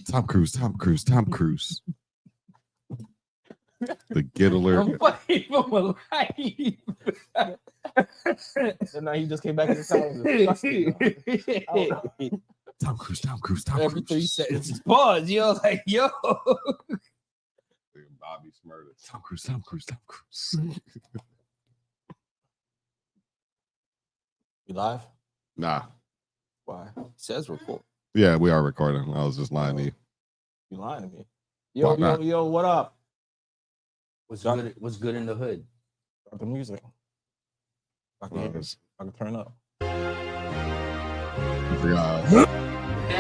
Tom Cruise. The Diddler. I'm fighting for my life. So now he just came back in the town. Tom Cruise. Every 3 seconds. Pause. Yo, like, yo. Bobby Smurder. Tom Cruise. You live? Nah. Why? It says record. Yeah, we are recording. I was just lying to you. You lying to me? Yo, what up? What's good in the hood? Start the music. I can turn up. I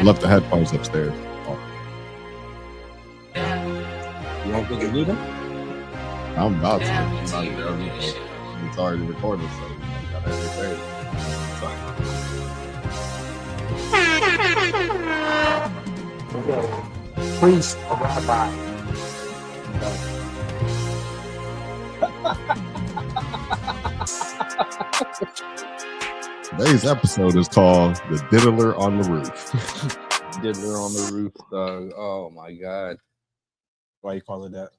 left the headphones upstairs. You want to do them? I'm about to. It's already recorded, so you gotta say it. Please. Today's episode is called The Diddler on the Roof. Diddler on the roof, dog. Oh my God. Why you call it that?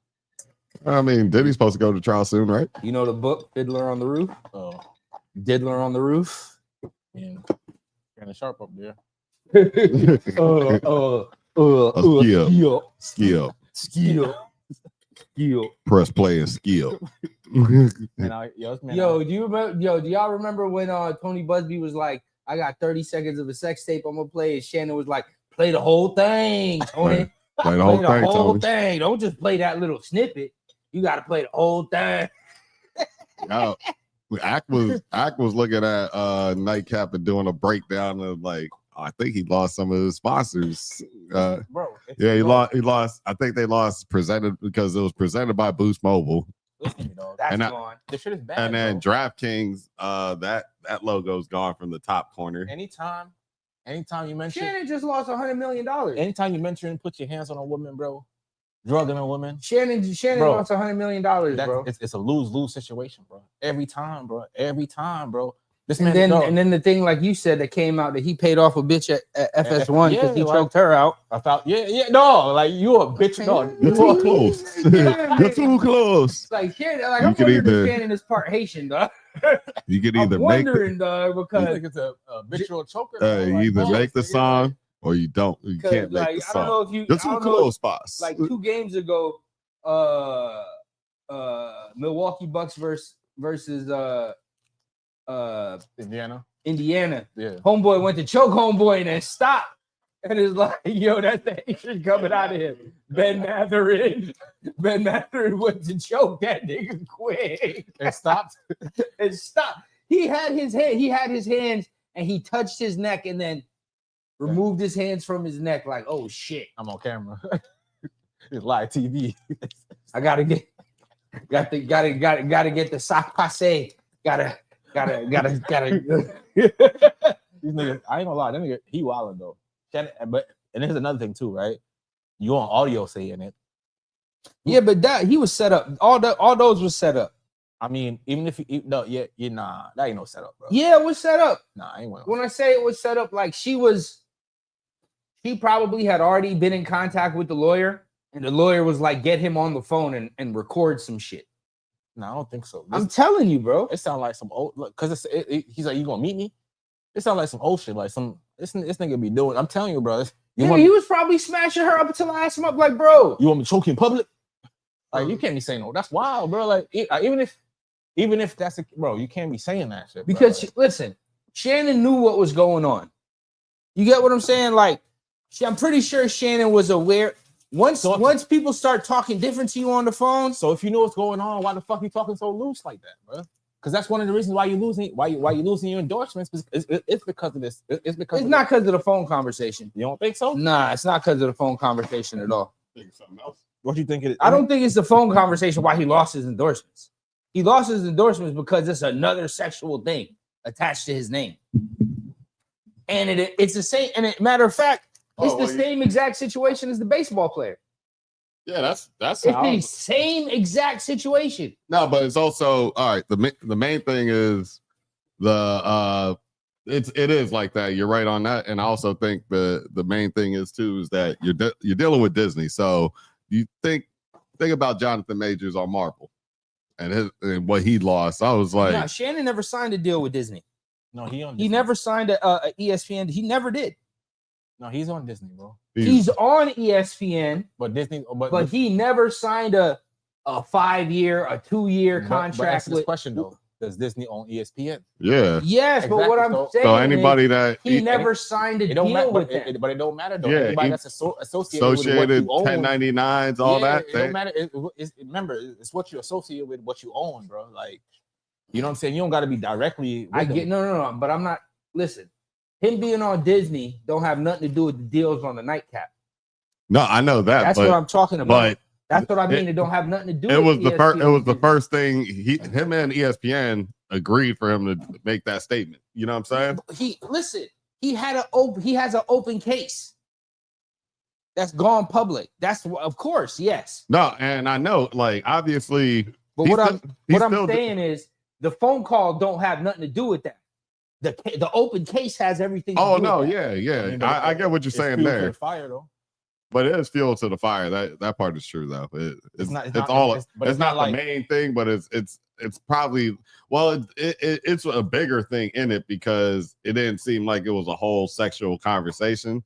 I mean, Diddy's supposed to go to trial soon, right? You know the book, Diddler on the Roof? Oh, Diddler on the Roof. yeah. Kind of sharp up there. Skill. Press play and skill. Man, Yo, do y'all remember when Tony Busby was like, I got 30 seconds of a sex tape I'm gonna play, and Shannon was like, play the whole thing, Tony. Play the whole thing. Don't just play that little snippet. You gotta play the whole thing. Yo, Ack was looking at Nightcap and doing a breakdown of like, I think he lost some of his sponsors. bro. Yeah, he lost. I think they lost presented because it was presented by Boost Mobile. Listen, dog. That's gone. This shit is bad. And then bro. DraftKings, that logo's gone from the top corner. Anytime you mention Shannon just lost $100 million. anytime you mention put your hands on a woman, bro, drugging a woman. Shannon Bro, lost $100 million, bro. It's a lose-lose situation, bro. Every time, bro. This And man, then the thing, like you said, that came out that he paid off a bitch at FS1 because he choked her out. I thought, no, like you a bitch, no. You're too close. You're too close. Like Shannon, like I'm wondering if Shannon is part Haitian, dog. You could either I'm wondering, dog, You because think it's a bitch or a choker? you either make the song or you don't. You can't make the I don't know song. if you. You're I too don't know, close, boss. like 2 games ago, Milwaukee Bucks versus Indiana. Yeah. Homeboy went to choke homeboy and then stopped. And it's like, yo, that's the Haitian coming out of him. Ben Matherin went to choke that nigga quick. And stopped. He had his hands and he touched his neck and then removed his hands from his neck like, oh shit. I'm on camera. It's live TV. I gotta get the sac passe. Gotta. These niggas, I ain't gonna lie, that nigga, he wildin' though. And here's another thing too, right? You on audio saying it. Yeah, but he was set up. All those were set up. I mean, even if that ain't no setup, bro. Yeah, it was set up. Nah, I ain't one. When I say it was set up, like she probably had already been in contact with the lawyer, and the lawyer was like, get him on the phone and record some shit. No, I don't think so. I'm telling you, bro. It sounds like some old, because he's like, you gonna meet me? It sounds like some old shit, like some this nigga be doing. I'm telling you, bro. He was probably smashing her up until I asked him up, like, bro, you want me to choke you in public? Like, you can't be saying no. That's wild, bro. Like, even if that's bro, you can't be saying that shit. Because listen, Shannon knew what was going on. You get what I'm saying? Like, I'm pretty sure Shannon was aware. Once people start talking different to you on the phone, so if you know what's going on, why the fuck you talking so loose like that, bro? Because that's one of the reasons why you're losing. Why you losing your endorsements? It's because of this. It's not because of the phone conversation. You don't think so? Nah, it's not because of the phone conversation at all. Think something else. What do you think it is? I don't think it's the phone conversation why he lost his endorsements. He lost his endorsements because it's another sexual thing attached to his name, and it's the same. And matter of fact, it's the same exact situation as the baseball player. Yeah, that's it's the same exact situation. No, but it's also all right. The main thing is the it is like that. You're right on that. And I also think the main thing is too is that you're dealing with Disney. So you think about Jonathan Majors on Marvel and what he lost. I was like, nah, Shannon never signed a deal with Disney. No, he never signed a ESPN. He never did. No, he's on Disney, bro. He's on ESPN, but Disney, but he never signed a 5-year, a 2-year contract. But this question though, does Disney own ESPN? Yeah. Yes, exactly. But what I'm saying, so anybody that he never signed a deal with them. But it don't matter though. Yeah, anybody that's associated with what you own, 1099s, all that. It don't matter. Remember, it's what you associate with, what you own, bro. Like, you know what I'm saying? You don't got to be directly. I get no, but I'm not. Listen, him being on Disney don't have nothing to do with the deals on the nightcap. No, I know that. That's what I'm talking about. But that's what I mean. It don't have nothing to do. It was with the first. It was the first thing him and ESPN agreed for him to make that statement. You know what I'm saying? He has an open case that's gone public. That's of course, yes. No, and I know, like obviously. But what I'm saying is the phone call don't have nothing to do with that. The open case has everything. Oh no, yeah. I mean, I get what you're saying there. To the fire though. But it is fuel to the fire. That part is true though. It's not the main thing, but it's probably it's a bigger thing in it because it didn't seem like it was a whole sexual conversation.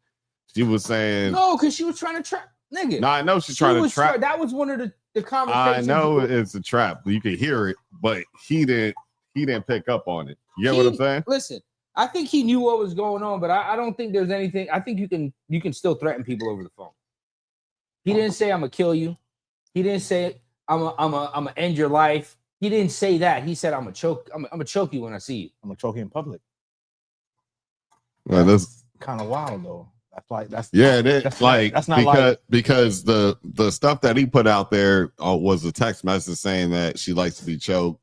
She was saying no, because she was trying to trap nigga. No, I know she's trying to trap. That was one of the conversations. I know it's a trap. You can hear it, but he didn't pick up on it. You get what I'm saying? Listen, I think he knew what was going on, but I don't think there's anything. I think you can still threaten people over the phone. He didn't say I'm gonna kill you. He didn't say I'm gonna end your life. He didn't say that. He said I'm gonna choke. I'm gonna choke you when I see you. I'm gonna choke you in public. Well, that's kind of wild though. That's not because the stuff that he put out there was a text message saying that she likes to be choking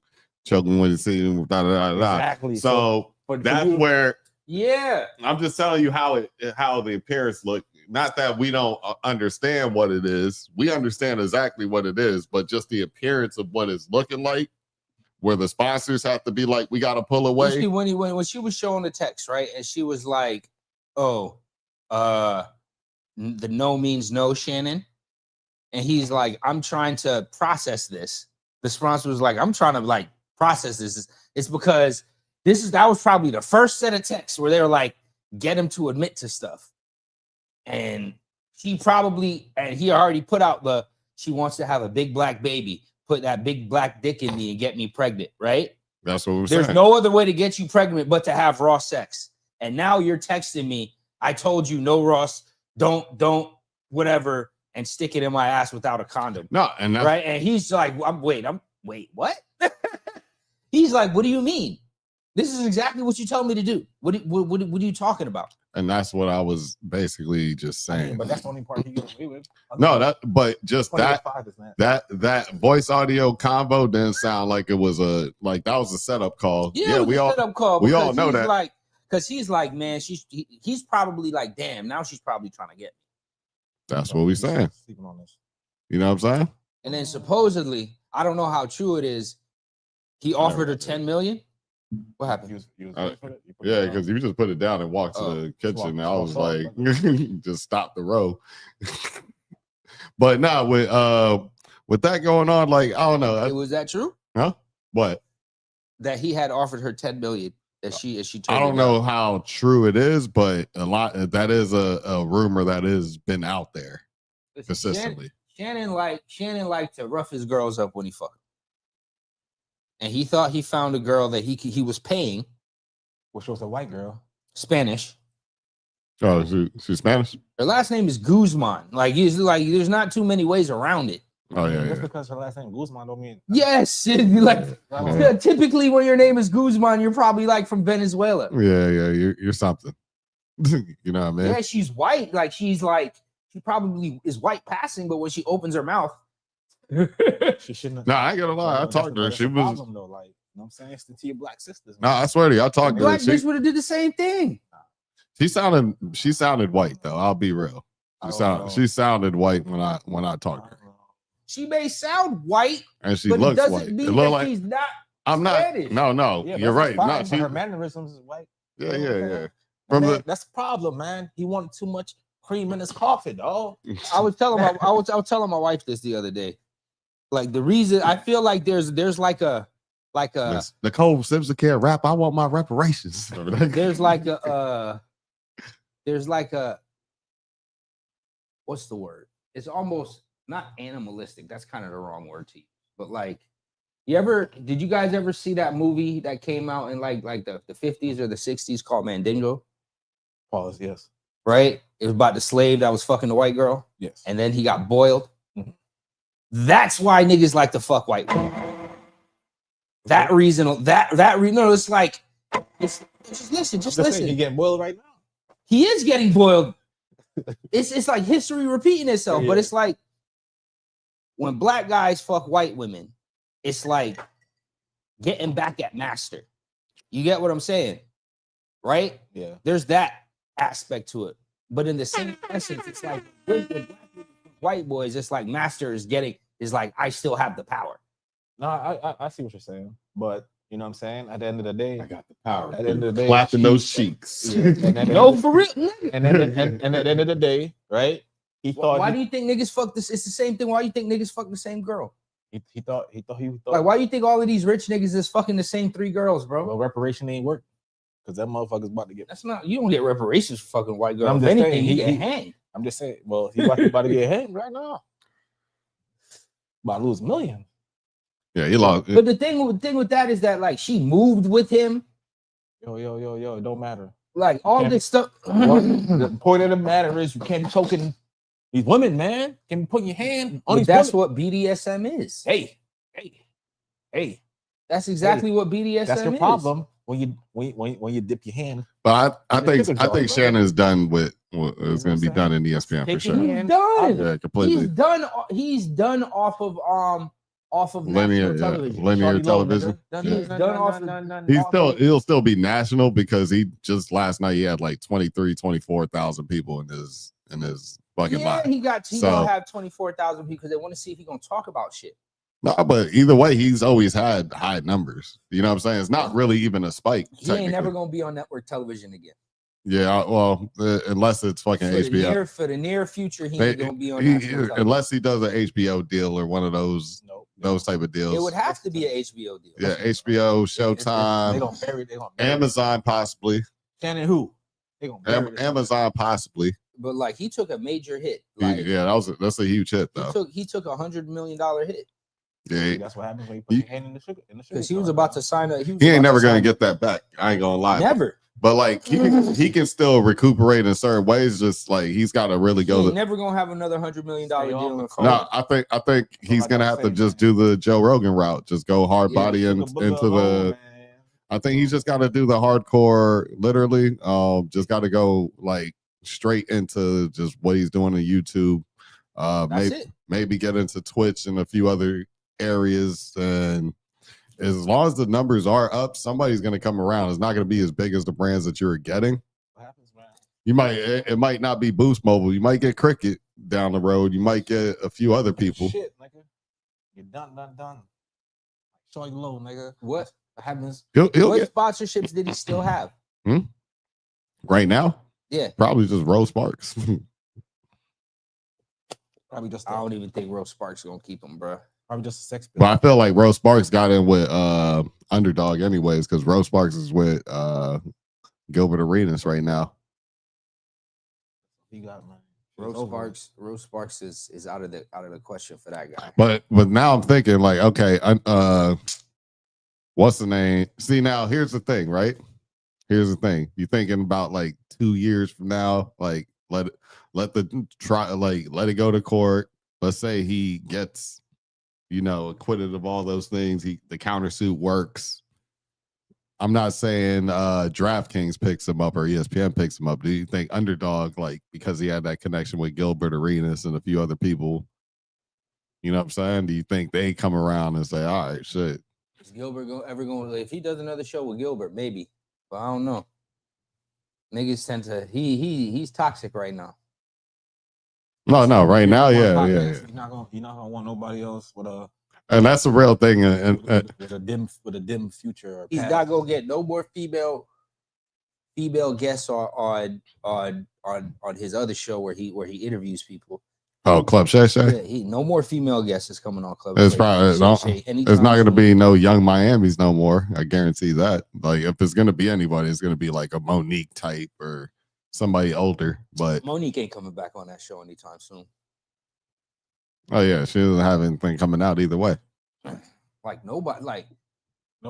when you see him. Exactly. So that's where. Yeah, I'm just telling you how the appearance looked. Not that we don't understand what it is. We understand exactly what it is, but just the appearance of what it's looking like, where the sponsors have to be like, we got to pull away. See, when she was showing the text, right, and she was like, "Oh, the no means no, Shannon," and he's like, "I'm trying to process this." The sponsor was like, "I'm trying to like process this." It's because that was probably the first set of texts where they were like, "Get him to admit to stuff." And he already put out she wants to have a big black baby, put that big black dick in me and get me pregnant, right? That's what we're saying. There's no other way to get you pregnant but to have raw sex. And now you're texting me, I told you no, Ross, don't whatever, and stick it in my ass without a condom. No, and right. And he's like, wait, what? He's like, what do you mean? This is exactly what you tell me to do. What are you talking about? And that's what I was basically just saying. But that's the only part he gets away with. But just that voice audio combo didn't sound like it was that was a setup call. Yeah, we all setup call. We all know that. Like, because he's like, man, he's probably like, damn, now she's probably trying to get me. That's what we're saying. You know what I'm saying? And then supposedly, I don't know how true it is. He offered her $10 million. What happened? Yeah, because you just put it down and walked to the kitchen. And I was like, just stop the row. But no, with that going on, like I don't know. Was that true? Huh? What? That he had offered her $10 million. That she told I don't know how true it is, but that is a rumor that has been out there consistently. Shannon liked to rough his girls up when he fucked. And he thought he found a girl that he was paying, which was a white girl, Spanish. Oh, she's Spanish. Her last name is Guzman. There's not too many ways around it. Oh yeah, just because her last name Guzman don't mean. Yes, typically when your name is Guzman, you're probably like from Venezuela. Yeah, you're something. You know what I mean? Yeah, she's white. She probably is white passing, but when she opens her mouth. She shouldn't have. No, I ain't gonna lie. I talked to her. She was. Problem, though, you know what I'm saying? It's to your black sisters. Man. No, I swear to you, I talked to her. Black bitch would have did the same thing. She sounded white though. I'll be real. She sounded white when I talked to her. She may sound white, and she but looks it doesn't white. mean that she's not. I'm not. Spanish. No, yeah, you're right. No, her mannerisms is white. Yeah. That's the problem, man. He wanted too much cream in his coffee, dog. I was telling my wife this the other day. Like the reason I feel like there's like a Nicole Simpson can't rap. I want my reparations. there's like a what's the word? It's almost not animalistic. That's kind of the wrong word to use. But like, did you guys ever see that movie that came out in like the 50s or the 60s called Mandingo? Pause. Yes. Right? It was about the slave that was fucking the white girl. Yes. And then he got boiled. Mm-hmm. That's why niggas like to fuck white women. That reason. No, it's like just listen. He's getting boiled right now. He is getting boiled. It's like history repeating itself, but it's like when black guys fuck white women, it's like getting back at master. You get what I'm saying? Right? Yeah. There's that aspect to it. But in the same essence, it's like with white boys, it's like master is like, I still have the power. No, I see what you're saying. But you know what I'm saying? At the end of the day, I got the power. At the end of the day, clapping those cheeks. Yeah. No, for real. And at the end of the day, right? He thought. Why do you think niggas fuck this? It's the same thing. Why do you think niggas fuck the same girl? He thought. Like, why do you think all of these rich niggas is fucking the same 3 girls, bro? Well, reparation ain't work because that motherfucker's about to get. That's not. You don't get reparations for fucking white girls. I'm if just anything, saying, he get hanged. I'm just saying. Well, he's about to get hanged right now. About to lose millions. Yeah, he lost. But the thing with that is that like she moved with him. Yo, it don't matter. Like all this stuff. The point of the matter is you can't be choking these women, man. Can't be putting your hand on these That's women. what BDSM is. Hey. That's exactly what BDSM is. That's the problem when you dip your hand. But I think Shannon's done with what is going to be done in ESPN for sure. He's done. Yeah, completely. He's done off of linear television. He'll still be national because he just last night he had like 24,000 people in his fucking live. He gonna have 24,000 people because they want to see if he's gonna talk about shit. No, but either way, he's always had high numbers. You know what I'm saying? It's not really even a spike. He ain't never gonna be on network television again. Yeah, well, unless it's fucking HBO. For the near future, he ain't gonna be on unless he does an HBO deal or one of those type of deals. It would have to be an HBO deal. Yeah, HBO, Showtime, they gonna bury Amazon possibly. Shannon who? They gonna Amazon possibly. But like he took a major hit. Like, that's a huge hit though. He took $100 million hit. Yeah, that's what happens when you put your hand in the sugar. Because he was about to sign a. He ain't never gonna get that back. I ain't gonna lie. Never. But like he can still recuperate in certain ways. Just like he's got to really go. He's never gonna have another $100 million deal. No, I think he's gonna have to just do the Joe Rogan route. Just go hard body into the. I think he's just got to do the hardcore. Literally, just got to go like straight into just what he's doing on YouTube. Maybe get into Twitch and a few other areas, and as long as the numbers are up, somebody's going to come around. It's not going to be as big as the brands that you're getting. What happens, man? It might not be Boost Mobile. You might get Cricket down the road. You might get a few other people. Shit, nigga. You're done. Show you low, nigga. What happens? What sponsorships did he still have? Right now? Yeah. Probably just Rose Sparks. Probably just. I don't even think Rose Sparks gonna keep him, bro. Probably just a sex bill. But I feel like Rose Sparks got in with Underdog anyways, because Rose Sparks is with Gilbert Arenas right now. He got, man. Rose Sparks is out of the question for that guy. But now I'm thinking like, okay, what's the name? See, now here's the thing, right? Here's the thing. You're thinking about like 2 years from now, like let it go to court. Let's say he gets, acquitted of all those things. The countersuit works. I'm not saying DraftKings picks him up or ESPN picks him up. Do you think Underdog, like, because he had that connection with Gilbert Arenas and a few other people, you know what I'm saying? Do you think they come around and say, all right, shit? Is Gilbert ever going? If he does another show with Gilbert, maybe, but I don't know. Niggas tend to he's toxic right now. No, right now, yeah. You're not gonna want nobody else with a. And that's a real thing. With a dim future. He's not gonna get no more female female guests on his other show where he interviews people. Oh, Club Shay Shay. Yeah, no more female guests is coming on Club. It's Shay, probably Shay, it's not going to be no Young Miamis no more. I guarantee that. Like if it's going to be anybody, it's going to be like a Monique type or somebody older. But Monique ain't coming back on that show anytime soon. Oh yeah, she doesn't have anything coming out either way. Like nobody,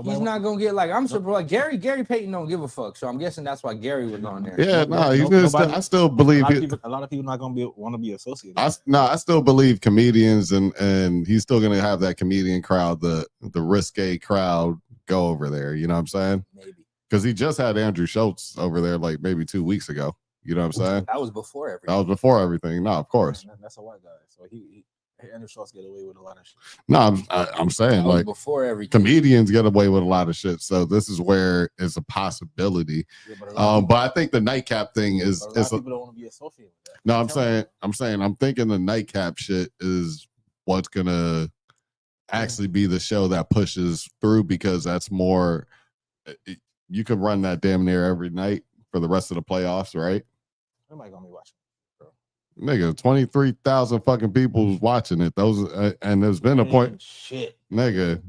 he's not gonna get like. I'm surprised. Like Gary Payton don't give a fuck, so I'm guessing that's why Gary was on there. Yeah, I still believe a lot of people not gonna want to be associated. I still believe comedians, and he's still gonna have that comedian crowd, the risque crowd, go over there. You know what I'm saying? Maybe because he just had Andrew Schultz over there like maybe 2 weeks ago. You know what I'm saying? That was before everything. That was before everything. No, of course. That's a white guy, so he Andrew Schultz get away with a lot of shit. No, I'm saying like before everything, comedians get away with a lot of shit. So this is where it's a possibility. Yeah, but I think the nightcap thing is people don't want to be associated with that. No, I'm thinking the nightcap shit is what's gonna actually be the show that pushes through because that's more. You could run that damn near every night for the rest of the playoffs, right? Everybody gonna be watching. Nigga, 23,000 fucking people watching it. Those and there's been a point. Shit, nigga,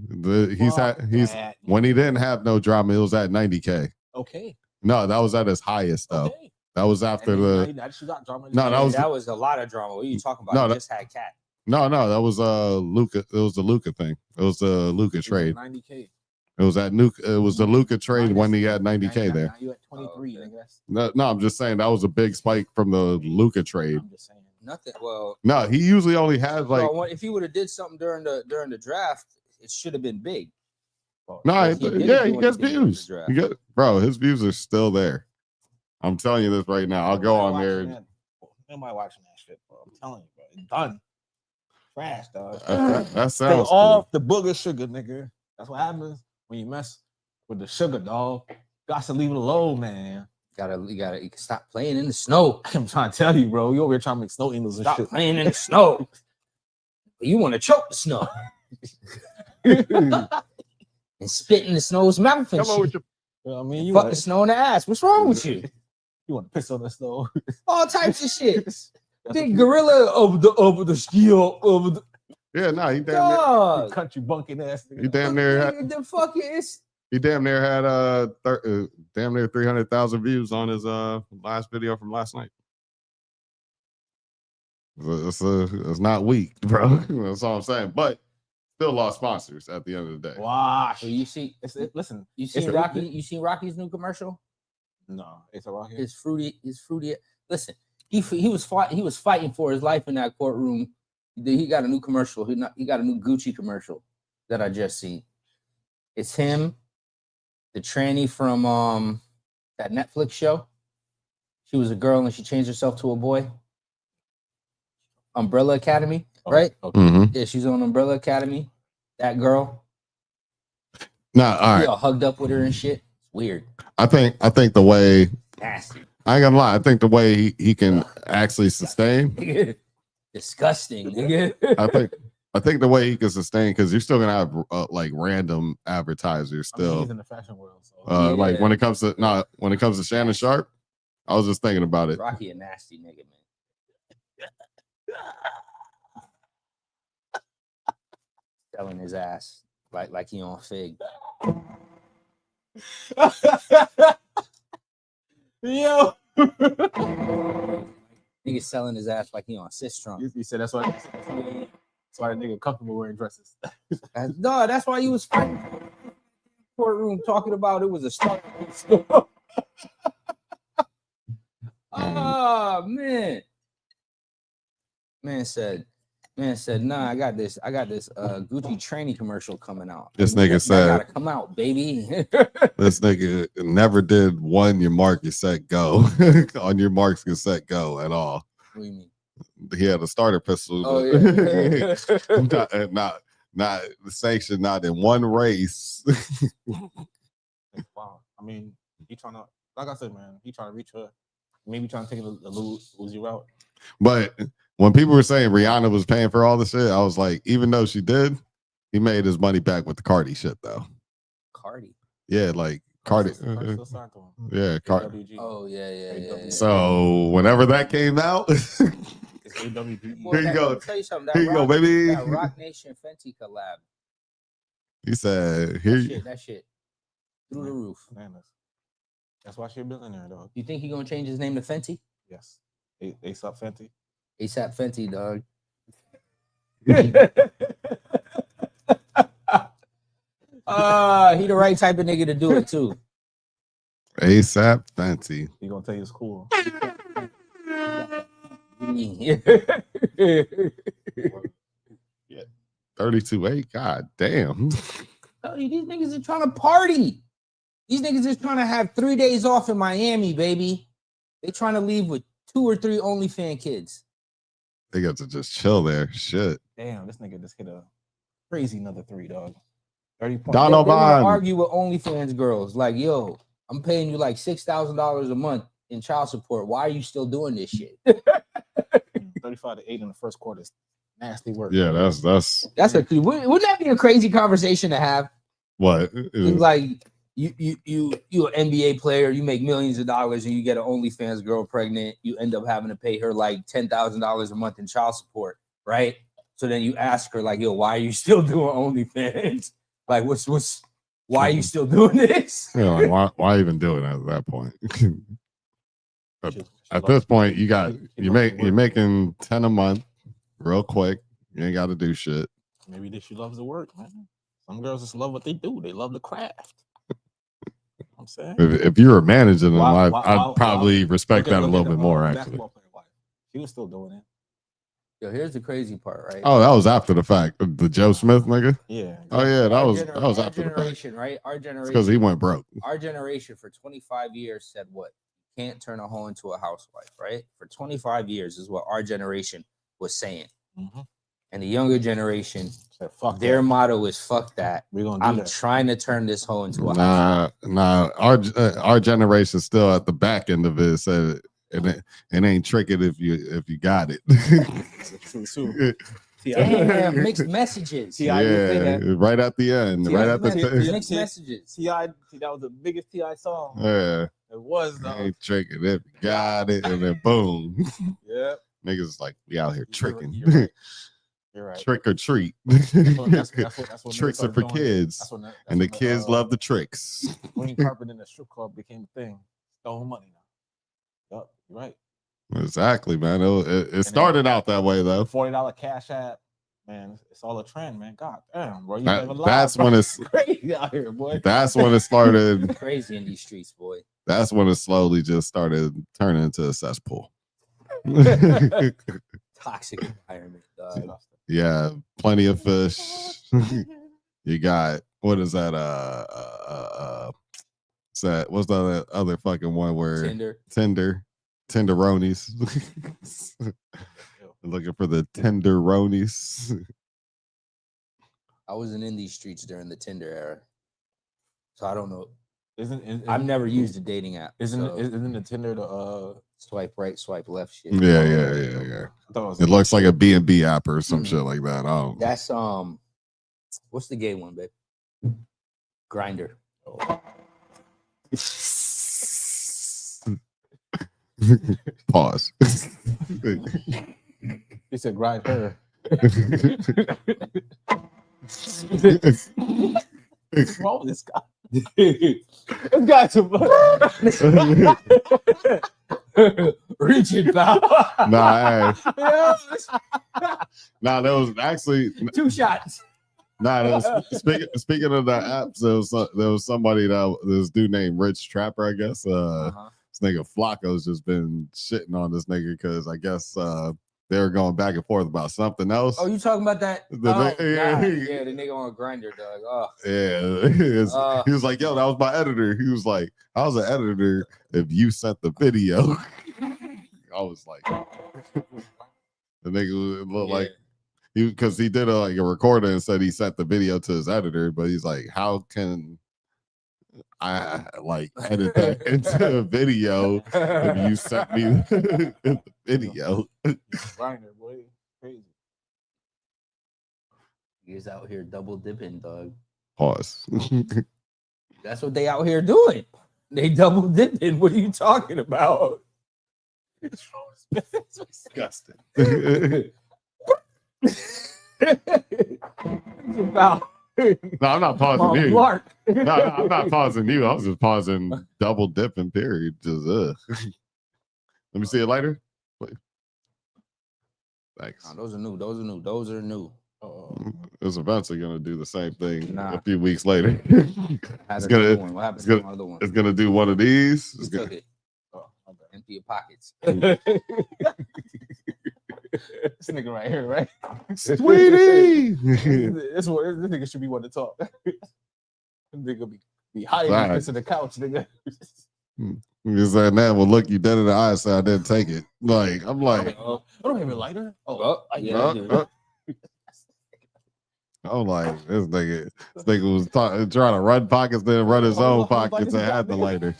he's when he didn't have no drama, it was at 90K. Okay. No, that was at his highest though. Okay. That was after that was a lot of drama. What are you talking about? No, just had Cat. No, that was Luka. It was the Luka thing. It was the Luka trade. 90K. It was the Luka trade when he had 90K there. Now you at 23, I guess. No, I'm just saying that was a big spike from the Luka trade. I'm just saying nothing. Well, no, he usually only has like. Well, if he would have did something during the draft, it should have been big. No, he gets views. His views are still there. I'm telling you this right now. I'll go on there. Nobody watching that shit, bro. I'm telling you, bro. It's done. Trash, dog. That sounds Stay off the booger sugar, nigga. That's what happens when you mess with the sugar, dog. Got to leave it alone, man. You gotta stop playing in the snow. I'm trying to tell you, bro. You over here trying to make snow angels and stop shit. Playing in the snow. You want to choke the snow. And spit in the snow's mouth and shit. You fuck the snow in the ass. What's wrong with you? You want to piss on the snow? All types of shit. Big gorilla over the skill over the. Yeah, no, he damn near country bunking ass. He damn near the fuck is. He damn near had damn near 300,000 views on his last video from last night. It's not weak, bro. That's all I'm saying. But still lost sponsors at the end of the day. Wow. So you see, listen. You seen Rocky? You seen Rocky's new commercial? No, it's a Rocky. His fruity. Listen, he was fighting for his life in that courtroom. He got a new commercial. He got a new Gucci commercial that I just seen. It's him, the tranny from that Netflix show. She was a girl and she changed herself to a boy. Umbrella Academy, right? Okay. Mm-hmm. Yeah, she's on Umbrella Academy. That girl. Nah, all right. All hugged up with her and shit. It's weird. I think the way. Nasty. I ain't gonna lie. I think the way he can actually sustain. Disgusting, nigga. I think the way he can sustain, because you're still gonna have like random advertisers still. He's in the fashion world, so. Like when it comes to Shannon Sharp, I was just thinking about it. Rocky a nasty nigga, man. Selling his ass like he on Fig. Yo. Nigga selling his ass like he on Sistron. You said that's why the nigga comfortable wearing dresses. No, that's why he was fighting in the courtroom talking about it was a start. Oh man. Man said, nah, I got this Gucci tranny commercial coming out. This nigga said, gotta come out, baby. This nigga never did one your mark, your set, go. On your marks, get set, go at all. What do you mean? He had a starter pistol. Oh, yeah. not sanctioned, not in one race. Wow. I mean, he trying to, like I said, man, he trying to reach her. Maybe trying to take a little Uzi route. But when people were saying Rihanna was paying for all the shit, I was like, even though she did, he made his money back with the Cardi shit, though. Cardi? Yeah, like Cardi. Yeah, Cardi. Oh yeah. So whenever that came out, here you go. Let me tell you something. Here you go, baby. That Rock Nation Fenty collab. He said, "Here, that shit through the roof." Man, that's why she's a billionaire, dog. You think he gonna change his name to Fenty? Yes. ASAP Fenty. ASAP Fenty, dog. He the right type of nigga to do it too. ASAP Fenty. He gonna tell you it's cool. Yeah, 32.8. God damn. These niggas are trying to party. These niggas is trying to have 3 days off in Miami, baby. They trying to leave with 2 or 3 OnlyFans kids. They got to just chill there. Shit. Damn, this nigga just hit a crazy another 3, dog. 30 points. Donald They Bond. argue with OnlyFans girls like, yo, I'm paying you like $6,000 a month in child support. Why are you still doing this shit? 35-8 in the first quarter is nasty work. Yeah, that's wouldn't that be a crazy conversation to have? what? Like you an NBA player, you make millions of dollars and you get an OnlyFans girl pregnant, you end up having to pay her like $10,000 a month in child support, right? So then you ask her like, yo, why are you still doing OnlyFans? Like, why are you still doing this? Yeah, like, why even do it at that point? At this point, you're making 10 a month real quick. You ain't got to do shit. Maybe she loves the work, man. Some girls just love what they do. They love the craft. I'm saying, if you were managing them, I'd probably respect that a little bit more. Actually, she was still doing it. Yo, here's the crazy part, right? Oh, that was after the fact. The Joe Smith nigga. Yeah. Oh yeah, that was after the fact. Right? Our generation, because he went broke. Our generation for 25 years said what? Can't turn a hoe into a housewife, right? For 25 years is what our generation was saying. Mm-hmm. And the younger generation, said, fuck their that. motto is fuck that. I'm trying to turn this hoe into a housewife. Our generation's still at the back end of it. Said it ain't tricking if you got it. True. Damn, mixed messages. Yeah, right at the end. Right at the mixed messages. That was the biggest T.I. song. Yeah. It was though. Ain't tricking if you got it, and then boom. Yeah. Niggas like, we out here tricking. You're right. Trick or treat. That's what Tricks are for kids. And the kids love the tricks. Green carpet in the strip club became a thing. Stole money now. Yup, you're right. Exactly, man. It started out that way though. $40 cash app. Man, it's all a trend, man. God damn, bro. That's when it's crazy out here, boy. That's when it started. Crazy in these streets, boy. That's when it slowly just started turning into a cesspool. Toxic environment, dog. Yeah, plenty of fish. You got, what is that? What's the other fucking one where tenderonies. Looking for the tenderonies. I wasn't in these streets during the Tinder era, so I don't know. I've never used a dating app. Isn't the Tinder the swipe right, swipe left shit? Yeah. It looks like a B&B app or some shit like that. Oh, that's what's the gay one, babe? Grinder. Pause. He said grind her. What's wrong with this guy? This guy's too much. Richard Bow. Nah, that was actually 2 shots. Nah, speaking of the apps, there was somebody this dude named Rich Trapper, I guess. This nigga Flacco's just been shitting on this nigga because I guess they were going back and forth about something else. Oh, you talking about that? The nigga on Grinder, dog. Oh. Yeah. He was like, yo, that was my editor. He was like, I was an editor if you sent the video. I was like, the nigga looked like, because he did a recorder and said he sent the video to his editor, but he's like, how can I edit that into a video if you sent me the video? Grinder, boy, crazy. He's out here double dipping, dog. Pause. That's what they out here doing. They double dipping. What are you talking about? It's disgusting. About no, I'm not pausing you. Mark. No, I'm not pausing you. I was just pausing double dipping, period. Just Let me see it later. Wait. Thanks. Oh, those are new. This event's gonna do the same thing a few weeks later. It's gonna do one of these. It's gonna empty your pockets. This nigga right here, right? Sweetie. this nigga should be one to talk. This nigga be hiding right. To the couch, nigga. You saying that? Well, look you dead in the eye, so I didn't take it. Like I'm like, I don't have a lighter. I'm like, this nigga was trying to run pockets, then run his own pockets and had the lighter.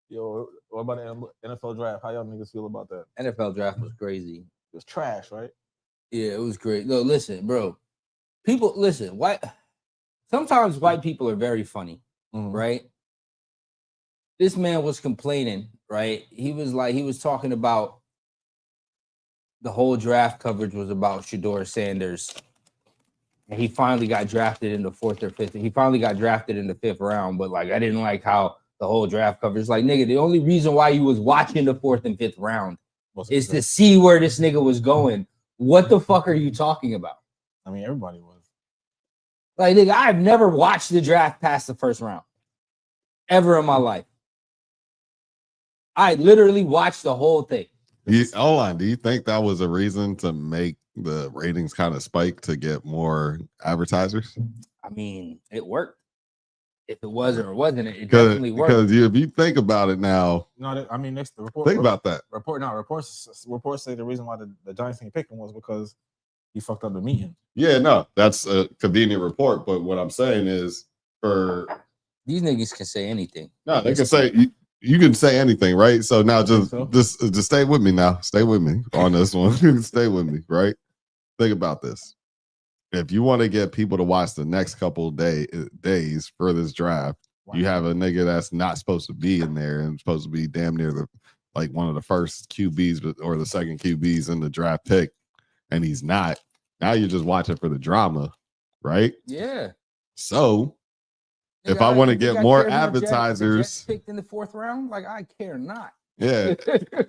Yo, what about the NFL draft? How y'all niggas feel about that? NFL draft was crazy. It was trash, right? Yeah, it was great. No, listen, bro. People, listen. Sometimes white people are very funny, right? This man was complaining, right? He was talking about the whole draft coverage was about Shedeur Sanders. And he finally got drafted in the 4th or 5th. He finally got drafted in the 5th round, but like I didn't like how the whole draft coverage. Like, nigga, the only reason why you was watching the 4th and 5th round is to see where this nigga was going. What the fuck are you talking about? I mean, everybody was. Like, nigga, I've never watched the draft past the 1st round ever in my life. I literally watched the whole thing. Hold on. Do you think that was a reason to make the ratings kind of spike to get more advertisers? I mean, it worked. If it wasn't or wasn't, it definitely worked. Because if you think about it now, no, I mean, next the report. Think about that. Reports say the reason why the Giants didn't pick him was because he fucked up the meeting. Yeah, no, that's a convenient report. But what I'm saying is, for these niggas can say anything. No, they can say you can say anything, right? So now just stay with me now. Stay with me on this one. Stay with me, right? Think about this. If you want to get people to watch the next couple days for this draft, you have a nigga that's not supposed to be in there and supposed to be damn near one of the first QBs or the second QBs in the draft pick, and he's not. Now you're just watching for the drama, right? Yeah. So if I want to get more advertisers picked in the 4th round, like I care not. Yeah.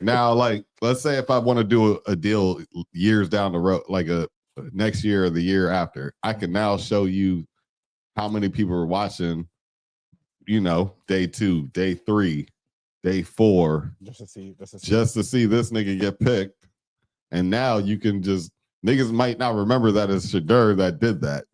Now, like, let's say if I want to do a deal years down the road, like a next year or the year after, I can now show you how many people are watching, day 2, day 3, day 4, just to see this nigga get picked. And now you can niggas might not remember that it's Shedeur that did that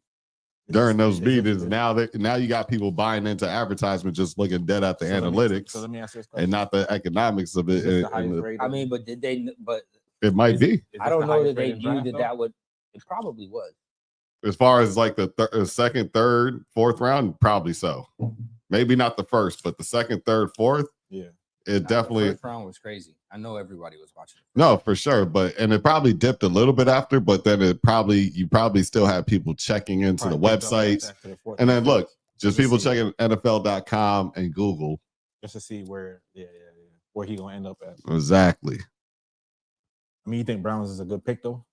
during those meetings. Now you got people buying into advertisement, just looking dead at the analytics. Let me ask you this question. And not the economics of it. I mean, but did they? But it might be. I don't know that they knew that would. It probably was. As far as like the second, third, 4th round, probably so. Maybe not the first, but the second, third, 4th. Yeah, it definitely. The 1st round was crazy. I know everybody was watching. No, for sure, and it probably dipped a little bit after, but then you probably still have people checking into the websites, and then look, just people checking NFL.com and Google just to see where he gonna end up at. Exactly. I mean, you think Browns is a good pick though?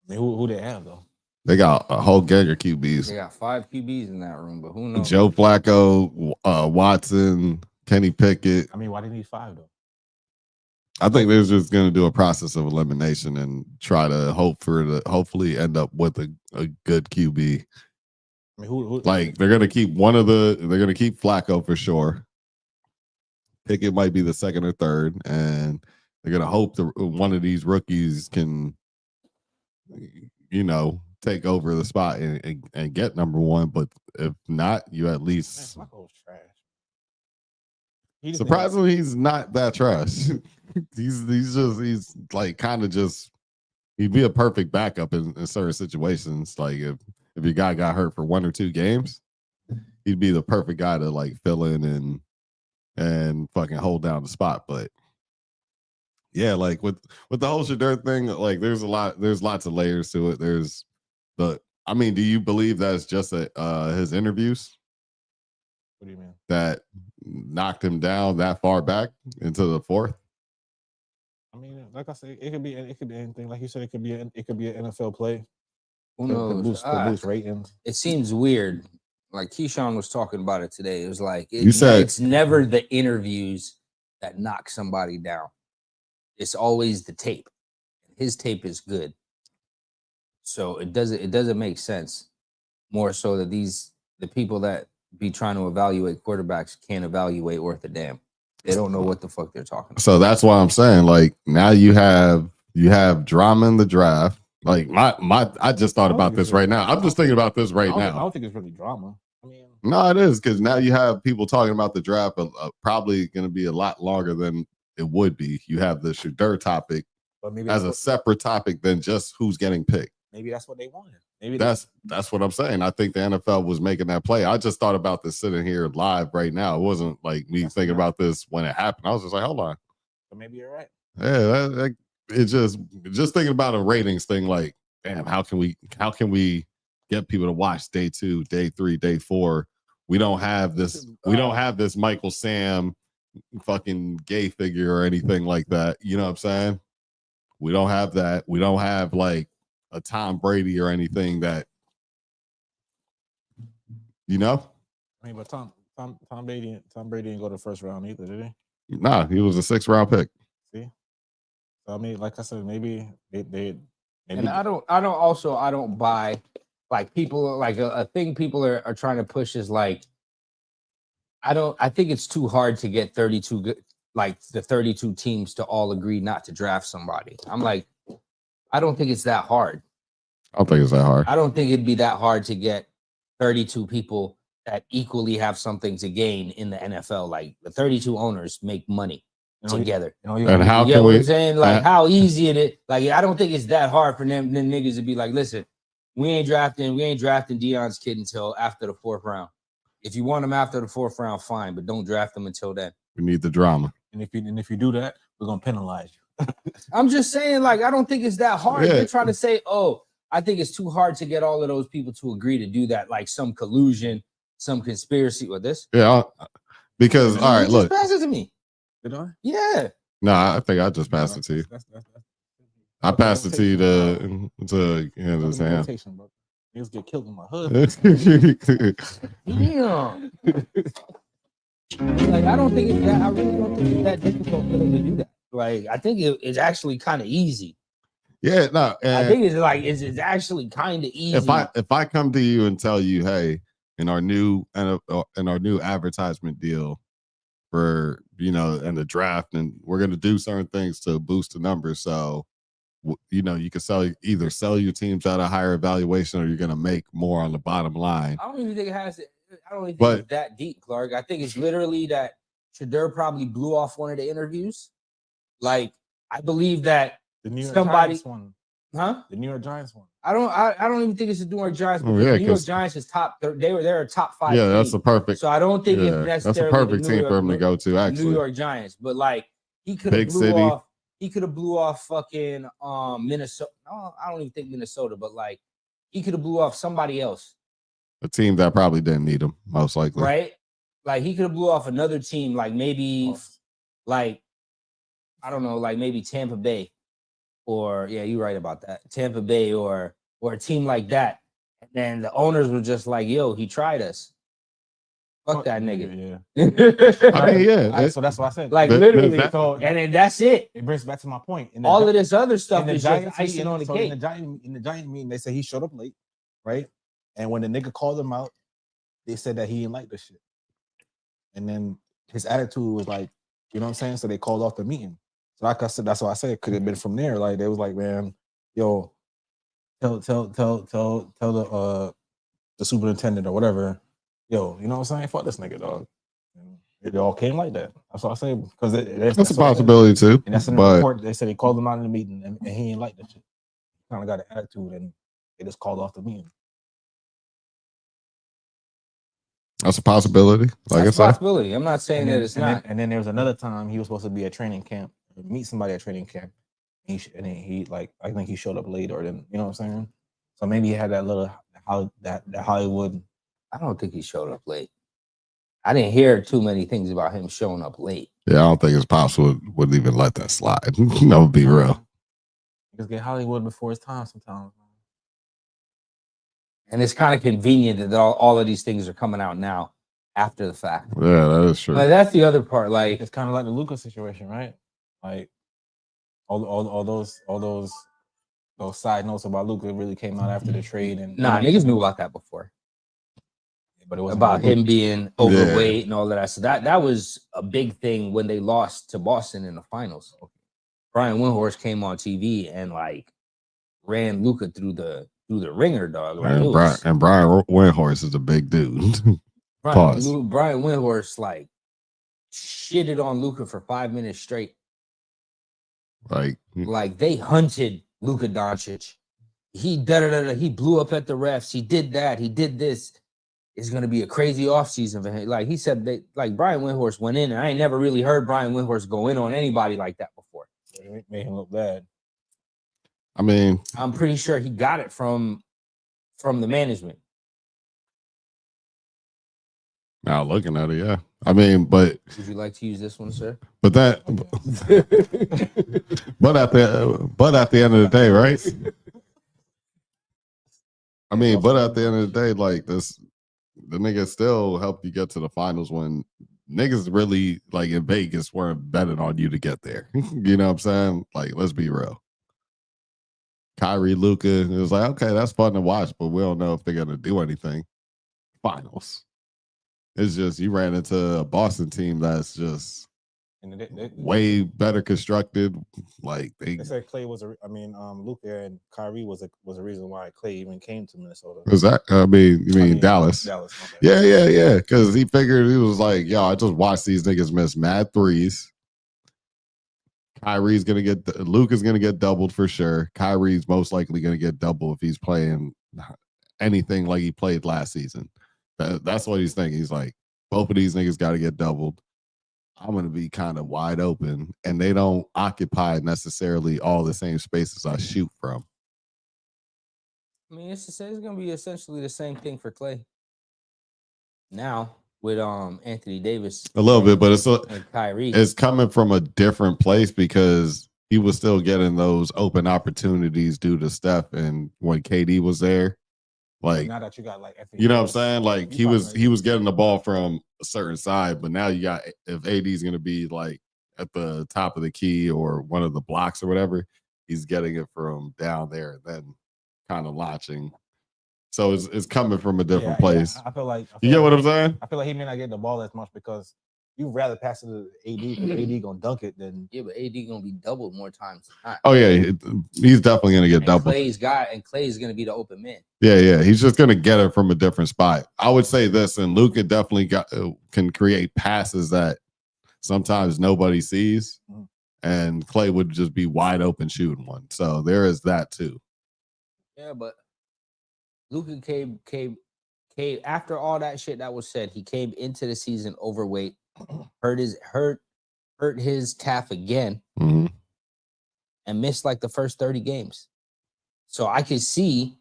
I mean, who they have though? They got a whole gang of QBs. They got 5 QBs in that room, but who knows? Joe Flacco, Watson, Kenny Pickett. I mean, why do you need 5 though? I think they're just going to do a process of elimination and try to hopefully end up with a good QB. I mean, who like they're going to keep they're going to keep Flacco for sure. Pickett might be the 2nd or 3rd, and they're going to hope one of these rookies can, take over the spot and get number 1. But if not, you at least. Man, Flacco's trash. Surprisingly, he's not that trash. he's like kind of just. He'd be a perfect backup in certain situations. Like if your guy got hurt for 1 or 2 games, he'd be the perfect guy to like fill in and fucking hold down the spot. But Yeah, like with the whole Shedeur thing, like there's lots of layers to it. There's I mean, do you believe that's just his interviews? What do you mean? That knocked him down that far back into the fourth? I mean, like I said, it could be anything. Like you said, it could be an NFL play. Who knows? To boost ratings. It seems weird. Like Keyshawn was talking about it today. It was like it's never the interviews that knock somebody down. It's always the tape. His tape is good. So it doesn't make sense. More so that the people that be trying to evaluate quarterbacks can't evaluate worth a damn. They don't know what the fuck they're talking about. So that's why I'm saying, like, now you have drama in the draft. Like I just thought about this right now. I'm just thinking about this right now. I don't think it's really drama. I mean, no, it is, because now you have people talking about the draft. Probably going to be a lot longer than it would be. You have the Shedeur topic as a separate topic than just who's getting picked. Maybe that's what they wanted. Maybe that's what I'm saying. I think the NFL was making that play. I just thought about this sitting here live right now. It wasn't like me thinking about this when it happened. I was just like, hold on. But maybe you're right. Yeah, it's just thinking about a ratings thing. Like, damn, how can we get people to watch day 2, day 3, day 4? We don't have this. We don't have this Michael Sam fucking gay figure or anything like that. You know what I'm saying? We don't have that. We don't have like a Tom Brady or anything that, you know. I mean, but Tom Brady didn't go to the first round either, did he? Nah, he was a 6th round pick. See, so I mean, like I said, maybe they and I don't buy like people like a thing people are trying to push is like I think it's too hard to get 32 like the 32 teams to all agree not to draft somebody. I'm like, I don't think it's that hard. I don't think it's that hard. I don't think it'd be that hard to get 32 people that equally have something to gain in the NFL. Like the 32 owners make money together. And how can we? I'm saying, like how easy it is. Like I don't think it's that hard for them niggas to be like, listen, we ain't drafting Deion's kid until after the 4th round. If you want him after the 4th round, fine, but don't draft him until then. We need the drama. And if you do that, we're gonna penalize you. I'm just saying, like, I don't think it's that hard. They're trying to say, oh, I think it's too hard to get all of those people to agree to do that, like some collusion, some conspiracy with this. Yeah, because all right, look, pass it to me. Did I? Yeah. No, I think I just passed it to you. I passed it to you to his hand. Niggas get killed in my hood. Damn. Like I don't think it's that. I really don't think it's that difficult for them to do that. Like I think it's actually kind of easy. Yeah, no. I think it's actually kind of easy. If I come to you and tell you, hey, in our new advertisement deal for and the draft, and we're gonna do certain things to boost the numbers, so you can either sell your teams at a higher valuation or you're gonna make more on the bottom line. I don't even think it has. I don't even think it's that deep, Clark. I think it's literally that Shedeur probably blew off one of the interviews. Like I believe that the New York Giants one, huh? The New York Giants one. I don't even think it's the New York Giants. But the New York Giants is top. They're a top 5. Yeah, that's a perfect. So I don't think it's necessarily that's a perfect team for him to go to. Actually, New York Giants, but like he could have blew off. He could have blew off fucking Minnesota. No, I don't even think Minnesota, but like he could have blew off somebody else. A team that probably didn't need him, most likely. Right? Like he could have blew off another team, like maybe like I don't know, like maybe Tampa Bay. Or you're right about that. Tampa Bay or a team like that. And then the owners were just like, yo, he tried us. Fuck that nigga. Yeah. I mean, so that's what I said. Like literally. And then that's it. It brings back to my point. All of this other stuff is just icing on the cake. In the Giant meeting, they said he showed up late, right? And when the nigga called him out, they said that he didn't like this shit. And then his attitude was like, you know what I'm saying? So they called off the meeting. So like I said, that's why I said it could have been from there. Like they was like, man, yo, tell the superintendent or whatever, yo, you know what I'm saying? Fuck this nigga, dog. And it all came like that. That's what I say, because that's a possibility too. And that's in the report. They said they called him out in the meeting and he didn't like that shit. He kind of got an attitude and they just called off the meeting. That's a possibility. Like that's a possibility. I'm not saying that it's not. And then there was another time he was supposed to be at training camp. meet somebody at training camp. And he like I think he showed up late or then you know what I'm saying. So maybe he had that little that Hollywood. I don't think he showed up late. I didn't hear too many things about him showing up late. Yeah, I don't think his pops would even let that slide. No, be real. Just get Hollywood before his time sometimes. And it's kind of convenient that all of these things are coming out now after the fact. Yeah, that is true. But that's the other part. Like it's kind of like the Luka situation, right? Like all those side notes about Luka really came out after the trade. And niggas knew about that before. But it was about him being overweight and all of that. So that was a big thing when they lost to Boston in the finals. Brian Windhorst came on TV and like ran Luka through the ringer, dog. Like, and Brian Windhorst is a big dude. Brian Windhorst like shitted on Luka for 5 minutes straight. Like they hunted Luka Doncic. He he blew up at the refs. He did that. He did this. It's gonna be a crazy offseason for him. Like he said, Brian Windhorst went in, and I ain't never really heard Brian Windhorst go in on anybody like that before. It made him look bad. I mean, I'm pretty sure he got it from the management. Now looking at it, yeah. I mean, but would you like to use this one, sir? But that, but at the end of the day, right? I mean, but at the end of the day, like this, the niggas still helped you get to the finals when niggas really like in Vegas weren't betting on you to get there. You know what I'm saying? Like, let's be real. Kyrie, Luka, it was like, okay, that's fun to watch, but we don't know if they're gonna do anything. Finals. It's just you ran into a Boston team that's just way better constructed. Like they said Clay was Luka and Kyrie was a reason why Clay even came to Minnesota. Was that? I mean Dallas? Dallas. Okay. Yeah. Because he figured he was like, yo, I just watched these niggas miss mad threes. Kyrie's gonna get Luka's gonna get doubled for sure. Kyrie's most likely gonna get doubled if he's playing anything like he played last season. That's what he's thinking. He's like, both of these niggas got to get doubled. I'm going to be kind of wide open, and they don't occupy necessarily all the same spaces I shoot from. I mean, it's going to be essentially the same thing for Clay now with Anthony Davis. A little bit, but it's Kyrie. It's coming from a different place because he was still getting those open opportunities due to Steph, and when KD was there. Like now that you got like you know what I'm saying? Like he was getting the ball from a certain side, but now you got if AD is gonna be like at the top of the key or one of the blocks or whatever, he's getting it from down there and then kind of launching. So it's coming from a different place. Yeah. I feel like you get what I'm saying? I feel like he may not get the ball as much because you'd rather pass it to AD because AD gonna dunk it than but AD gonna be doubled more times than not. Oh yeah, he's definitely gonna get doubled. Clay's gonna be the open man. Yeah, he's just gonna get it from a different spot. I would say this, and Luka definitely can create passes that sometimes nobody sees, and Clay would just be wide open shooting one. So there is that too. Yeah, but Luka came after all that shit that was said. He came into the season overweight. Hurt his calf again, and missed like the first 30 games. So I could see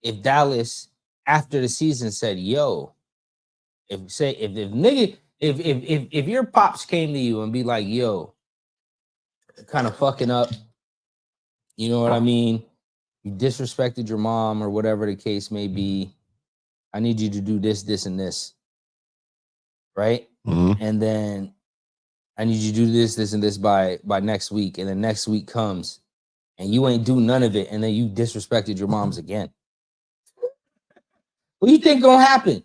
if Dallas after the season said, "Yo," if your pops came to you and be like, "Yo, kind of fucking up," you know what I mean? You disrespected your mom or whatever the case may be. I need you to do this, this, and this, right? And then I need you to do this, this, and this by next week. And then next week comes and you ain't do none of it. And then you disrespected your moms again. What do you think gonna happen?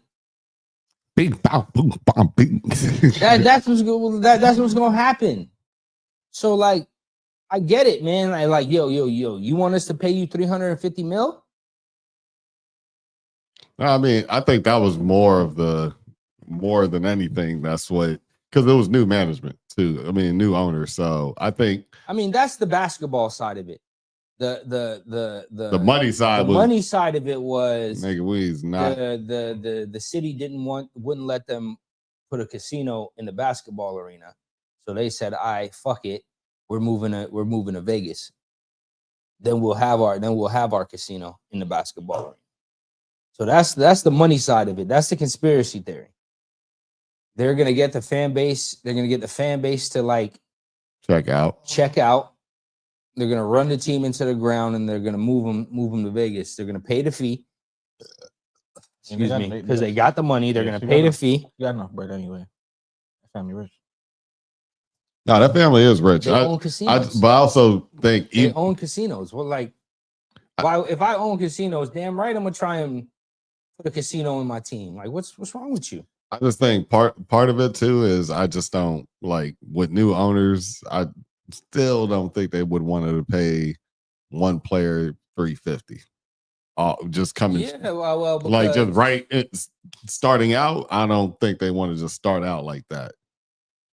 Big bow, boom, bomb, bing. That's what's gonna happen. So like, I get it, man. Like, yo, you want us to pay you $350 million? I mean, I think that was more than anything. That's what, because it was new management too. I mean, new owner. So I think. I mean, that's the basketball side of it. The money side. Money side of it was. Nigga, we's not. The city wouldn't let them put a casino in the basketball arena, so they said, "Fuck it. we're moving to Vegas. Then we'll have our casino in the basketball ring. So that's the money side of it. That's the conspiracy theory. They're gonna get the fan base. They're gonna get the fan base to like check out. They're gonna run the team into the ground and they're gonna move them to Vegas. They're gonna pay the fee. Excuse me, because they got the money. They're gonna pay the fee. You got enough bread anyway. Family rich. No, that family is rich. They own casinos. But I also think they own casinos. Well, like, why? If I own casinos, damn right, I'm gonna try and put a casino in my team. Like, what's wrong with you? I just think part of it too is I just don't like with new owners. I still don't think they would want to pay one player $350. Just coming, yeah, well, like just right starting out. I don't think they want to just start out like that.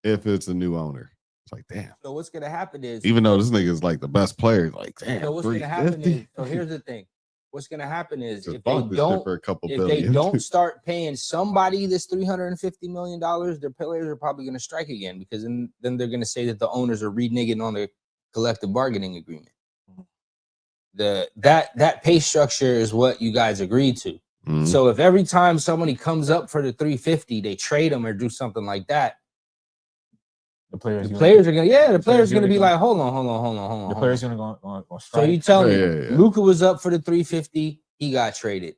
If it's a new owner, it's like damn. So what's gonna happen is, even though this nigga is like the best player, like damn. So what's gonna happen is, so here's the thing. What's gonna happen is just if they don't start paying somebody this $350 million, their players are probably gonna strike again because then they're gonna say that the owners are reneging on the collective bargaining agreement. That pay structure is what you guys agreed to. Mm-hmm. So if every time somebody comes up for the 350, they trade them or do something like that, the players are gonna be like, hold on. The players are gonna go strike. So you tell me, Luka was up for the 350, he got traded.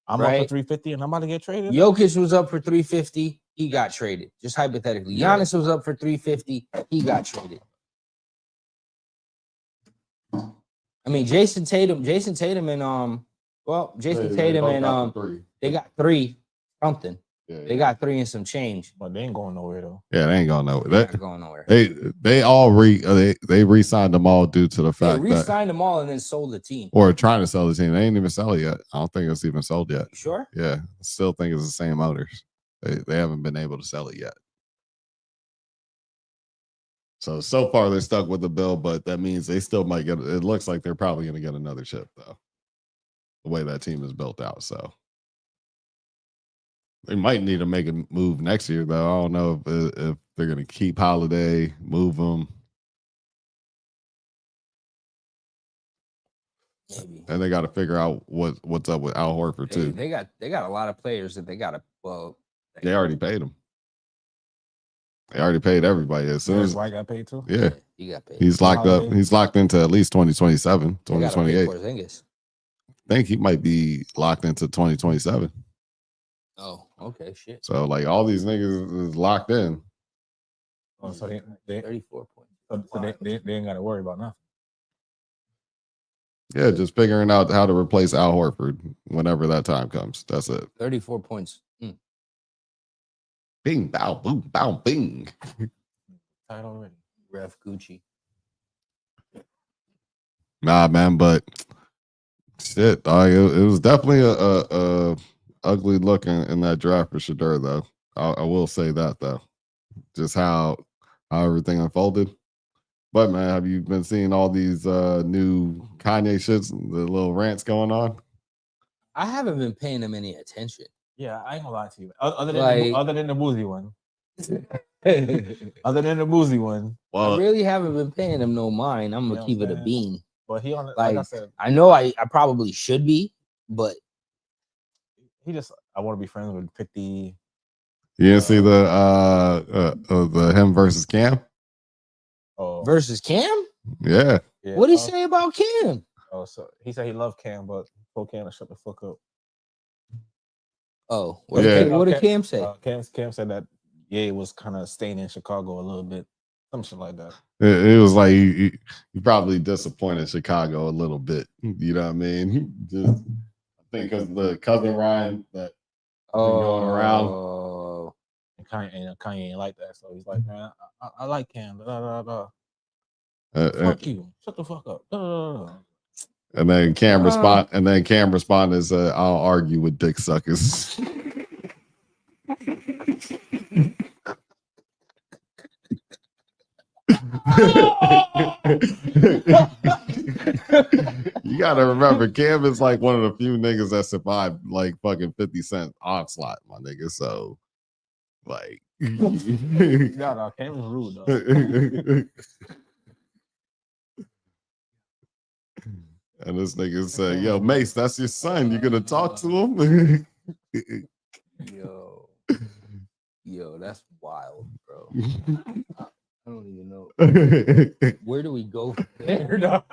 I'm up for 350 and I'm about to get traded. Jokic was up for 350, he got traded. Just hypothetically, Giannis was up for 350, he got traded. I mean, Jason Tatum and Jason Tatum and they got 3 something. Yeah, they got 3 and some change, but they ain't going nowhere though. Yeah, they ain't going nowhere. They're not going nowhere. They all re-signed them all due to the fact they re-signed them all and then sold the team or trying to sell the team. They ain't even sell it yet. I don't think it's even sold yet. You sure? Yeah, I still think it's the same owners. They haven't been able to sell it yet. So far they're stuck with the bill, but that means they still might get. It looks like they're probably going to get another chip though. The way that team is built out, so. They might need to make a move next year, though. I don't know if they're going to keep Holiday, move him. Maybe. And they got to figure out what's up with Al Horford too. They got a lot of players that they got to. Well, they already paid him. They already paid everybody. As soon as White got paid too. Yeah, he got paid. He's locked up. He's locked into at least 2027, 2028. I think he might be locked into 2027. Oh, okay, shit. So like all these niggas is locked in. Oh, so they 34 points. So they ain't got to worry about nothing. Yeah, just figuring out how to replace Al Horford whenever that time comes. That's it. 34 points. Bing, bow, boom, bow, bing. Tired already. Ref Gucci. Nah, man, but shit, dog. It was definitely a ugly look in that draft for Shedeur, though. I will say that, though. Just how everything unfolded. But, man, have you been seeing all these new Kanye shits, the little rants going on? I haven't been paying them any attention. Yeah, I ain't gonna lie to you. Other than the boozy one. Other than the boozy one. Well, I really haven't been paying him no mind. I'm going to keep it a bean. But he on like I said, I know I probably should be, but he just I want to be friends with 50. You didn't see the him versus Cam? Oh, versus Cam? Yeah. What did he say about Cam? Oh, so he said he loved Cam, but told Cam to shut the fuck up. Oh, what did Cam say? Cam said that Ye was kind of staying in Chicago a little bit, something like that. It was like you probably disappointed Chicago a little bit. You know what I mean? Just I think because the cousin Ryan that going around. And Kanye ain't like that, so he's like, man, I like Cam. Fuck you. Shut the fuck up. And then Cam responded and said, I'll argue with dick suckers. You gotta remember, Cam is like one of the few niggas that survived like fucking 50 Cent onslaught, my nigga. So like no, Cam was rude though. And this nigga said, "Yo, Mace, that's your son. You gonna talk to him?" Yo, that's wild, bro. I don't even know. Where do we go from there?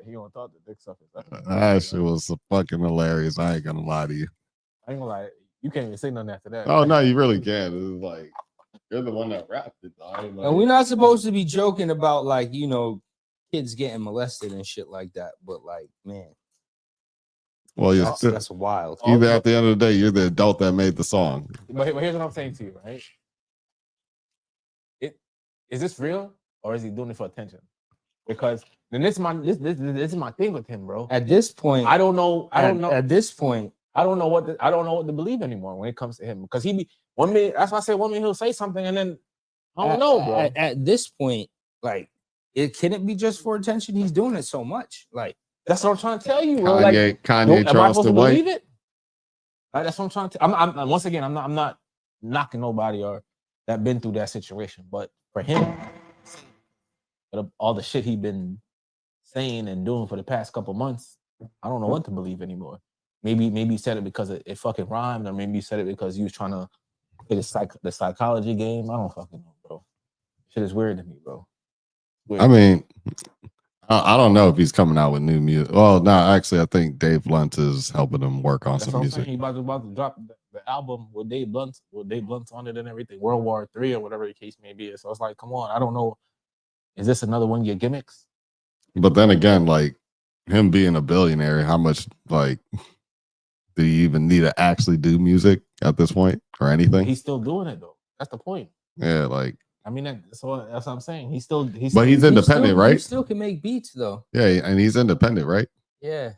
He don't talk to dick suckers. That shit was so fucking hilarious. I ain't gonna lie to you. I ain't gonna lie. You can't even say nothing after that. Oh no, you really can't. It's like you're the one that rapped it. And we're not supposed to be joking about like kids getting molested and shit like that. But like, man, well, that's wild. Either at the end of the day, you're the adult that made the song. But here's what I'm saying to you, right? Is this real or is he doing it for attention? Because then this is my thing with him, bro. At this point, I don't know. At this point, I don't know what to believe anymore when it comes to him. Because one minute, that's why I said one minute he'll say something and then I don't know, bro. At this point, like, can it be just for attention? He's doing it so much. Like, that's what I'm trying to tell you, bro. Kanye am I supposed to believe it? Like, that's what I'm trying to. I'm once again, I'm not knocking nobody or that been through that situation, but for him, all the shit he been saying and doing for the past couple months, I don't know what to believe anymore. Maybe he said it because it fucking rhymed, or maybe he said it because he was trying to play the psychology game. I don't fucking know, bro. Shit is weird to me, bro. Weird. I mean, I don't know if he's coming out with new music. Well, no, actually, I think Dave Blunt is helping him work on some music. He's about to drop the album with Dave Blunt on it and everything, World War III or whatever the case may be. So it's like, come on, I don't know. Is this another one of your gimmicks? But then again, like him being a billionaire, how much like do you even need to actually do music at this point or anything? He's still doing it though. That's the point. Yeah, like I mean, that's what I'm saying. He's independent, right? He still can make beats though. Yeah, and he's independent, right? Yeah.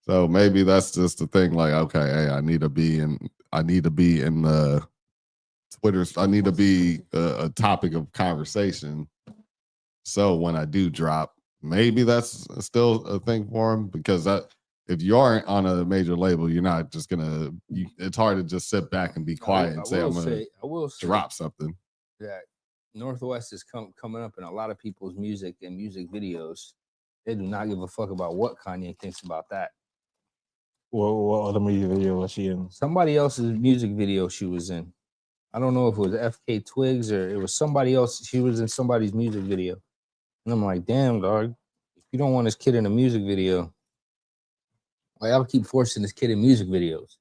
So maybe that's just the thing. Like, okay, hey, I need to be in the Twitter's. I need to be a topic of conversation. So when I do drop, maybe that's still a thing for him, because if you aren't on a major label, you're not just gonna. It's hard to just sit back and be quiet and say I'm gonna drop something. That Northwest is coming up in a lot of people's music and music videos. They do not give a fuck about what Kanye thinks about that. What other music video was she in? Somebody else's music video she was in. I don't know if it was FK Twigs or it was somebody else. She was in somebody's music video. And I'm like, damn, dog, if you don't want this kid in a music video, like, I'll keep forcing this kid in music videos.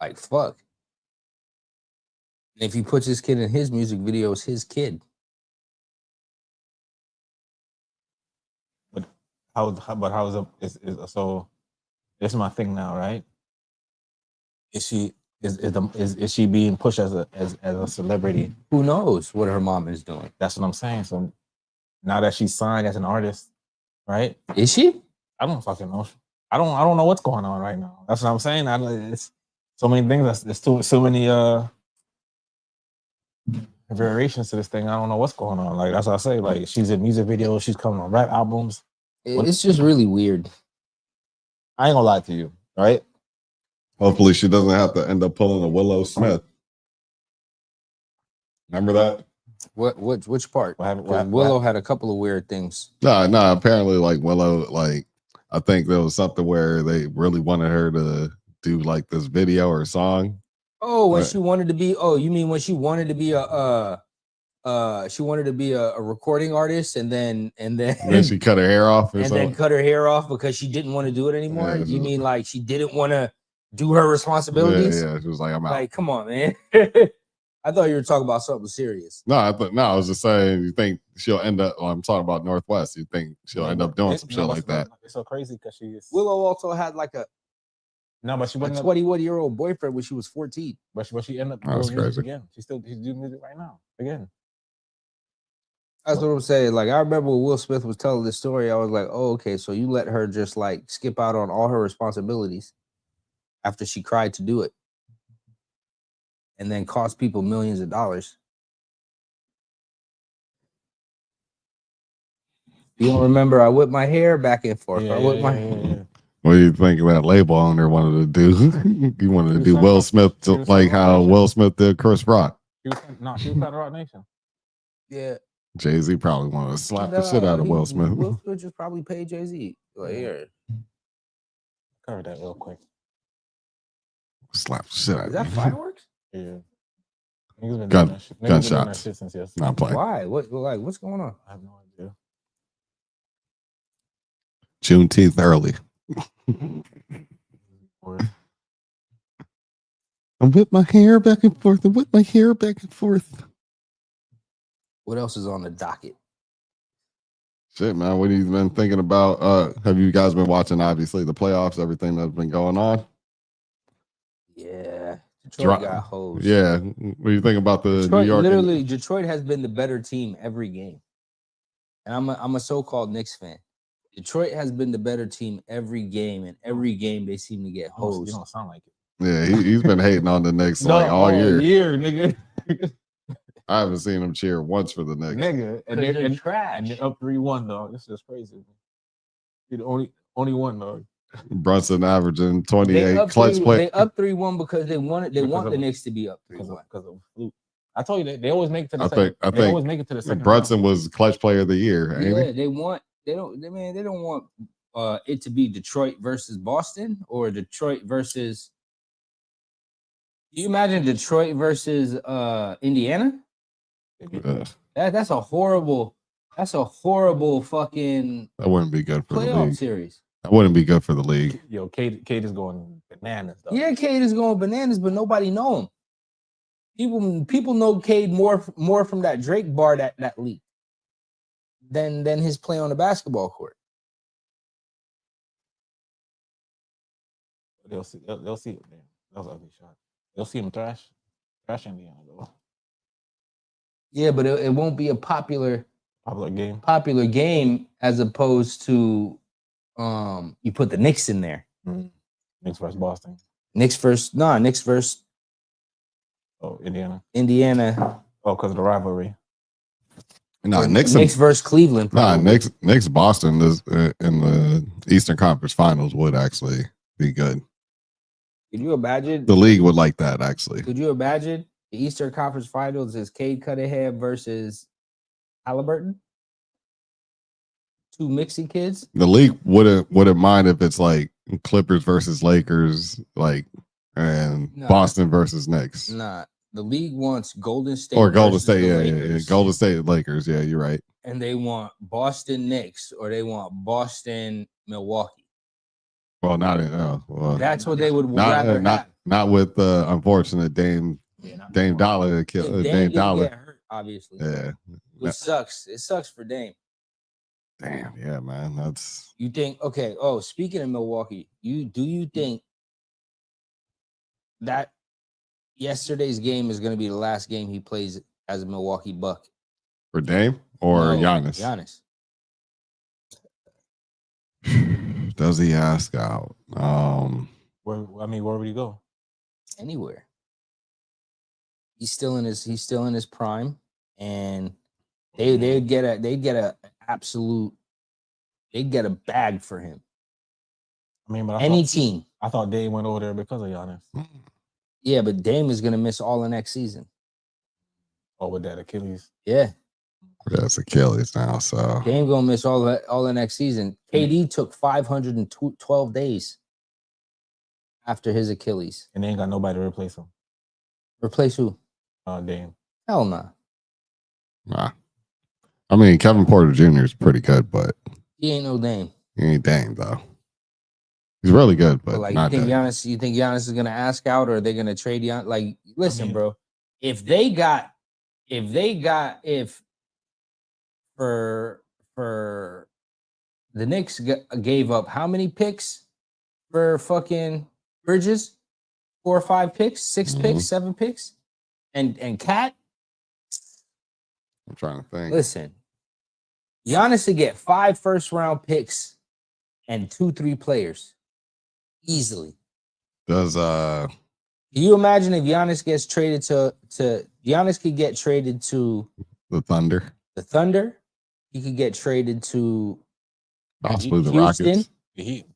Like, fuck. And if he puts his kid in his music video, it's his kid. But how is so? This is my thing now, right? Is she being pushed as a celebrity? Who knows what her mom is doing? That's what I'm saying. So now that she's signed as an artist, right? Is she? I don't fucking know. I don't know what's going on right now. That's what I'm saying. It's so many things. There's so many variations to this thing. I don't know what's going on. Like, that's what I say. Like, she's in music videos. She's coming on rap albums. It's just really weird. I ain't gonna lie to you, right? Hopefully she doesn't have to end up pulling a Willow Smith. Remember that? Which part? What Willow had a couple of weird things. No. Apparently, like Willow, like I think there was something where they really wanted her to do like this video or song. Oh, when she wanted to be. Oh, you mean when she wanted to be a recording artist, and then she cut her hair off, then cut her hair off because she didn't want to do it anymore. Yeah, you mean like she didn't want to do her responsibilities? Yeah. She was like, I'm out. Like, come on, man. I thought you were talking about something serious. No, I was just saying. You think she'll end up? Well, I'm talking about Northwest. You think she'll end up doing some shit like that? It's so crazy because she's Willow also had like a. No, but she wasn't a 21-year-old boyfriend when she was 14. But she ended up doing music again. She's doing music right now again. That's what I'm saying. Like, I remember when Will Smith was telling this story, I was like, oh, okay, so you let her just like skip out on all her responsibilities after she cried to do it and then cost people millions of dollars. You don't remember I whipped my hair back and forth. Yeah, I whipped my hair. What do you think that label owner wanted to do? You wanted to do Will Smith like how Will Smith did Chris Rock. She was Fat Rock Nation. Yeah. Jay-Z probably wanted to slap the shit out of Will Smith. Will Smith just probably paid Jay-Z. Like, here. Cover that real quick. Slap the shit out of Is that fireworks? Yeah. Niggas been Gunshots. Been doing that shit since yesterday. Not playing. Why? What's going on? I have no idea. Juneteenth early. I whip my hair back and forth. I whip my hair back and forth. What else is on the docket? Shit, man. What have you been thinking about? Have you guys been watching, obviously, the playoffs, everything that's been going on? Yeah. Detroit got hosed. Yeah. What do you think about the Detroit, New York? Literally, Detroit has been the better team every game. And I'm a so-called Knicks fan. Detroit has been the better team every game, and every game they seem to get hosed. You don't sound like it. Yeah, he's been hating on the Knicks like all year. Nigga. I haven't seen him cheer once for the Knicks. Nigga. And they're trash. And they're up 3-1, dog. This is crazy. You're the only one, dog. Brunson averaging 28 clutch play. They up 3-1 because they want the Knicks to be up 3-1. Because of fluke. I told you that they always make it to the second. I think always make it to the second. Brunson was clutch player of the year. Yeah, they don't want it to be Detroit versus Boston or Detroit versus. Do you imagine Detroit versus Indiana? That's a horrible fucking. That wouldn't be good for the playoff league. Series. That wouldn't be good for the league. Yo, Cade is going bananas. Though. Yeah, Cade is going bananas, but nobody know him. People know Cade more from that Drake bar that leaked than his play on the basketball court. They'll see. They'll see it. Man. That was an ugly shot. They'll see him trash Indiana though. Yeah, but it won't be a popular game as opposed to you put the Knicks in there. Mm-hmm. Knicks versus Boston. Knicks versus Indiana. Oh, because of the rivalry. No, Knicks versus Cleveland. Probably. Knicks Boston is in the Eastern Conference Finals would actually be good. Could you imagine? The league would like that, actually. Could you imagine the Eastern Conference Finals is Cade Cunningham versus Halliburton? Two mixy kids. The league wouldn't mind if it's like Clippers versus Lakers, and Boston versus Knicks. Nah, the league wants Golden State or Golden State. Yeah, Golden State Lakers. Yeah, you're right. And they want Boston Knicks or they want Boston Milwaukee. Well, that's what they would rather have. Not with the unfortunate Dame Dollar. Dame Dollar get hurt, obviously. Yeah, it sucks. It sucks for Dame. Damn, yeah, man. That's you think okay. Oh, speaking of Milwaukee, do you think that yesterday's game is going to be the last game he plays as a Milwaukee Buck? For Dame or Giannis? Giannis. Does he ask out? Where would he go? Anywhere. He's still in his prime, and they'd get a bag for him. I mean, but any team. I thought Dame went over there because of Giannis. Yeah, but Dame is gonna miss all the next season. Oh, with that Achilles. Yeah. That's Achilles now, so Dame gonna miss all the next season. KD took 512 days after his Achilles, and they ain't got nobody to replace him. Replace who? Dame. Hell nah. Nah. I mean, Kevin Porter Jr. is pretty good, but he ain't no Dame. He ain't Dame though. He's really good, but like not you think Giannis is gonna ask out, or are they gonna trade Giannis? Like, listen, bro. For the Knicks gave up how many picks for fucking Bridges? 4 or 5 picks, 6 picks, 7 picks, and Cat. I'm trying to think. Listen, Giannis to get 5 first-round picks and 2-3 players easily. Does Can you imagine if Giannis gets traded to Giannis could get traded to the Thunder? The Thunder. He could get traded to possibly the Houston. Rockets. The Heat.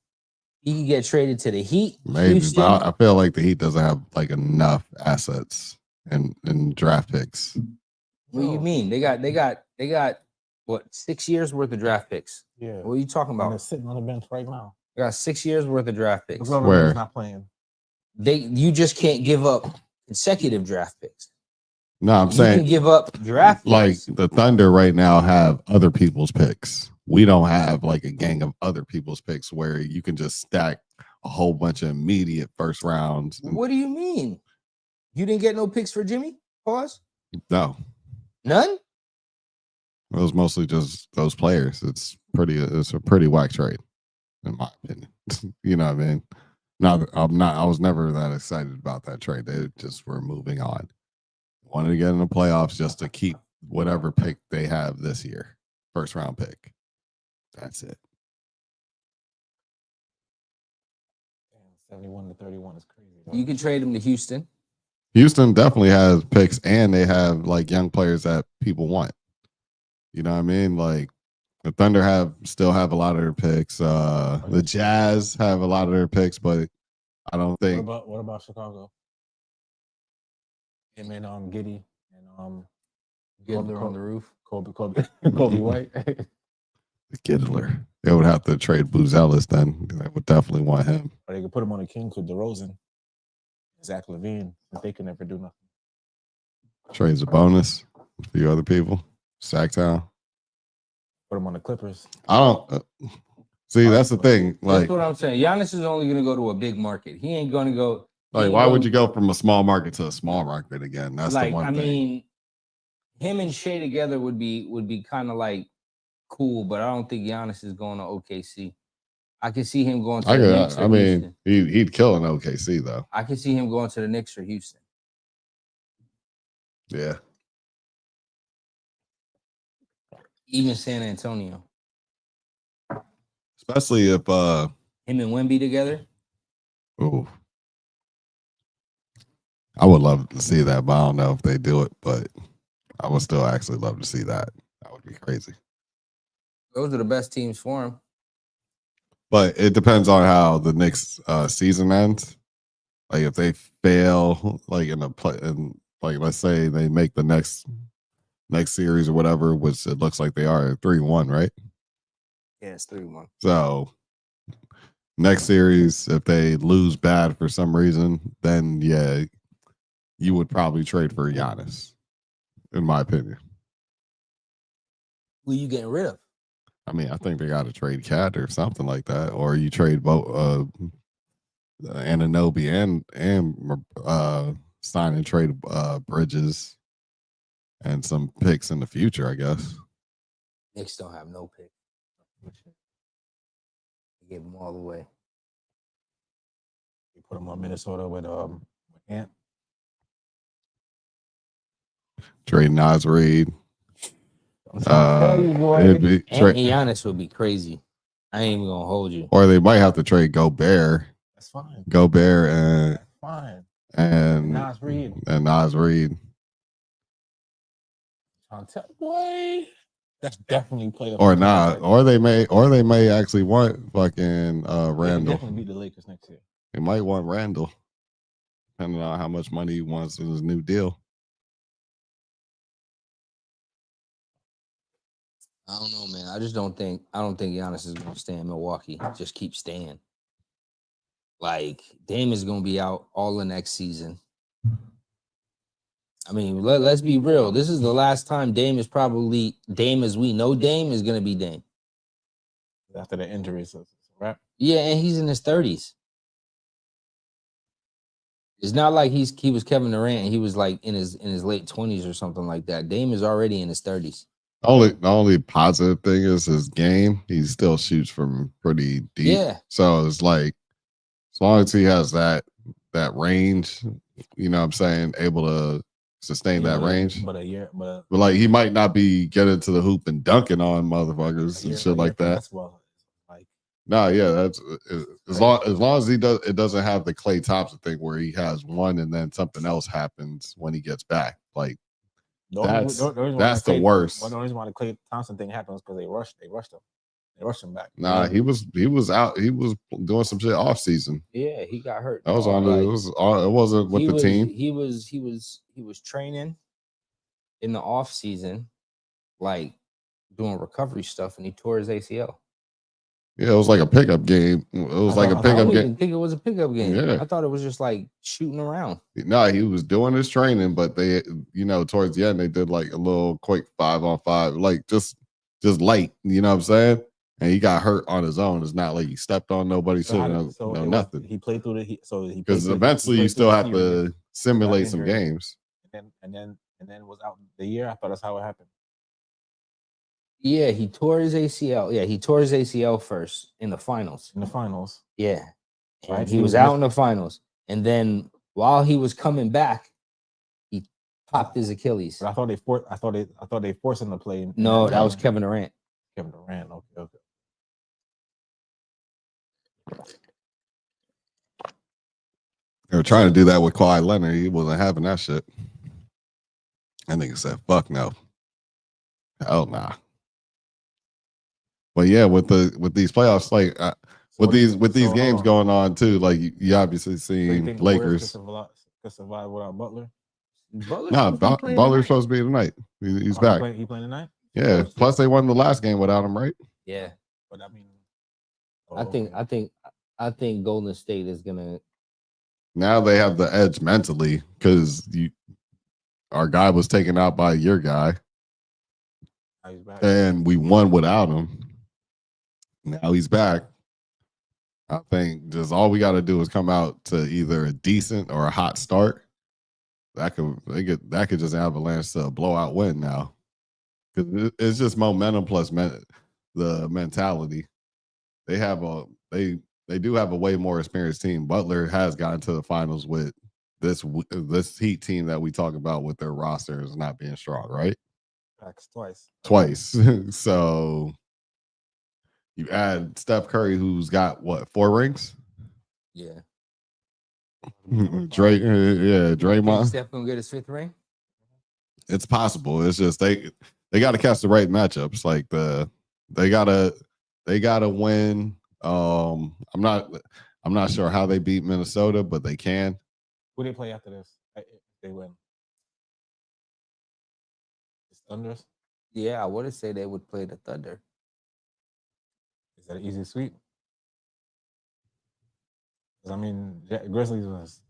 He could get traded to the Heat. Maybe, but I feel like the Heat doesn't have like enough assets and draft picks. What do you mean? They got what 6 years worth of draft picks? Yeah. What are you talking about? And they're sitting on the bench right now. They got 6 years worth of draft picks. Where? Not playing. You just can't give up consecutive draft picks. No, I'm you saying can give up draft like picks. the Thunder right now have other people's picks. We don't have like a gang of other people's picks where you can just stack a whole bunch of immediate first rounds. What do you mean? You didn't get no picks for Jimmy? Pause. No. None? It was mostly just those players. It's a pretty whack trade, in my opinion. You know what I mean? I was never that excited about that trade. They just were moving on. Wanted to get in the playoffs just to keep whatever pick they have this year. First round pick. That's it. 71 to 31 is crazy. You can trade him to Houston. Houston definitely has picks, and they have like young players that people want. You know what I mean? Like the Thunder still have a lot of their picks. The Jazz have a lot of their picks, but I don't think. What about Chicago? Him and Giddy and Diddler on the roof. Kobe White. The Diddler. They would have to trade Boozelis then. They would definitely want him. Or they could put him on the Kings with DeRozan, Zach LaVine, if they can never do nothing. Trades a bonus. A few other people. Sacktown. Put him on the Clippers. I don't see. That's the thing. Like, that's what I'm saying. Giannis is only going to go to a big market. He ain't going to go. Like, why would you go from a small market to a small market again? That's like, the one I thing. mean, him and Shea together would be kind of like cool, but I don't think Giannis is going to OKC. I can see him going to the Knicks. I mean, he'd kill an OKC though. I can see him going to the Knicks or Houston. Yeah. Even San Antonio. Especially if him and Wemby together. Oh. I would love to see that, but I don't know if they do it. But I would still actually love to see that. That would be crazy. Those are the best teams for him. But it depends on how the Knicks season ends. Like if they fail, like in a play, and like let's say they make the next series or whatever, which it looks like they are 3-1, right? Yeah, it's 3-1. So next series, if they lose bad for some reason, then yeah, you would probably trade for Giannis, in my opinion. Who are you getting rid of? I mean, I think they got to trade Cat or something like that, or you trade both Anunoby and sign and trade Bridges and some picks in the future, I guess. Knicks don't have no pick. They gave them all away. You put them on Minnesota with Ant. Trade Nas Reed. Giannis would be crazy. I ain't even gonna hold you. Or they might have to trade Gobert. That's fine. Gobert and fine. And Nas Reed. And Nas Reed. Boy, that's definitely playoff. Or not. Or they may actually want fucking Randall. Definitely beat the Lakers next year. They might want Randall, depending on how much money he wants in his new deal. I don't know, man. I don't think Giannis is gonna stay in Milwaukee. Just keep staying. Like Dame is gonna be out all the next season. I mean, let's be real. This is the last time Dame as we know Dame is gonna be Dame. After the injuries, right? Yeah, and he's in his 30s. It's not like he was Kevin Durant and he was like in his late 20s or something like that. Dame is already in his 30s. The only positive thing is his game. He still shoots from pretty deep. Yeah. So it's like, as long as he has that range, you know what I'm saying, able to sustain that range. But like he might not be getting to the hoop and dunking on motherfuckers and shit like that. That's as long as he does, it doesn't have the Klay Thompson thing where he has one and then something else happens when he gets back. Like that's the worst. The reason why the Klay Thompson thing happened was because they rushed him. They rushed him back. Nah, he was out. He was doing some shit off season. Yeah, he got hurt. That was on. It wasn't with the team. He was training, in the off season, like doing recovery stuff, and he tore his ACL. Yeah, it was like a pickup game. It was like a pickup game. I didn't think it was a pickup game. Yeah. I thought it was just like shooting around. No, he was doing his training, but they, towards the end, they did like a little quick 5-on-5, like just light. You know what I'm saying? And he got hurt on his own. It's not like he stepped on nobody, nothing. He played through because eventually you still have to simulate some games. And then was out the year. I thought that's how it happened. Yeah, he tore his ACL. Yeah, he tore his ACL first in the finals. Yeah. And he was out in the finals. And then while he was coming back, he popped his Achilles. But I thought they forced him to play. No, that was Kevin Durant. Okay. They were trying to do that with Kawhi Leonard. He wasn't having that shit. That nigga said, fuck no. Hell nah. But yeah, with these playoffs, like with these games going on too, like you obviously seen Lakers. Could survive without Butler. Butler's supposed to be tonight. He's back. He playing tonight? Yeah. Plus they won the last game without him, right? Yeah. But I mean, I think Golden State is gonna. Now they have the edge mentally because our guy was taken out by your guy, and we won without him. Now he's back. I think just all we got to do is come out to either a decent or a hot start. That could just avalanche to a blowout win now, because it's just momentum plus the mentality. They do have a way more experienced team. Butler has gotten to the finals with this Heat team that we talk about with their rosters not being strong, right? Twice. So you add Steph Curry, who's got what, 4 rings? Yeah. Draymond. Steph gonna get his 5th ring? It's possible. It's just they got to catch the right matchups. Like they gotta win. I'm not sure how they beat Minnesota, but they can. Who they play after this? If they win. It's Thunders. Yeah, I would say they would play the Thunder. Is that an easy sweep? I mean, Grizzlies was.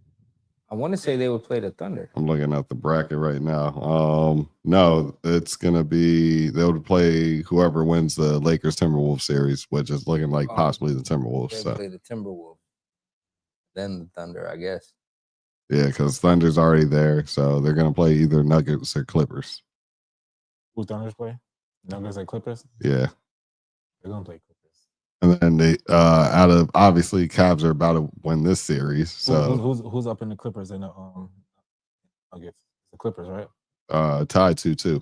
I want to say they would play the Thunder. I'm looking at the bracket right now. No, it's gonna be they would play whoever wins the Lakers Timberwolves series, which is looking like possibly the Timberwolves. They play the Timberwolves, then the Thunder, I guess. Yeah, because Thunder's already there, so they're gonna play either Nuggets or Clippers. Who Thunders play? Nuggets or Clippers? Yeah, they're gonna play Clippers. And then they out of obviously Cavs are about to win this series. So who's up in the Clippers and the Nuggets? The Clippers, right? Tied 2-2.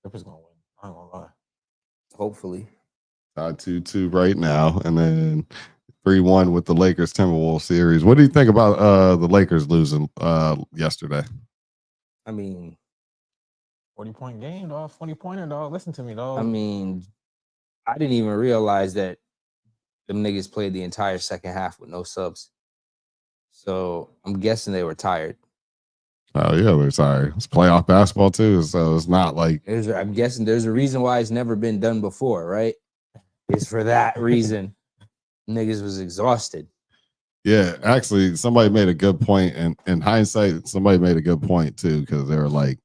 Clippers gonna win. I ain't gonna lie. Hopefully. Tied 2-2 right now, and then 3-1 with the Lakers Timberwolves series. What do you think about the Lakers losing yesterday? I mean, 40-point game, dog. 20-pointer, dog. Listen to me, dog. I mean, I didn't even realize that them niggas played the entire second half with no subs. So I'm guessing they were tired. Oh yeah, they're tired. It's playoff basketball too, so it's not like. I'm guessing there's a reason why it's never been done before, right? It's for that reason. Niggas was exhausted. Yeah, actually, somebody made a good point, and in hindsight, somebody made a good point too, because they were like,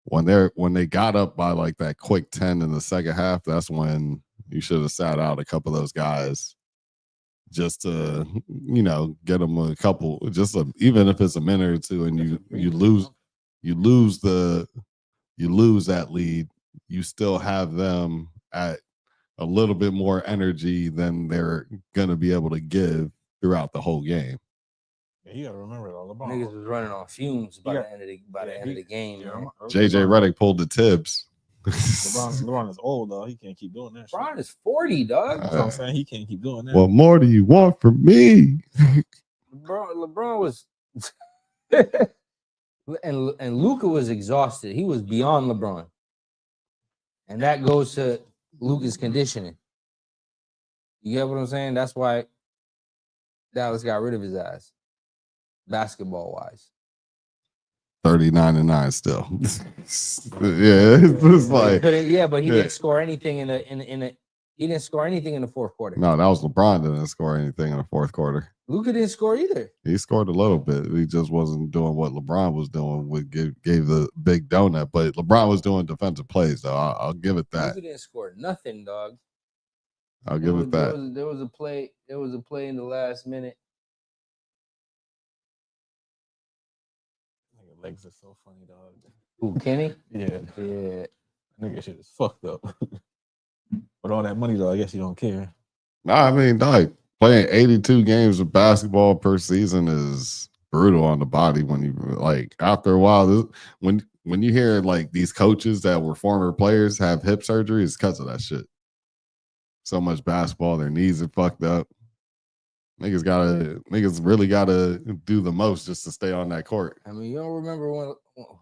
when they got up by like that quick 10 in the second half, that's when you should have sat out a couple of those guys just to, get them a couple, even if it's a minute or two, and you lose that lead, you still have them at a little bit more energy than they're gonna be able to give throughout the whole game. Yeah, you gotta remember it all. LeBron niggas was running on fumes by the end of the game. Yeah, JJ Redick pulled the Tibbs. LeBron is old, though. He can't keep doing that. LeBron is 40, dog. That's what I'm saying. He can't keep doing that. What more do you want from me? LeBron was and Luka was exhausted. He was beyond LeBron. And that goes to Luka's conditioning. You get what I'm saying? That's why Dallas got rid of his ass, basketball wise. 39-9 still. Yeah, it's like but he didn't score anything in a he didn't score anything in the fourth quarter. No, that was LeBron didn't score anything in the fourth quarter. Luka didn't score either. He scored a little bit. He just wasn't doing what LeBron was doing. Gave the big donut, but LeBron was doing defensive plays, though. I'll give it that. Luka didn't score nothing, dog. I'll give it that. There was a play. There was a play in the last minute. Legs are so funny, dog. Who, Kenny? Yeah. Nigga shit is fucked up. But all that money, though, I guess you don't care. Nah, I mean, like playing 82 games of basketball per season is brutal on the body. When you like after a while, when you hear like these coaches that were former players have hip surgery, it's because of that shit. So much basketball, their knees are fucked up. Niggas really gotta do the most just to stay on that court. I mean, you don't remember when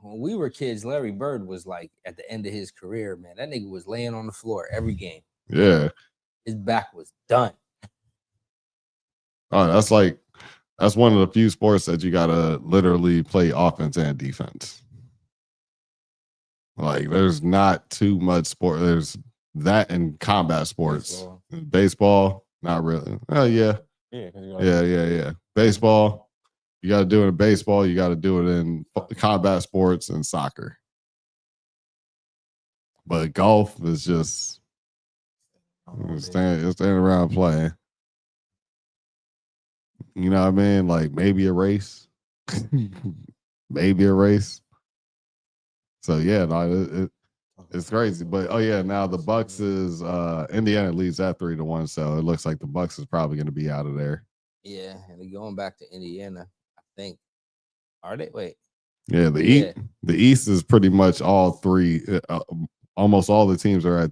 we were kids, Larry Bird was like at the end of his career, man. That nigga was laying on the floor every game. Yeah. His back was done. Oh, that's one of the few sports that you gotta literally play offense and defense. Like there's not too much sport. There's that in combat sports. Baseball, not really. Oh yeah. Yeah. Baseball, you got to do it in baseball. You got to do it in combat sports and soccer. But golf is just standing around playing. You know what I mean? Like maybe a race. Maybe a race. So yeah, no, it's crazy. But now the Bucks is Indiana leads that 3-1. So it looks like the Bucks is probably going to be out of there. Yeah, and they're going back to Indiana, I think. Are they? Wait. Yeah, the East is pretty much all three. Almost all the teams are at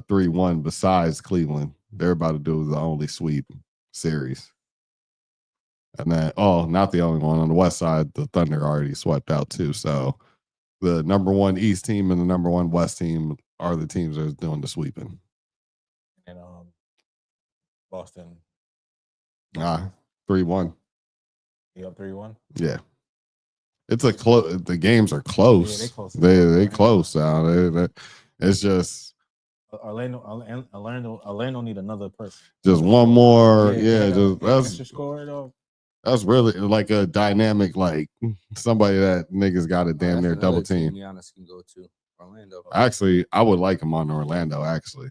3-1 besides Cleveland. They're about to do the only sweep series. And then, not the only one. On the West side, the Thunder already swept out too. So the number one East team and the number one West team are the teams that are doing the sweeping. And Boston. 3-1. You up 3-1? Yeah. It's a close. The games are close. Yeah, they close now. It's just Orlando need another person. Just one more. That's really like a dynamic, like somebody that niggas got a damn near double team. Giannis can go to Orlando. Actually, I would like him on Orlando. Actually,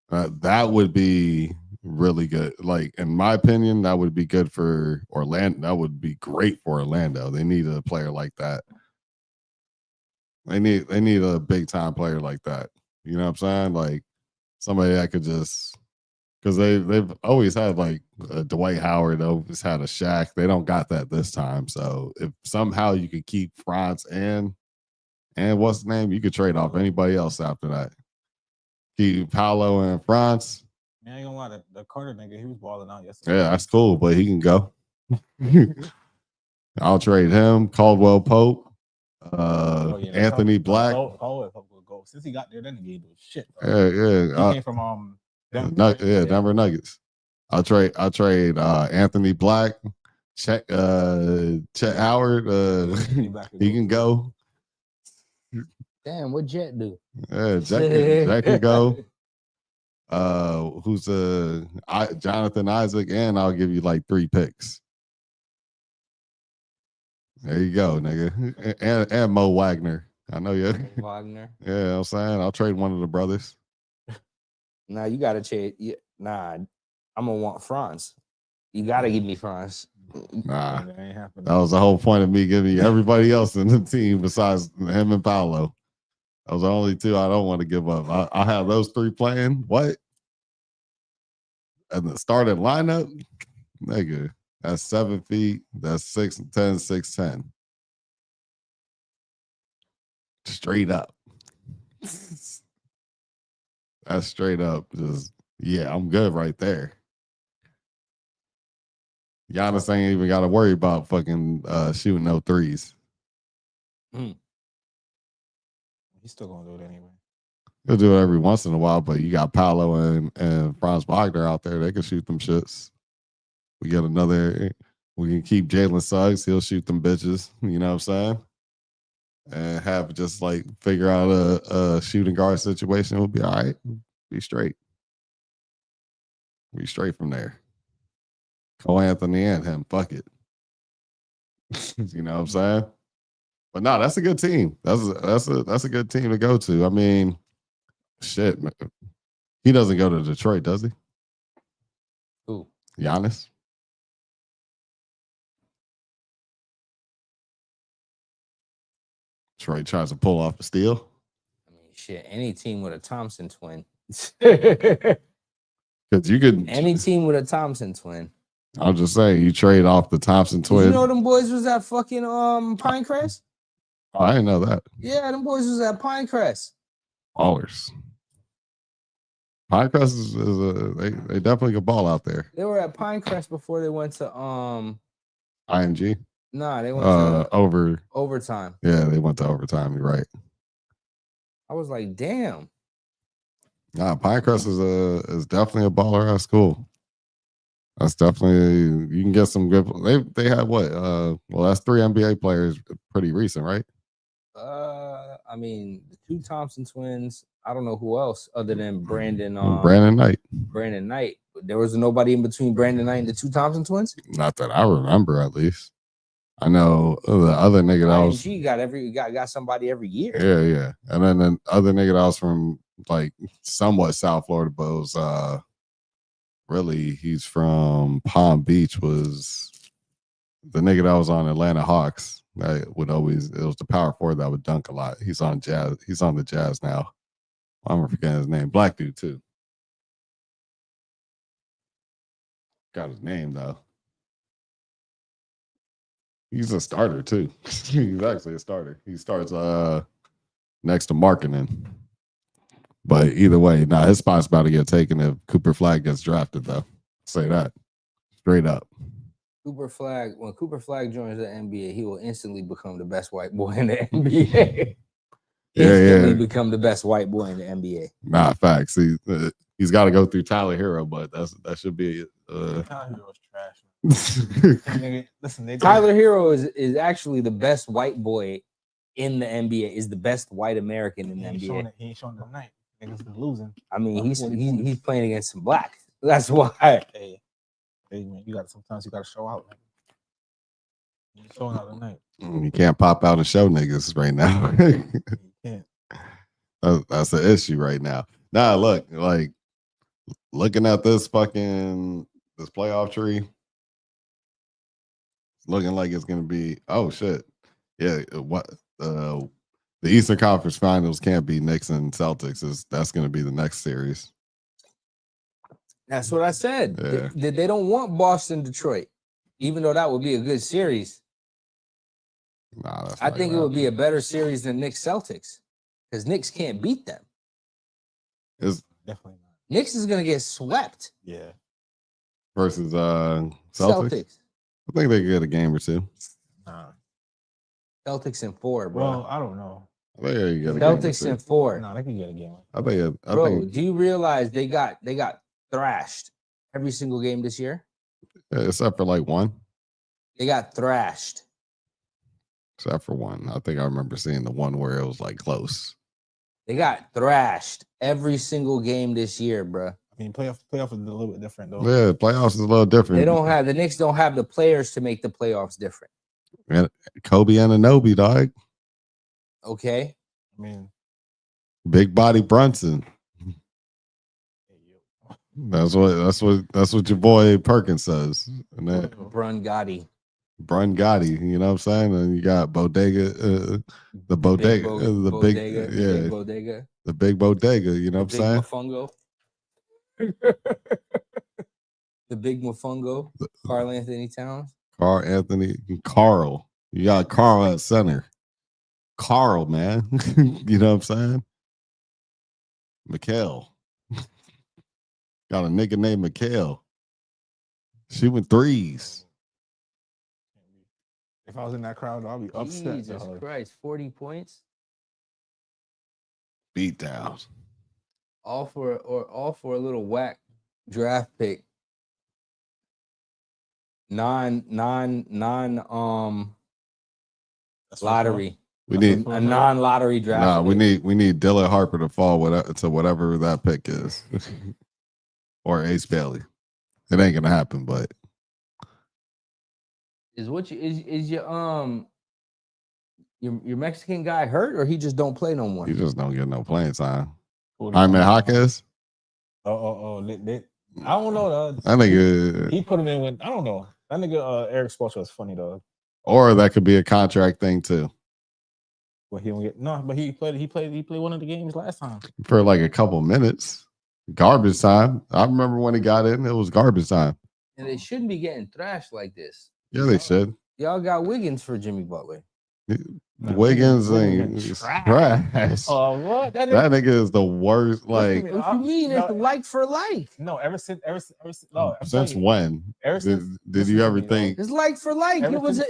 that would be really good. Like in my opinion, that would be good for Orlando. That would be great for Orlando. They need a player like that. They need a big time player like that. You know what I'm saying? Like somebody that could just, because they've always had like Dwight Howard, always had a Shaq. They don't got that this time. So if somehow you could keep Franz and what's the name, you could trade off anybody else after that. Keep Paolo and Franz. Man, I ain't gonna lie, the Carter nigga, he was balling out yesterday. Yeah, that's cool, but he can go. I'll trade him. Caldwell Pope, Anthony Black. Caldwell Pope will go. Since he got there, then the game was shit. Bro. Yeah. He came from Denver Nuggets. I'll trade Anthony Black, Chet Howard. He can go. Damn, what Jet do? Yeah, Jet can go. Who's Jonathan Isaac, and I'll give you like 3 picks. There you go, nigga. And Mo Wagner. I know you. Wagner. Yeah, I'm saying I'll trade one of the brothers. Nah, you gotta trade. Yeah, nah, I'm gonna want Franz. You gotta give me Franz. Nah, that was the whole point of me giving you everybody else in the team besides him and Paolo. Those are the only 2 I don't want to give up. I'll have those 3 playing. What? And the starting lineup, nigga, that's 7 feet. That's 6'10", 6'10". Straight up. That's straight up. Just I'm good right there. Giannis ain't even got to worry about fucking shooting no threes. He's still gonna do it anyway. He'll do it every once in a while, but you got Paolo and Franz Wagner out there. They can shoot them shits. We get another. We can keep Jalen Suggs. He'll shoot them bitches. You know what I'm saying? And have just like figure out a shooting guard situation. We'll be all right. Be straight. Be straight from there. Cole Anthony and him. Fuck it. You know what I'm saying? But no, that's a good team. That's a good team to go to. I mean, shit. Man. He doesn't go to Detroit, does he? Who? Giannis. Detroit tries to pull off a steal. I mean, shit. Any team with a Thompson twin. Because you could. Any team with a Thompson twin. I'll just say you trade off the Thompson twin. Did you know them boys was at fucking Pinecrest? Oh, I didn't know that. Yeah, them boys was at Pinecrest. Ballers. Pinecrest is they definitely could ball out there. They were at Pinecrest before they went to IMG. Nah, they went to overtime. Yeah, they went to overtime. You're right. I was like, damn. Nah, Pinecrest is definitely a baller at school. That's definitely you can get some good. They had what? Well, that's 3 NBA players. Pretty recent, right? I mean, the 2 Thompson twins. I don't know who else other than Brandon. Brandon Knight. Brandon Knight. There was nobody in between Brandon Knight and the 2 Thompson twins. Not that I remember, at least. I know the other nigga that was. Got somebody every year. Yeah, and then the other nigga that was from like somewhat South Florida, but it was really he's from Palm Beach. Was the nigga that was on Atlanta Hawks? That would always it was the power forward that would dunk a lot. He's on Jazz. He's on the Jazz now. I'm forgetting his name. Black dude too. Got his name though. He's a starter too. He's actually a starter. He starts next to Markkinen. But either way, his spot's about to get taken if Cooper Flag gets drafted though. Say that. Straight up. When Cooper Flag joins the NBA, he will instantly become the best white boy in the NBA. Instantly become the best white boy in the NBA. Nah, facts. He's got to go through Tyler Hero, but that should be Tyler Hero's trash. Listen, Tyler Hero is actually the best white boy in the NBA. Is the best white American in the NBA. He ain't showing the night. Niggas been losing. I mean, he's playing against some black. That's why. Hey man, sometimes you gotta show out. You showing out tonight. You can't pop out and show niggas right now. You can't. That's the issue right now. Nah, look, like looking at this playoff tree, it's looking like it's gonna be shit. Yeah, what the Eastern Conference Finals can't be Knicks and Celtics. That's gonna be the next series. That's what I said. Yeah. They don't want Boston, Detroit, even though that would be a good series. Nah, I think it would be a better series than Knicks Celtics because Knicks can't beat them. It's definitely not. Knicks is gonna get swept. Yeah. Versus Celtics. I think they could get a game or two. Nah. Celtics in 4, bro. Well, I don't know. I think they get a Celtics game in 4. No, they can get a game. I think. Do you realize they got thrashed every single game this year? Except for like one. They got thrashed. Except for one. I think I remember seeing the one where it was like close. They got thrashed every single game this year, bro. I mean, playoff is a little bit different though. Yeah, playoffs is a little different. The Knicks don't have the players to make the playoffs different. And Kobe Anunoby, dog. Okay. I mean, big body Brunson. That's what your boy Perkins says. And that Brun Gotti. You know what I'm saying? And you got Bodega, the Bodega, the big Bodega. You know what I'm saying? Mofongo. The big Mofongo. Karl Anthony Towns. Carl. You got Carl at center. Carl, man. You know what I'm saying? Mikhail. Got a nigga named Mikhail. Shooting threes. If I was in that crowd, I'd be upset. Jesus Christ, 40 points. Beat down. All for a little whack draft pick. non lottery. We need a non-lottery draft. Nah, we need Dylan Harper to fall to whatever that pick is, or Ace Bailey. It ain't gonna happen, but is your Mexican guy hurt, or he just don't play no more? He just don't get no playing time. Jaime Jaquez. I don't know. That nigga. He put him in when I don't know. That nigga Eric Spoelstra was funny though. Or that could be a contract thing too. Well, he don't get but he played one of the games last time for like a couple minutes. Garbage time. I remember when he got in, it was garbage time. And they shouldn't be getting thrashed like this. Yeah, they should. Y'all got Wiggins for Jimmy Butler. Wiggins ain't trash. Oh, what? That nigga is the worst. Like, what you mean? It's like for like. No, ever since since when? Did you ever think it's like for like? It was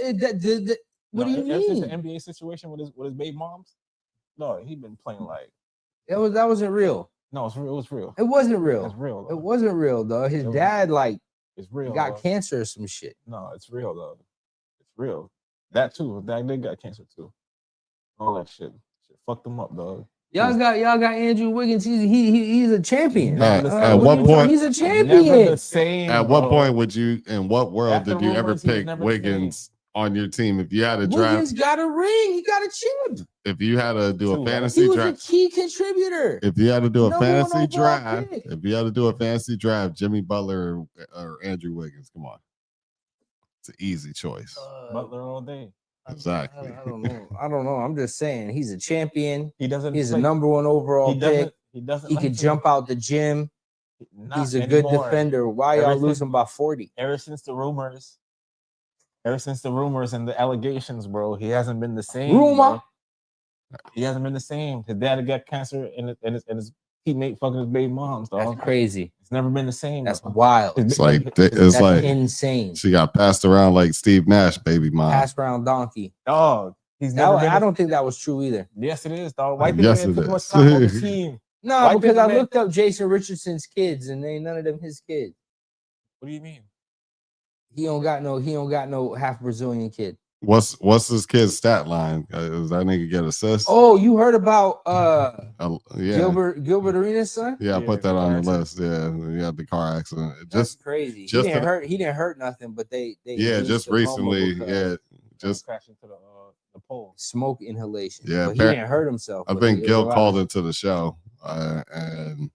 what do you mean? Since the NBA situation with his baby moms? No, he been playing like that wasn't real. No, it was real. It wasn't real. It's real. It wasn't real though. His dad it's real. Got cancer or some shit. No, it's real though. It's real. That too. That nigga got cancer too. All that shit fucked him up, dog. Y'all got Andrew Wiggins. He's a champion. At what point? He's a champion. At what point would you? In what world did you ever pick Wiggins on your team? If you had a draft, Wiggins got a ring. He got a chip. If you had to do a fantasy draft, he was a key contributor. If you had to do a fantasy draft, Jimmy Butler or Andrew Wiggins, come on, it's an easy choice. Butler all day. Exactly. I don't know. I'm just saying he's a champion. He's a number one overall pick. He can jump out the gym. He's a good defender. Why y'all losing by 40? Ever since the rumors and the allegations, bro, he hasn't been the same. Rumor. He hasn't been the same. His dad got cancer and his teammate fucking his baby moms, dog. That's crazy. It's never been the same. That's wild. It's like insane. She got passed around like Steve Nash, baby mom. Passed around donkey. Dog. I don't think that was true either. Yes, it is, dog. Why yes, it is. Much time on the team? No, because I looked up Jason Richardson's kids and they none of them his kids. What do you mean? He don't got no half Brazilian kid. What's his kid's stat line? Does that nigga get assists? Oh, you heard about Gilbert Arenas' son? Yeah, I put that on the list. Yeah, he had the car accident. That's crazy. He didn't hurt nothing, but they just recently, just crashed into the pole. Smoke inhalation. Yeah, but he didn't hurt himself. I think Gil called into the show, and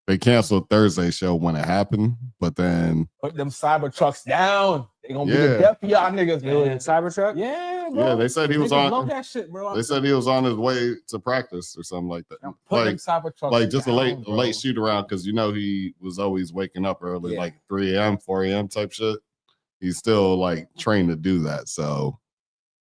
they canceled Thursday's show when it happened, but then put them cyber trucks down. They gonna be the death for y'all niggas, man. Cybertruck? Yeah, bro. Yeah, they said he was on that shit, bro. They said he was on his way to practice or something like that. Like just down, a late shoot around because he was always waking up early, like 3 a.m., 4 a.m. type shit. He's still like trained to do that, so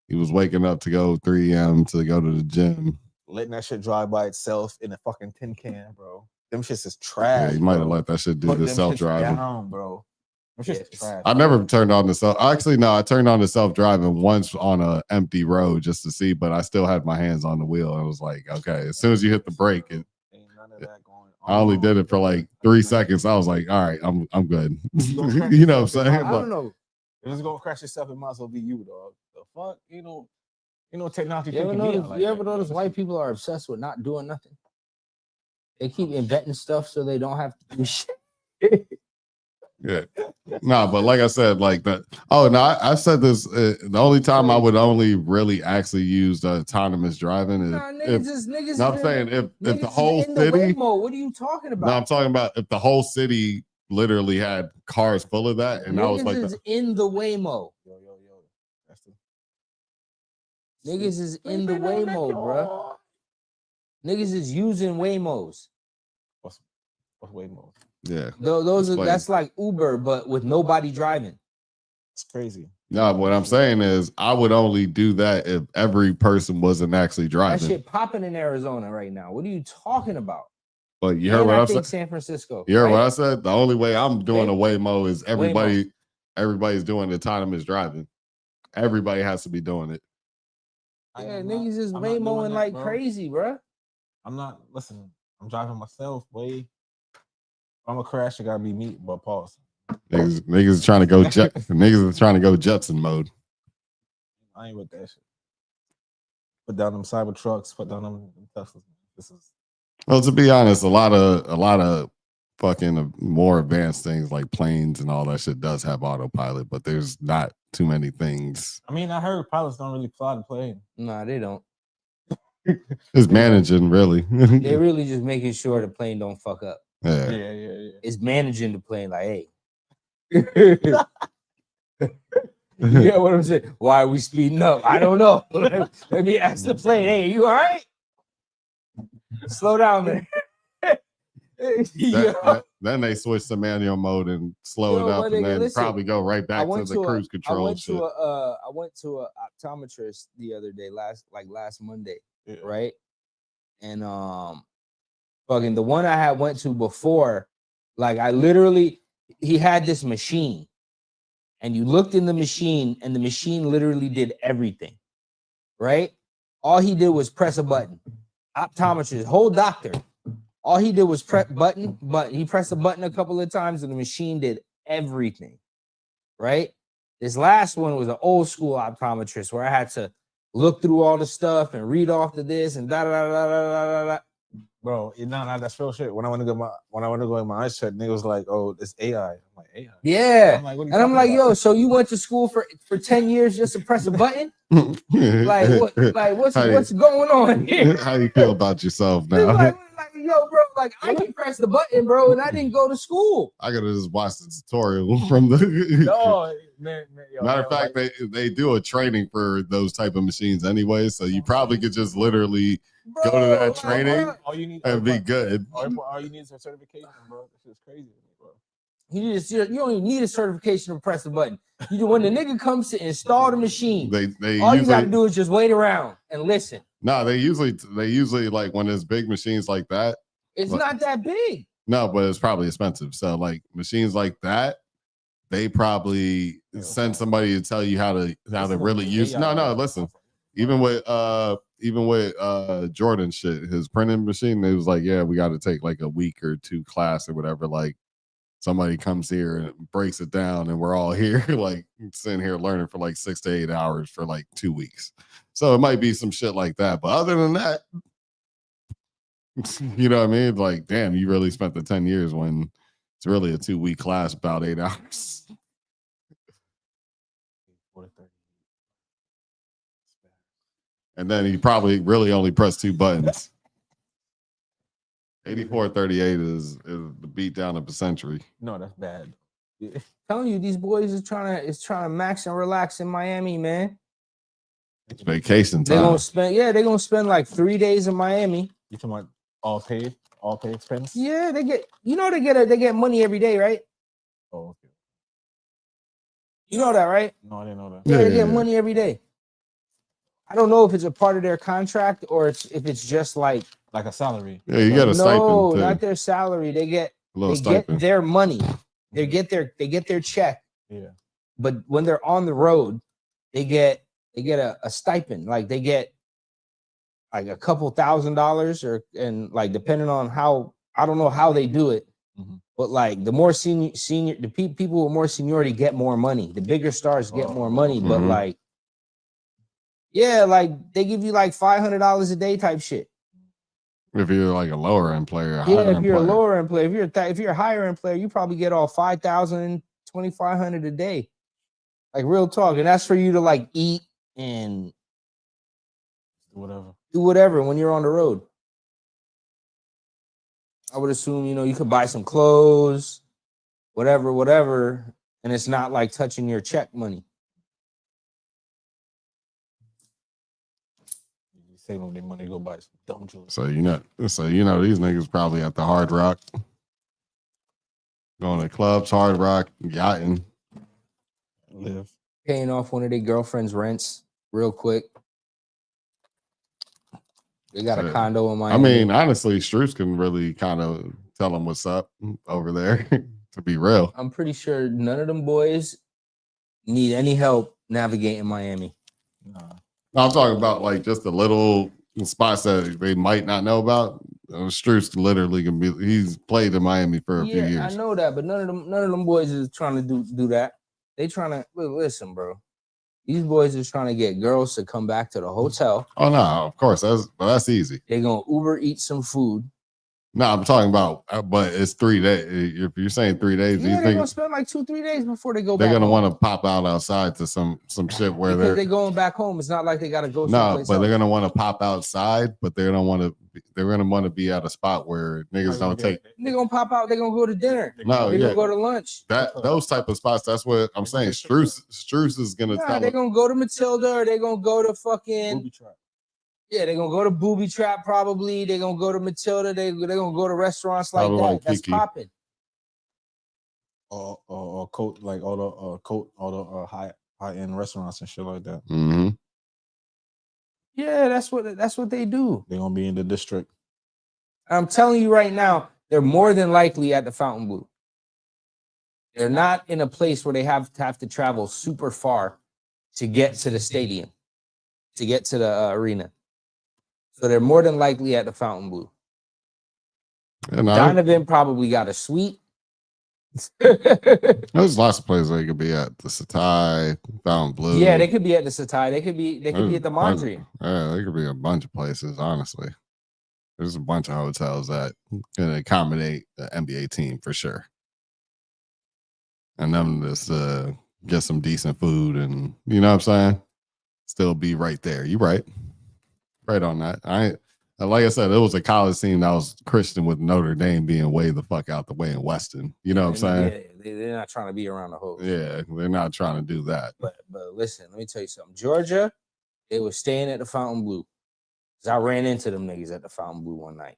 he was waking up to go 3 a.m. to go to the gym. Letting that shit drive by itself in a fucking tin can, bro. Them shits is trash. Yeah, you might have let that shit do the self-driving. Down, bro. Trash, I never turned on the self. Actually, no, I turned on the self-driving once on an empty road just to see, but I still had my hands on the wheel. I was like, okay, as soon as you hit the brake, ain't none of that going on. I only did it for like 3 seconds. I was like, all right, I'm good. You know what I'm saying? I don't know. If it's gonna crash yourself, it might as well be you, dog. The fuck, you know technology. You ever notice white people are obsessed with not doing nothing? They keep inventing stuff so they don't have to do shit. Yeah. No, but like I said, like that. Oh, no, I said this. The only time I would only really actually use the autonomous driving is niggas. No, I'm saying if the whole city. What are you talking about? No, I'm talking about if the whole city literally had cars full of that, and I was like, in the Waymo. Yo. Niggas is in the Waymo, bro. Niggas is using Waymos. What's Waymos? Yeah. That's like Uber, but with nobody driving. It's crazy. No, what I'm saying is I would only do that if every person wasn't actually driving. That shit popping in Arizona right now. What are you talking about? But you heard what I said? San Francisco. You heard what I said? The only way I'm doing a Waymo is everybody's doing autonomous driving. Everybody has to be doing it. Yeah, niggas is Waymoing like crazy, bro. I'm driving myself, boy. I'm a crash, it gotta be me, but pause. Niggas trying to go niggas are trying to go Jetson mode. I ain't with that shit. Put down them Cybertrucks. Put down them Teslas. This is. Well, to be honest, a lot of fucking more advanced things like planes and all that shit does have autopilot, but there's not too many things. I mean, I heard pilots don't really fly the plane. Nah, they don't. It's managing, really. They're really just making sure the plane don't fuck up. Yeah. It's managing the plane, like, hey. Yeah, what I'm saying? Why are we speeding up? I don't know. Let me ask the plane. Hey, you all right? Slow down, man. Then they switch to manual mode and slow it up, and then probably go right back to the cruise control. I went to an optometrist the other day, last Monday, right? And fucking the one I had went to before, like he had this machine, and you looked in the machine, and the machine literally did everything, right? All he did was press a button. Optometrist, whole doctor. All he did was press button, but he pressed the button a couple of times and the machine did everything, right? This last one was an old school optometrist where I had to look through all the stuff and read off to this and da da da da da da. Bro, that's real shit. When I want to go in my eyes check, nigga was like, "Oh, it's AI." I'm like, "AI." Yeah, I'm like, "Yo, so you went to school for 10 years just to press a button? Like what? Like what's going on here? How you feel about yourself now?" Like, yo, bro, like I can press the button, bro, and I didn't go to school. I gotta just watch the tutorial from the. No, man, matter of fact, they do a training for those type of machines anyway, so you probably could just literally go to that training and be good. All you need is a certification, bro. This is crazy, bro. You don't even need a certification to press the button. When the nigga comes to install the machine, they all you gotta do is just wait around and listen. No, they usually like when there's big machines like that. It's not that big. No, but it's probably expensive. So like machines like that, they probably send somebody to tell you how to really use. No, listen. Even with Jordan shit, his printing machine, it was like, yeah, we got to take like a week or two class or whatever. Like somebody comes here and breaks it down, and we're all here like sitting here learning for like 6 to 8 hours for like 2 weeks. So it might be some shit like that. But other than that, you know what I mean? Like, damn, you really spent the 10 years when it's really a 2-week class, about 8 hours. And then he probably really only pressed 2 buttons. 8438 is the beat down of the century. No, that's bad. Yeah. Telling you, these boys is trying to max and relax in Miami, man. It's vacation time. They're gonna spend like 3 days in Miami. You talking about all paid expense? Yeah, they get money every day, right? Oh, okay. You know that, right? No, I didn't know that. Yeah, they get money every day. I don't know if it's a part of their contract or if it's just like a salary. Yeah, you get a stipend. No, not their salary. They get their money. They get their check. Yeah. But when they're on the road, they get a stipend. Like they get like a couple $1,000 and like depending on how, I don't know how they do it. Mm-hmm. But like the more senior the people with more seniority get more money. The bigger stars get more money. Mm-hmm. But like, yeah, like they give you like $500 a day type shit. If you're like a lower end player, if you're a lower end player, if you're a higher end player, you probably get all 5,000, 2,500 a day. Like real talk. And that's for you to like eat and do whatever when you're on the road. I would assume, you could buy some clothes, whatever, and it's not like touching your check money. You save them their money, go buy some dumb jewelry. So these niggas probably at the Hard Rock, going to clubs, Hard Rock, yachting, live, paying off one of their girlfriend's rents real quick. They got a condo in Miami. I mean, honestly, Stroops can really kind of tell them what's up over there, to be real. I'm pretty sure none of them boys need any help navigating Miami. No, I'm talking about like just the little spots that they might not know about. Strus literally can be. He's played in Miami for a few years. I know that, but none of them boys is trying to do that. They trying to listen, bro. These boys is trying to get girls to come back to the hotel. Oh no, of course that's easy. They're gonna Uber eat some food. No, I'm talking about, but it's 3 days. If you're saying 3 days, they're gonna spend like 2-3 days before they go. They're gonna want to pop out outside to some shit where they're going back home. It's not like they gotta go. No, but they're gonna want to pop outside, but they're gonna want to. They're gonna want to be at a spot where niggas don't take. They're gonna pop out. They're gonna go to dinner. No, they're gonna go to lunch. Those type of spots. That's what I'm saying. Strus is gonna. They're gonna go to Matilda, or they're gonna go to fucking. Booby Trap. Yeah, they're gonna go to Booby Trap probably. They're gonna go to Matilda. They're gonna go to restaurants like that. Like that's popping. Or coat like all the high end restaurants and shit like that. Mm-hmm. Yeah, that's what they do. They're gonna be in the district. I'm telling you right now, they're more than likely at the Fontainebleau. They're not in a place where they have to travel super far to get to the stadium, to get to the arena. So they're more than likely at the Fontainebleau. Donovan probably got a suite. There's lots of places they could be at. The Satai, Fontainebleau. Yeah, they could be at the Satai. They could be at the Mondrian. Yeah, they could be a bunch of places, honestly. There's a bunch of hotels that can accommodate the NBA team for sure. And them just get some decent food and, you know what I'm saying? Still be right there. You right. Right on that. Like I said, it was a college team that was Christian with Notre Dame being way the fuck out the way in Weston. You know what I'm saying? Yeah, they're not trying to be around the host. Yeah, they're not trying to do that. But listen, let me tell you something. Georgia, they were staying at the Fontainebleau. Because I ran into them niggas at the Fontainebleau one night.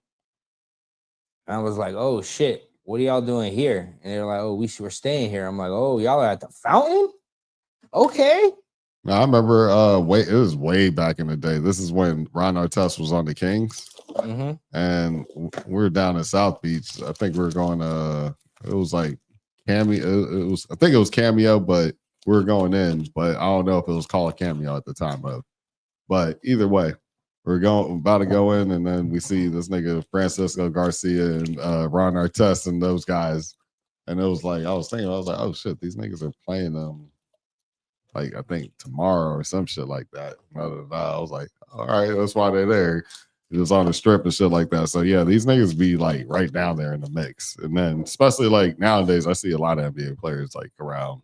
And I was like, oh shit, what are y'all doing here? And they're like, oh, we were staying here. I'm like, oh, y'all are at the fountain? Okay. I remember it was way back in the day. This is when Ron Artest was on the Kings. Mm-hmm. And we were down in South Beach. I think we were going it was like Cameo. I think it was Cameo, but we were going in, but I don't know if it was called Cameo at the time of. But either way, we're about to go in, and then we see this nigga Francisco Garcia and Ron Artest and those guys. And it was like I was like, oh shit, these niggas are playing them. Like I think tomorrow or some shit like that. I was like, all right, that's why they're there. It was on the strip and shit like that. So yeah, these niggas be like right down there in the mix. And then especially like nowadays, I see a lot of NBA players like around,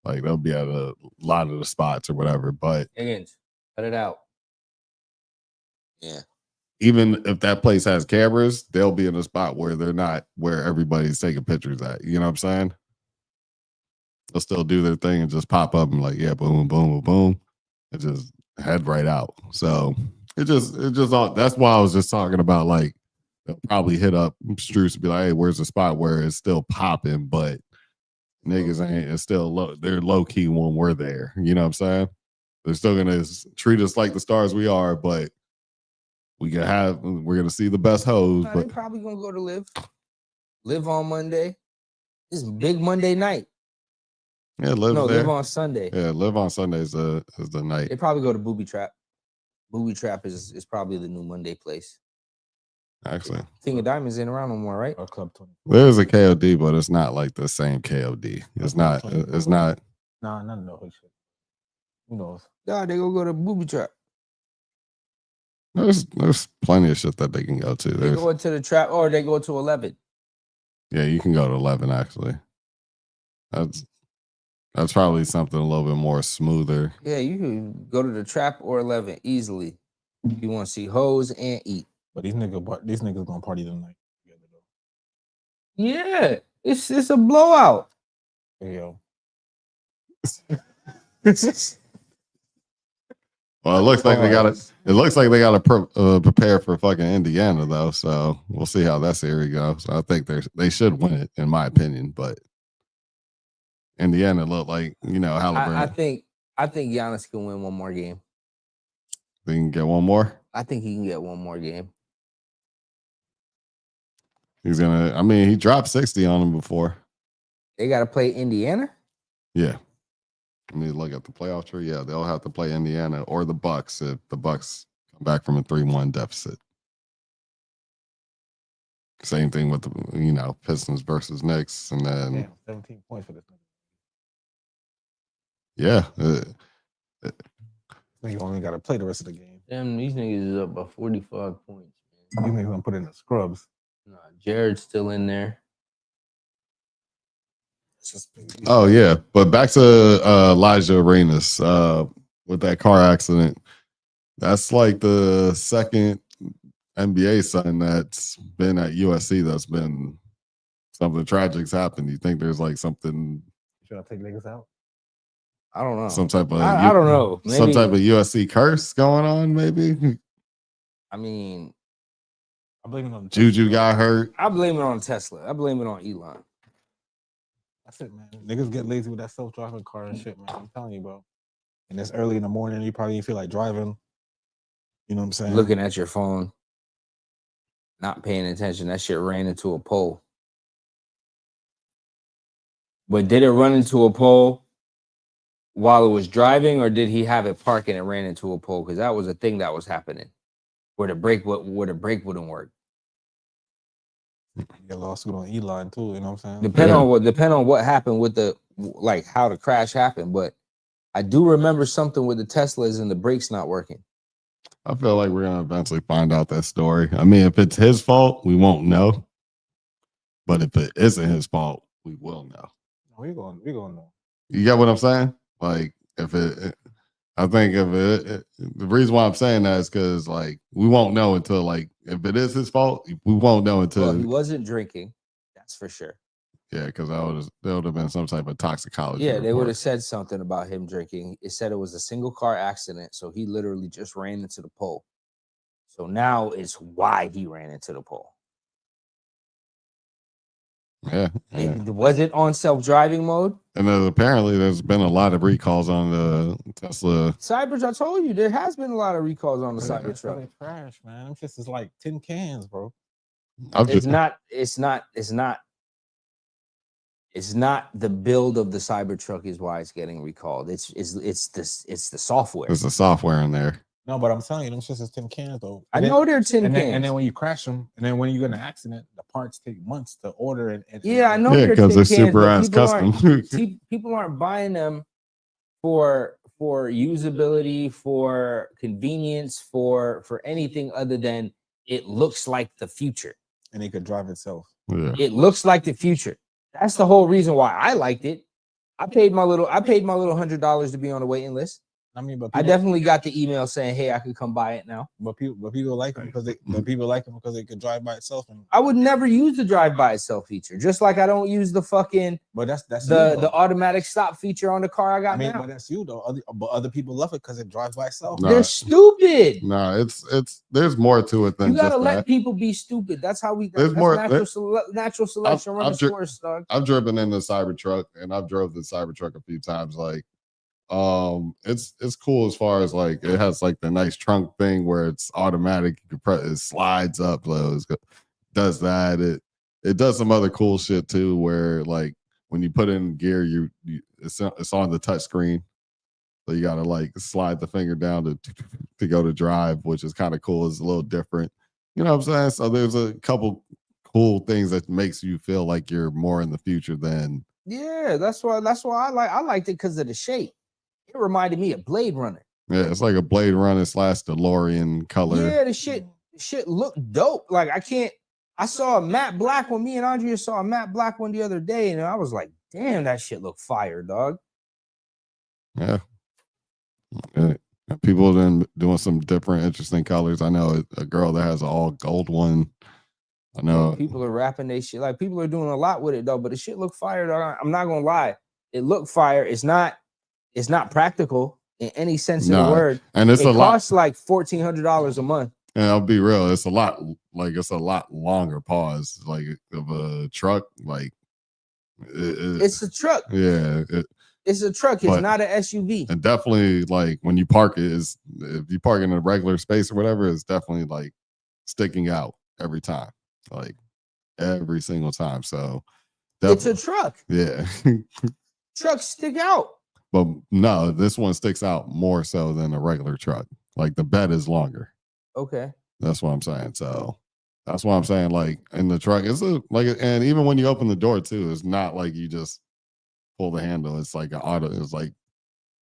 like they'll be at a lot of the spots or whatever. But Higgins, cut it out. Yeah. Even if that place has cameras, they'll be in a spot where they're not where everybody's taking pictures at. You know what I'm saying? They'll still do their thing and just pop up and like, yeah, boom, boom, boom, boom, and just head right out. So it just all. That's why I was just talking about like they'll probably hit up Strus and be like, hey, where's the spot where it's still popping, but niggas ain't. It's still low. They're low key when we're there. You know what I'm saying? They're still gonna treat us like the stars we are, but we're gonna see the best hoes. But they're probably gonna go to live on Monday. This is big Monday night. Yeah, live on Sunday. Yeah, live on Sunday is the night. They probably go to Booby Trap. Booby Trap is probably the new Monday place. Actually, King of Diamonds ain't around no more, right? Or Club 20. There's a KOD, but it's not like the same KOD. It's not. It's not. Nah, none of no shit. Who knows? God, they go to Booby Trap. There's plenty of shit that they can go to. They go to the trap, or they go to 11. Yeah, you can go to 11 actually. That's probably something a little bit more smoother. Yeah, you can go to the trap or 11 easily. You want to see hoes and eat. But these niggas gonna party tonight. Yeah, it's a blowout. Hey, yo. Well, it looks like they got it. It looks like they got to prepare for fucking Indiana though. So we'll see how that series goes. So I think they should win it, in my opinion. But Indiana look like, Halliburton. I think Giannis can win one more game. They can get one more. I think he can get one more game. He's gonna. I mean, he dropped 60 on him before. They got to play Indiana. Yeah. Let me look at the playoff tree. Yeah, they'll have to play Indiana or the Bucks if the Bucks come back from a 3-1 deficit. Same thing with the Pistons versus Knicks, and then 17 points for this. Yeah. You only got to play the rest of the game. Damn, these niggas is up by 45 points. Man. You may want to put in the scrubs. Nah, Jared's still in there. Oh yeah, but back to Elijah Arenas with that car accident. That's like the second NBA son that's been at USC that's been something tragic's happened. You think there's like something? Should I take niggas out? I don't know. Some type of I don't know. Maybe, some type of USC curse going on, maybe. I mean, I blame it on Juju got hurt. I blame it on Tesla. I blame it on Elon. That's it, man. Niggas get lazy with that self-driving car and shit, man. I'm telling you, bro. And it's early in the morning. You probably feel like driving. You know what I'm saying? Looking at your phone, not paying attention. That shit ran into a pole. But did it run into a pole while it was driving, or did he have it parked and it ran into a pole? Because that was a thing that was happening, where the brake wouldn't work. You get lawsuit on Elon too. You know what I'm saying? Depend on what happened with how the crash happened. But I do remember something with the Teslas and the brakes not working. I feel like we're gonna eventually find out that story. I mean, if it's his fault, we won't know. But if it isn't his fault, we will know. We're gonna know. You get what I'm saying? Like, I think the reason why I'm saying that is because like we won't know until like if it is his fault, we won't know until he wasn't drinking. That's for sure. Yeah, because there would have been some type of toxicology. Yeah, they would have said something about him drinking. It said it was a single car accident, so he literally just ran into the pole. So now it's why he ran into the pole. Yeah. Was it on self-driving mode? And then apparently there's been a lot of recalls on the Tesla. Cybertruck, I told you, there has been a lot of recalls on the Cybertruck. Trash, man. It's just like tin cans, bro. It's not the build of the Cybertruck is why it's getting recalled. It's the software. There's the software in there. No, but I'm telling you, them shits is tin cans though. I know they're tin cans. And then when you crash them, and then when you get in an accident, the parts take months to order. I know. Yeah, because they're super ass custom. People aren't buying them for usability, for convenience, for anything other than it looks like the future. And it could drive itself. Yeah. It looks like the future. That's the whole reason why I liked it. I paid my little $100 to be on the waiting list. I mean, but I definitely got the email saying, "Hey, I could come buy it now." But people like it because they could drive by itself. And I would never use the drive by itself feature, just like I don't use the fucking. But that's the automatic stop feature on the car I got now. But that's you though. But other people love it because it drives by itself. They're stupid. No, it's there's more to it than you gotta just let that. People be stupid. That's how we. There's more natural selection. Run the course, dog. I've driven in the Cybertruck and I've drove the Cybertruck a few times. Like, it's cool as far as like it has like the nice trunk thing where it's automatic. You can press it slides up, does that. It does some other cool shit too, where like when you put in gear, it's on the touch screen. So you gotta like slide the finger down to go to drive, which is kind of cool. It's a little different. You know what I'm saying? So there's a couple cool things that makes you feel like you're more in the future than. Yeah, that's why I liked it because of the shape. It reminded me of Blade Runner. Yeah, it's like a Blade Runner / DeLorean color. Yeah, the shit looked dope. Like I saw a matte black one. Me and Andrea saw a matte black one the other day, and I was like, damn, that shit looked fire, dog. Yeah. People have been doing some different, interesting colors. I know a girl that has an all gold one. I know people are rapping they shit. Like people are doing a lot with it though, but the shit look fire, dog. I'm not gonna lie. It looked fire. It's not practical in any sense of the word. And it costs like $1,400 a month. And I'll be real, it's a lot longer pause like of a truck. Like it's a truck. Yeah. It's a truck. It's not an SUV. And definitely like when you park it, if you park in a regular space or whatever, it's definitely like sticking out every time. Like every single time. So it's a truck. Yeah. Trucks stick out. But no, this one sticks out more so than a regular truck. Like the bed is longer. Okay. That's what I'm saying. So That's why I'm saying, like, in the truck, it's and even when you open the door too, it's not like you just pull the handle. It's like an auto. It's like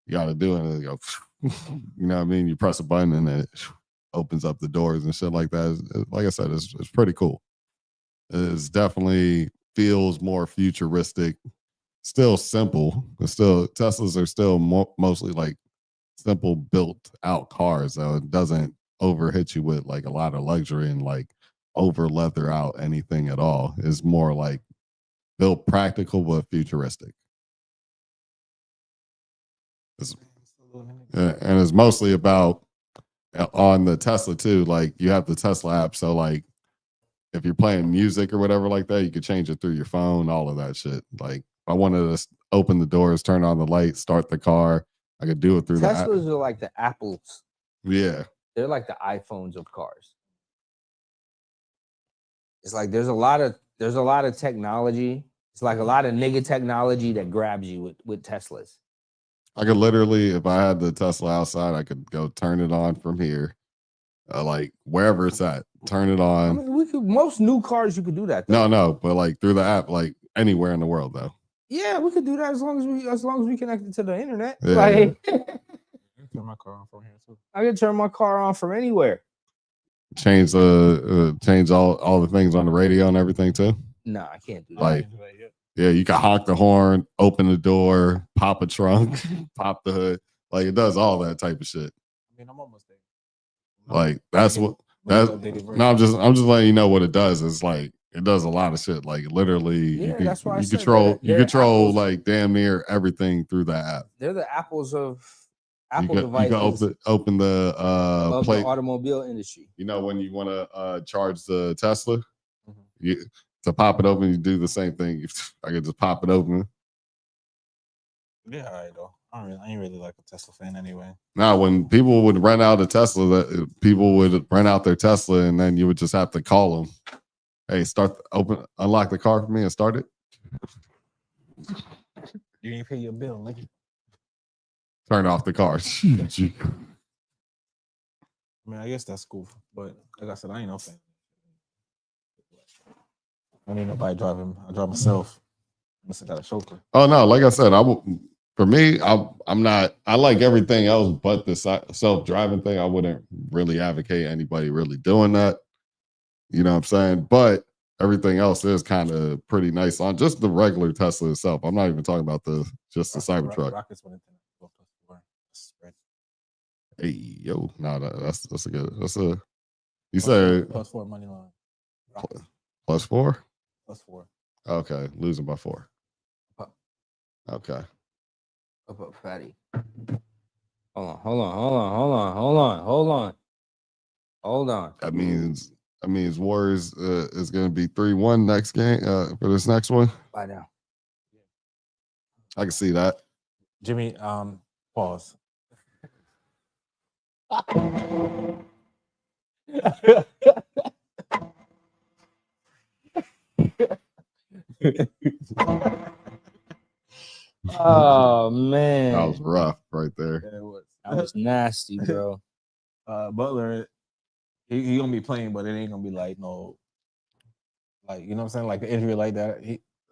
you got to do it, and it go, you know what I mean? You press a button, and it opens up the doors and shit like that. Like I said, it's pretty cool. It's definitely feels more futuristic. Still simple. But still, Teslas are still mostly like simple built out cars. So it doesn't overhit you with like a lot of luxury and like over leather out anything at all. It's more like built practical but futuristic. And it's mostly about on the Tesla too. Like you have the Tesla app, so like if you're playing music or whatever like that, you could change it through your phone. All of that shit. Like if I wanted to open the doors, turn on the light, start the car, I could do it through Teslas are like the Apples. Yeah, they're like the iPhones of cars. It's like there's a lot of technology. It's like a lot of nigga technology that grabs you with Teslas. I could literally, if I had the Tesla outside, I could go turn it on from here, like wherever it's at, turn it on. I mean, most new cars you could do that. Though. No, but like through the app, like anywhere in the world, though. Yeah, we could do that as long as we connect it to the internet. Yeah. Like, turn my car on from here too. I can turn my car on from anywhere. Change all the things on the radio and everything too. No, I can't do that. Like, yeah, you can honk the horn, open the door, pop a trunk, pop the hood. Like it does all that type of shit. I mean, I'm almost there. Like that's what that's. No, I'm just letting you know what it does. It's like it does a lot of shit. Like literally, that's why you control apples, like damn near everything through that app. They're the apples of Apple devices. You can open the the automobile industry. You know when you want to charge the Tesla, to pop it open, you do the same thing. I could just pop it open. Yeah, all right though. I ain't really like a Tesla fan anyway. Now, when people would rent out a Tesla, people would rent out their Tesla, and then you would just have to call them. Hey, unlock the car for me and start it. You ain't pay your bill, nigga. Turn off the car. I mean, I guess that's cool, but like I said, I ain't no fan. I need nobody driving. I drive myself. Unless I got a chauffeur. Oh no, like I said, for me, I'm not. I like everything else, but the self-driving thing, I wouldn't really advocate anybody really doing that. You know what I'm saying? But everything else is kind of pretty nice on just the regular Tesla itself. I'm not even talking about the Cybertruck. Hey yo, no, that's a good. You said +4 money line. +4. +4. Okay, losing by 4. Okay. Up, fatty. Hold on. That means Warriors is going to be 3-1 next game for this next one. Bye now. I can see that. Jimmy, pause. Oh man, that was rough right there. Yeah, it was. That was nasty, bro. Butler, he gonna be playing, but it ain't gonna be like no, like you know what I'm saying, like an injury like that.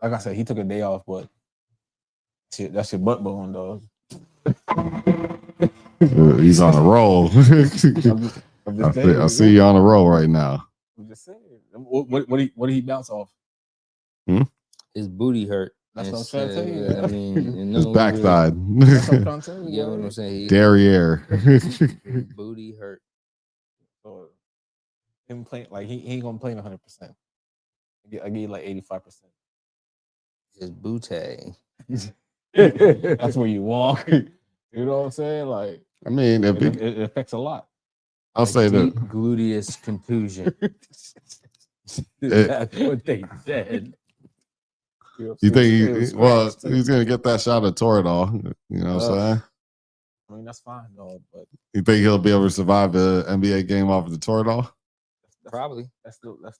Like I said, he took a day off, but shit, that's your butt bone, dog. He's on a roll. I see you on a roll right now. I'm just saying. What did he bounce off? His booty hurt. That's what I'm trying to tell you. I mean, his backside. That's what I'm trying to tell you. You know what I'm saying? Derriere. His booty hurt. So him playing like he ain't gonna play 100%. I give you like 85%. His booty. That's where you walk. You know what I'm saying? Like, I mean, it affects a lot. I'll say that gluteus contusion. That's what they said. You think he's gonna get that shot at Toradol? You know what I'm saying? I mean, that's fine, though. But you think he'll be able to survive the NBA game off of the Toradol? Probably.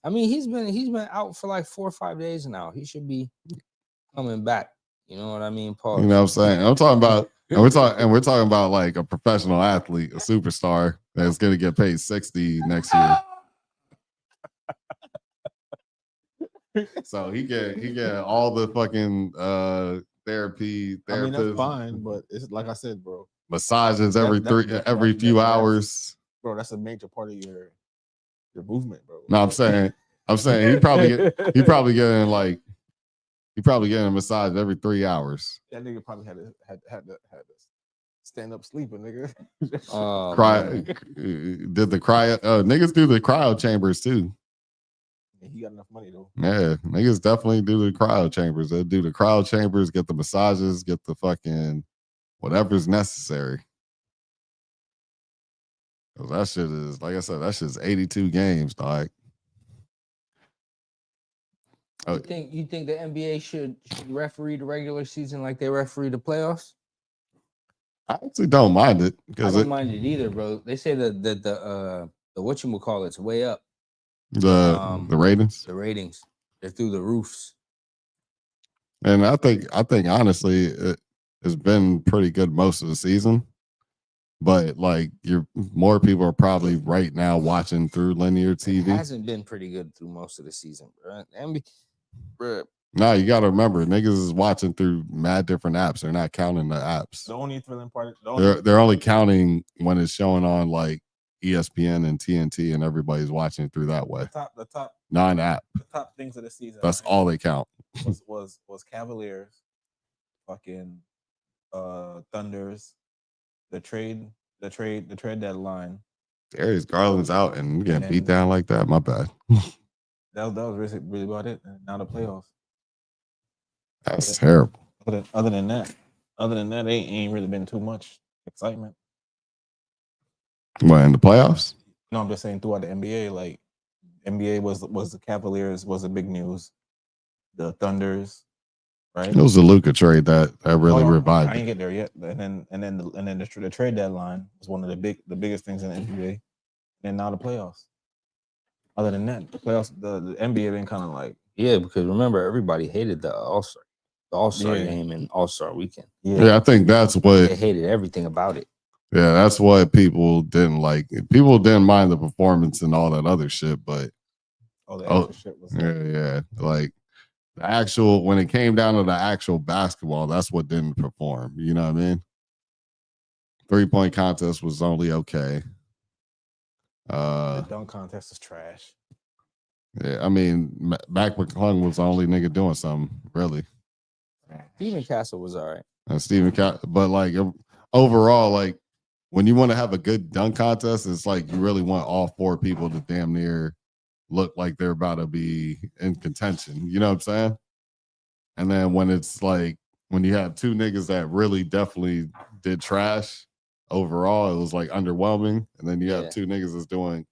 I mean, he's been out for like 4 or 5 days now. He should be coming back. You know what I mean, Paul? You know what I'm saying? I'm talking about, and we're talking about like a professional athlete, a superstar that's gonna get paid $60 next year. So he get all the fucking therapy. I mean, that's fine, but it's like I said, bro. Massages every few hours. Bro, that's a major part of your movement, bro. No, I'm saying he probably getting a massage every 3 hours. That nigga probably had to stand up sleeping, nigga. Did the cryo? Niggas do the cryo chambers too. He got enough money though. Yeah, niggas definitely do the cryo chambers. They do the cryo chambers, get the massages, get the fucking whatever's necessary. Cause that shit is, like I said, that shit's 82 games, dog. You think the NBA should referee the regular season like they referee the playoffs? I actually don't mind it because I don't mind it either, bro. They say that the whatchamacallit's way up. The ratings. The ratings. They're through the roofs. And I think honestly it's been pretty good most of the season. But like more people are probably right now watching through linear TV. It hasn't been pretty good through most of the season, bro. No, you gotta remember, niggas is watching through mad different apps. They're not counting the apps. The only thrilling part, they're only counting when it's showing on like ESPN and TNT, and everybody's watching through that way. The top non-app. The top things of the season. That's all they count. was Cavaliers, fucking Thunders, the trade deadline. Darius Garland's out and getting beat down like that. My bad. That was really about it. And now the playoffs. That's terrible. Other than that, they ain't really been too much excitement. What, in the playoffs? No, I'm just saying throughout the NBA. Like NBA was the Cavaliers was the big news. The Thunders, right? It was the Luka trade that really revived. I ain't get there yet. And then the trade deadline was one of the biggest things in the NBA. And now the playoffs. Other than that, the playoffs, the NBA been kind of like, yeah, because remember everybody hated the All-Star game and All-Star weekend. Yeah, I think that's what they hated everything about it. Yeah, that's what people didn't like. People didn't mind the performance and all that other shit, but shit was like the actual, when it came down to the actual basketball, that's what didn't perform. You know what I mean? 3-point contest was only okay. The dunk contest is trash. Yeah, I mean, Mac McClung was the only nigga doing something, really. Stephen Castle was all right. But like overall, like when you want to have a good dunk contest, it's like you really want all four people to damn near look like they're about to be in contention. You know what I'm saying? And then when it's like, when you have two niggas that really definitely did trash overall, it was like underwhelming. And then you have two niggas that's doing,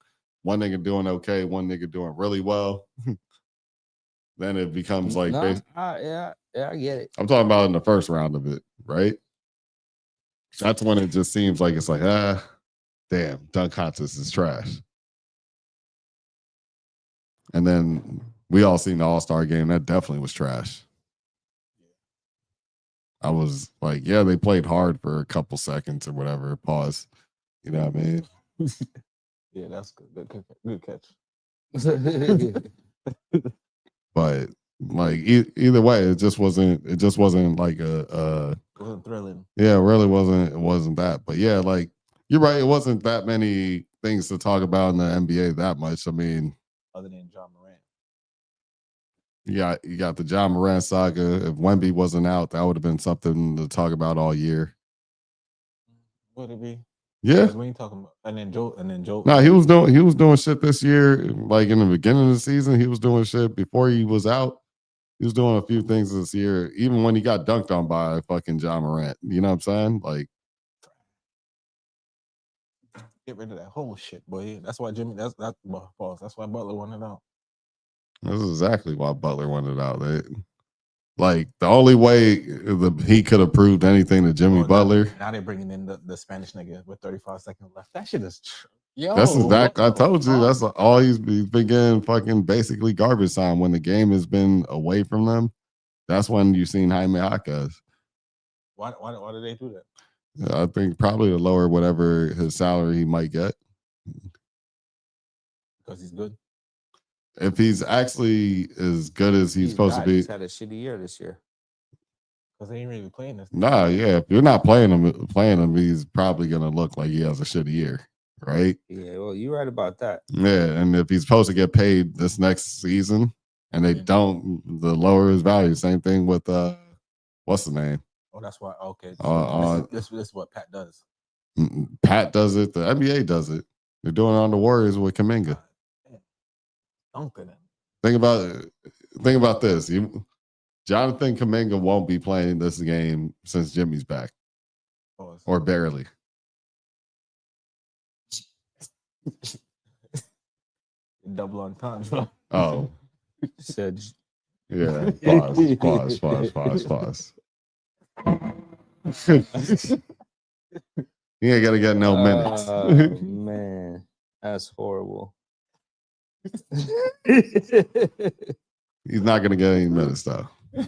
one nigga doing okay, one nigga doing really well. Then it becomes like, I get it. I'm talking about in the first round of it, right? That's when it just seems like it's like, damn, dunk contest is trash. And then we all seen the All-Star game. That definitely was trash. I was like, yeah, they played hard for a couple seconds or whatever. Pause. You know what I mean? Yeah, that's good. Good catch. But like either way, it just wasn't like it wasn't thrilling. Yeah, it really wasn't. It wasn't that. But yeah, like you're right. It wasn't that many things to talk about in the NBA that much. I mean, other than John Morant. You got the John Morant saga. If Wemby wasn't out, that would have been something to talk about all year. Would it be? Yeah. What are you talking about? And then Joe. No, he was doing shit this year. Like in the beginning of the season, he was doing shit. Before he was out, he was doing a few things this year. Even when he got dunked on by fucking John Morant, you know what I'm saying? Like, get rid of that whole shit, boy. That's why That's why Butler wanted out. This is exactly why Butler wanted out. Like the only way he could have proved anything to Jimmy Butler. Now they're bringing in the Spanish nigga with 35 seconds left. That shit is yo. That's exactly. I told you. That's all he's been getting. Fucking basically garbage time when the game has been away from them. That's when you've seen Jaime Jaquez. Why did they do that? I think probably to lower whatever his salary he might get. Because he's good. if he's actually as good as he's supposed to be. He's had a shitty year this year. Because they ain't really playing this. Nah, yeah. If you're not playing him, he's probably gonna look like he has a shitty year, right? Yeah, well, you're right about that. Yeah, and if he's supposed to get paid this next season, and they don't, the lower his value. Same thing with what's the name? Oh, that's why. Okay, this is what Pat does. Pat does it. The NBA does it. They're doing it on the Warriors with Kuminga. Think about this. Jonathan Kuminga won't be playing this game since Jimmy's back, or barely. Double on time. Oh, said, yeah. Pause. You ain't gotta get no minutes. Man, that's horrible. He's not gonna get any minutes though. Yeah,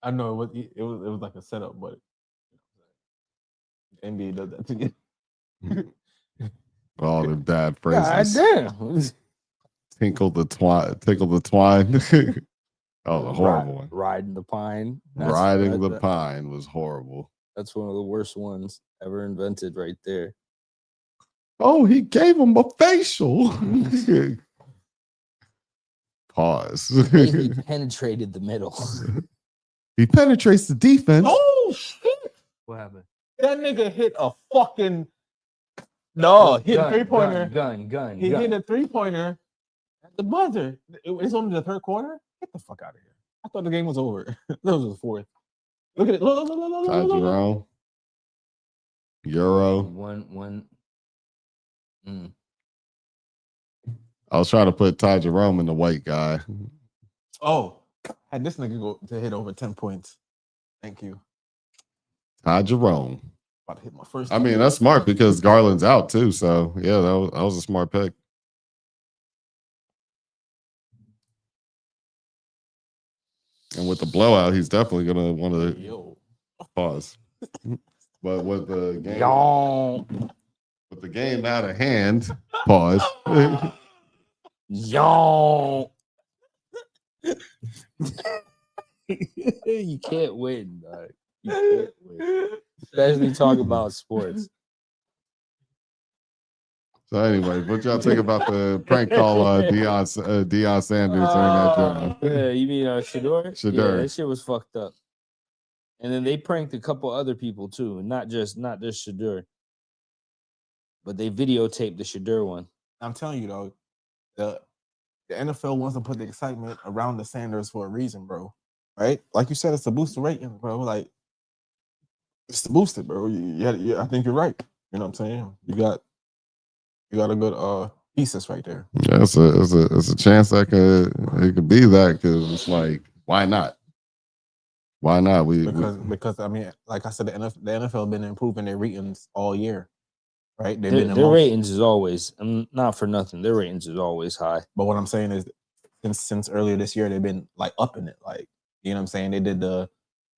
I know it was like a setup, but the NBA does that to you. All the bad phrases. God damn. Tinkle the twine. Oh, a horrible one. Riding the pine. Riding the pine was horrible. That's one of the worst ones ever invented right there. Oh, he gave him a facial. Pause. He penetrated the middle. He penetrates the defense. Oh, shit. What happened? That nigga hit a fucking... No, hit a three-pointer. Gun. He hit a three-pointer at the buzzer. It's only the third quarter? Get the fuck out of here. I thought the game was over. That was the fourth. Look at it. Look. Jerome. Euro. One. I was trying to put Ty Jerome in the white guy. Oh, had this nigga go to hit over 10 points. Thank you. Ty Jerome. About to hit my first. I mean, that's smart because Garland's out too. So yeah, that was a smart pick. And with the blowout, he's definitely gonna want to pause. But with the game out of hand, pause. You can't win, dog. You can't win. Especially talking about sports. So anyway, what y'all think about the prank call Deion Sanders during that drive? Yeah, you mean Shedeur? Shedeur. Yeah, that shit was fucked up. And then they pranked a couple other people too, not just Shedeur. But they videotaped the Shedeur one. I'm telling you though, the NFL wants to put the excitement around the Sanders for a reason, bro. Right? Like you said, it's to boost the ratings, bro. Like it's to boost it, bro. I think you're right. You know what I'm saying? You got a good thesis right there. Yeah, it's a chance that it could be that because it's like, why not? Why not? Because I mean, like I said, the NFL been improving their ratings all year, right? Their ratings is always, not for nothing. Their ratings is always high. But what I'm saying is, since earlier this year, they've been like upping it. Like, you know what I'm saying? They did the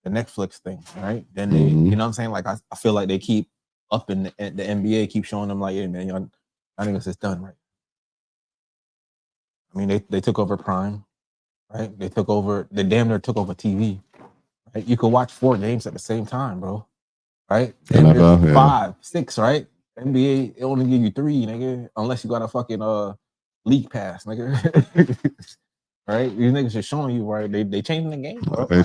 Netflix thing, right? Then they, you know what I'm saying? Like I feel like they keep upping the NBA, keep showing them like, hey man, y'all, I think it's done right. I mean, they took over Prime, right? They damn near took over TV. Right? You could watch 4 games at the same time, bro. Right? NFL, 5, 6, right? NBA, it only give you 3, nigga, unless you got a fucking league pass, nigga. Right? These niggas are showing you, right? They changing the game, bro. They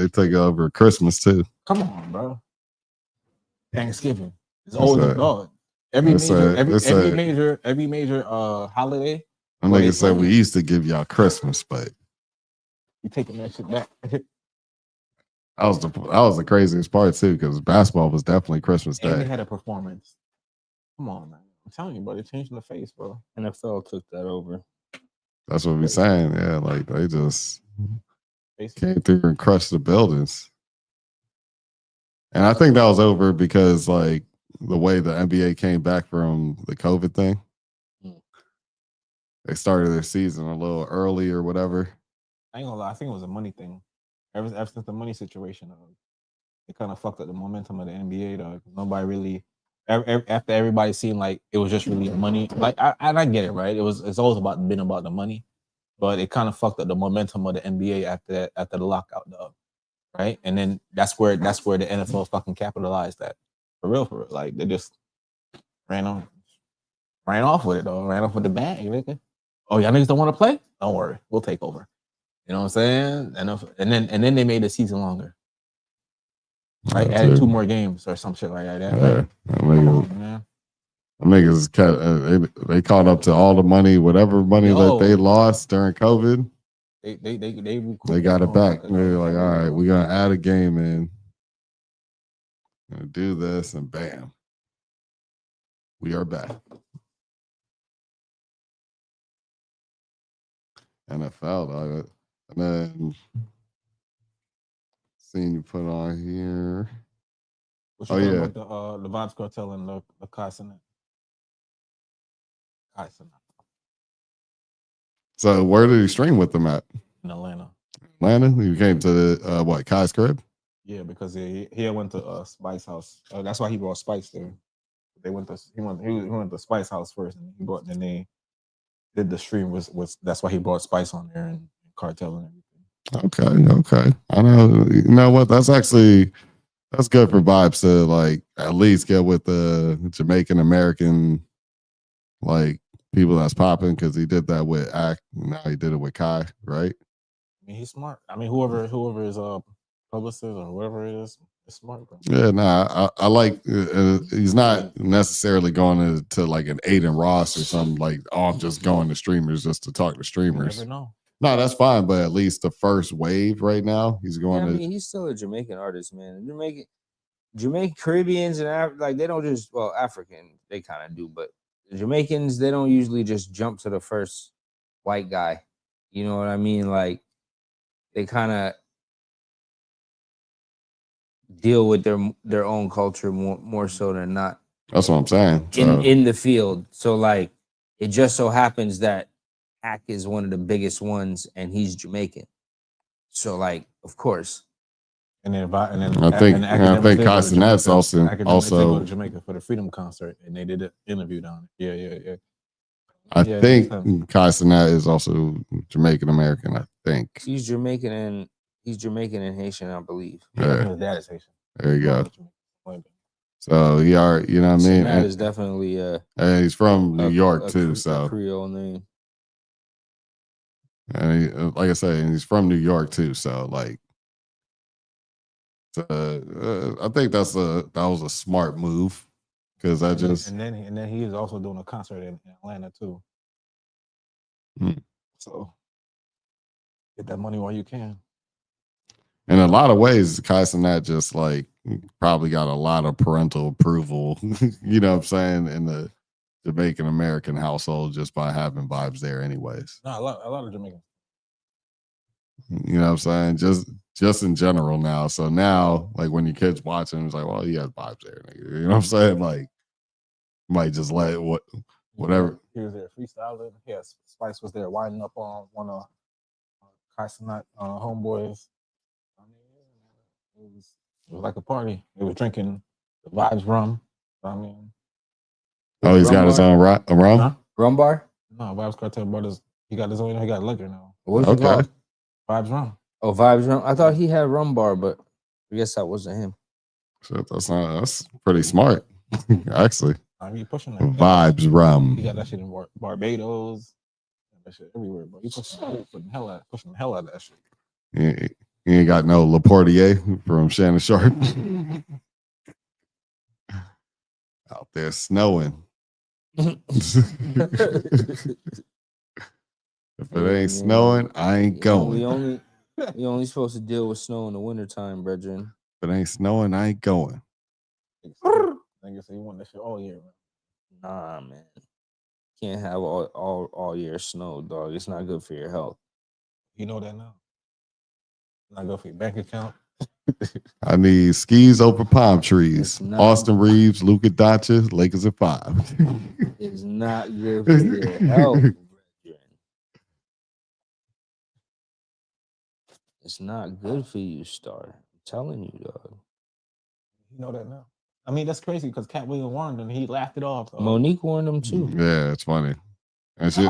take over Christmas too. Come on, bro. Thanksgiving. It's always a dog. Every major holiday. I'm like I said, we used to give y'all Christmas, but you taking that shit back. That was the craziest part too, because basketball was definitely Christmas Day. And they had a performance. Come on, man. I'm telling you, bro, they're changing the face, bro. NFL took that over. That's what we're saying. Yeah, like they just came through and crushed the buildings. And I think that was over because like the way the NBA came back from the COVID thing. They started their season a little early or whatever. I ain't gonna lie, I think it was a money thing. Ever since the money situation, it kind of fucked up the momentum of the NBA, though. Nobody really, after everybody seemed like it was just really money. Like I get it, right? It's always been about the money, but it kind of fucked up the momentum of the NBA after the lockout, though, right? And then that's where the NFL fucking capitalized that for real. Like they just ran off with it, though. Ran off with the bag, nigga. Oh, y'all niggas don't want to play? Don't worry, we'll take over. You know what I'm saying? And then they made the season longer. Like added 2 more games or some shit like that. They caught up to all the money, whatever money that they lost during COVID. They got it back. They're like, all right, we're gonna add a game in, gonna do this, and bam, we are back. NFL, dog. And then seeing you put on here. What you about the Vibes Cartel and the Kaisenet? So where did he stream with them at? In Atlanta. You came to the Kai's crib? Yeah, because he went to Spice House. That's why he brought Spice there. He went to Spice House first, and then they did the stream was that's why he brought Spice on there and Cartel and Okay. everything. I know. You know what? That's good for Vibes to like at least get with the Jamaican American like people that's popping, because he did that with Act. Now he did it with Kai, right? I mean, he's smart. I mean, whoever is publicist or whatever it is smart, bro. Yeah, I like. He's not necessarily going to like an Aiden Ross or something like. Oh, I'm just going to streamers just to talk to streamers. You never know. No, that's fine, but at least the first wave right now, he's going to. I mean, he's still a Jamaican artist, man. Jamaican Caribbeans and like they don't just African, they kind of do, but the Jamaicans, they don't usually just jump to the first white guy. You know what I mean? Like they kind of deal with their own culture more so than not. That's what I'm saying. In the field. So like it just so happens that Ak is one of the biggest ones and he's Jamaican. So like of course. And then I think Kaisenet's also to Jamaica for the Freedom concert and they did an interview down there. Yeah. I think Kaisenet is also Jamaican American. I think he's Jamaican and Haitian, I believe. Yeah, his dad is Haitian. There you go. So you know what I mean. That is definitely and he's from New York too. So Creole name. And like I say, he's from New York too. So like, I think that was a smart move. Because and then he is also doing a concert in Atlanta too. So get that money while you can. In a lot of ways, Kaisenet just like probably got a lot of parental approval, you know what I'm saying, in the Jamaican American household just by having Vibes there anyways. No, a lot of Jamaicans. You know what I'm saying? Just in general now. So now, like when your kids watching, it's like, well, he has Vibes there. You know what I'm saying? Like, might just let it, whatever. He was there freestyling. Yes, Spice was there winding up on one of Kaisenet homeboys. I mean, it was like a party. They were drinking the Vibes rum. I mean, he's got his own rum? Huh? Rum bar? No, Vibes Cartel Brothers. He got his own. He got liquor now. What's it called? Vibes rum. Oh, Vibes rum. I thought he had rum bar, but I guess that wasn't him. Shit, that's pretty smart, actually. I mean, pushing that. Vibes rum. He got that shit in Barbados. That shit everywhere, bro. He pushing the hell out of that shit. Yeah, he ain't got no Laportier from Shannon Sharp. Out there snowing. If it ain't snowing, I ain't going. We only supposed to deal with snow in the wintertime, brethren. If it ain't snowing, I ain't going. Nigga say you want that shit all year, man. Nah, man. Can't have all year snow, dog. It's not good for your health. You know that now. Not good for your bank account. I need skis over palm trees. Austin Reeves, Luka Doncic, Lakers at 5. It's not good for your health. It's not good for you, Star. I'm telling you, dog. You know that now. I mean, that's crazy because Cat Williams warned him. He laughed it off. Monique warned him too. Yeah, it's funny. And she,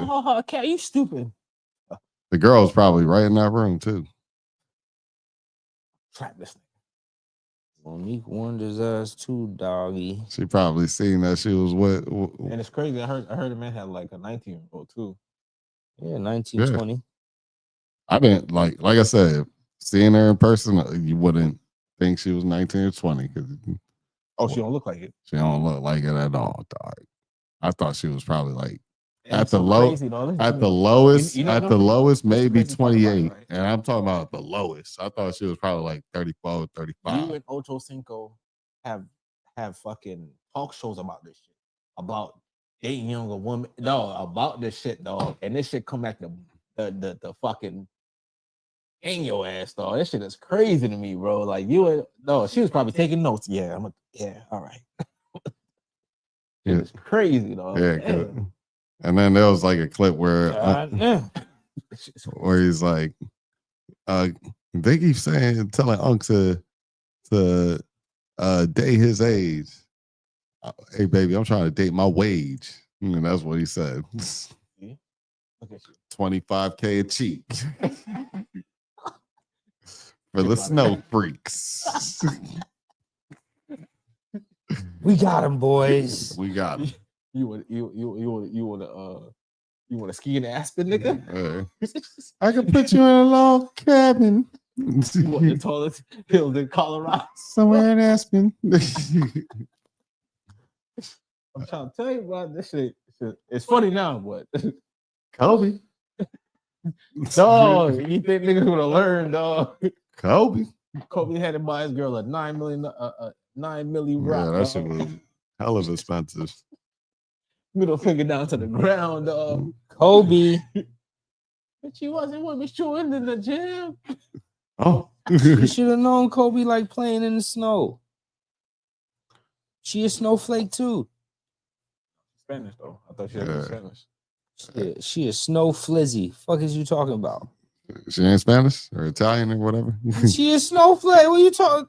Cat, you stupid. The girl was probably right in that room too. Trap this nigga. Monique warned his ass too, doggy. She probably seen that she was what. And it's crazy. I heard a man had like a 19-year-old too. Yeah, 1920. Yeah. I didn't like I said, seeing her in person, you wouldn't think she was 19 or 20 because. Oh, she don't look like it. She don't look like it at all, dog. I thought she was probably like at the lowest, maybe 28. Right? And I'm talking about the lowest. I thought she was probably like 34, 35. You and Ocho Cinco have fucking talk shows about this shit. About dating younger women. No, about this shit, dog. And this shit come back to the fucking in your ass, dog. This shit is crazy to me, bro. Like she was probably taking notes. Yeah, all right. It's crazy, dog. Yeah, and then there was like a clip where he's like, they keep telling Unc to date his age. Hey baby, I'm trying to date my wage. And that's what he said. 25K a cheek. For the snow freaks. We got him, boys. We got him. You want to ski in Aspen, nigga? I can put you in a log cabin. You want the tallest hills in Colorado? Somewhere in Aspen. I'm trying to tell you about this shit. It's funny now, but Kobe. Dog, you think niggas gonna learn, dog? Kobe had to buy his girl a $9 million rock. Yeah, that shit was hella expensive. Middle finger down to the ground, dog. Kobe. But she wasn't with me showing in the gym. Oh. You should have known Kobe like playing in the snow. She a snowflake too. Spanish though. I thought she was Spanish. She a snow flizzy. Fuck is you talking about? She ain't Spanish or Italian or whatever. She a snowflake. What are you talking?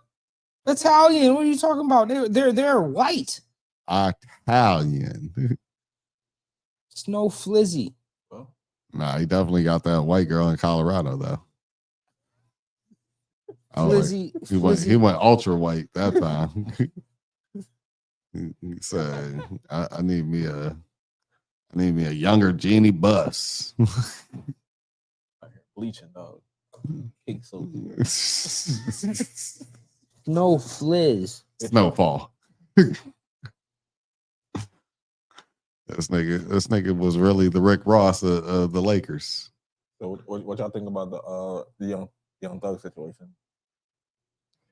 Italian. What are you talking about? They're white. Italian. Snow flizzy. Well, nah, he definitely got that white girl in Colorado though. Flizzy. He went ultra white that time. He said, "I need me a younger Jeannie Buss." Bleaching, dog. Cake so No fliz. Snowfall. This nigga was really the Rick Ross of the Lakers. So what y'all think about the young Thug situation?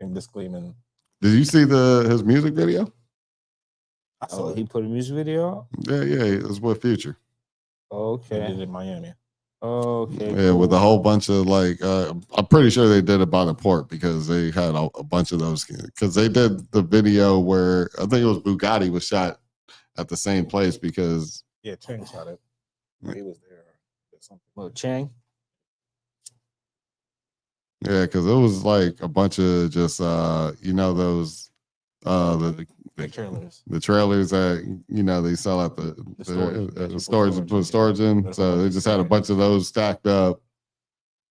Him disclaiming. Did you see his music video? Oh, he put a music video out? Yeah, it was with Future. Okay. He did it in Miami. Okay. Yeah, cool. With a whole bunch of like, I'm pretty sure they did it by the port because they had a bunch of those. Because they did the video where I think it was Bugatti was shot at the same place because Chang shot it. He was there. Well, Chang. Yeah, because it was like a bunch of just those the trailers. The trailers that they sell at the storage to put storage in. So they just had a bunch of those stacked up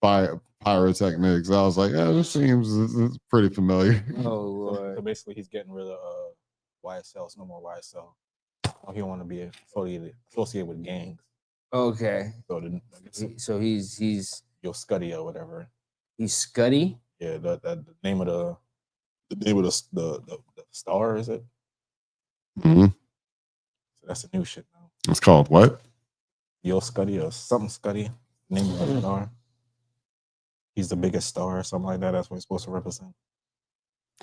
pyrotechnics. I was like, this seems pretty familiar. Oh Lord. So basically he's getting rid of YSL. It's no more YSL. He don't want to be associated with gangs. Okay. So he's Yo Scuddy or whatever. He's Scuddy? Yeah, the name of the star, is it? Mm-hmm. So that's the new shit now. It's called what? Yo Scuddy or something Scuddy. Name of the star. He's the biggest star or something like that. That's what he's supposed to represent.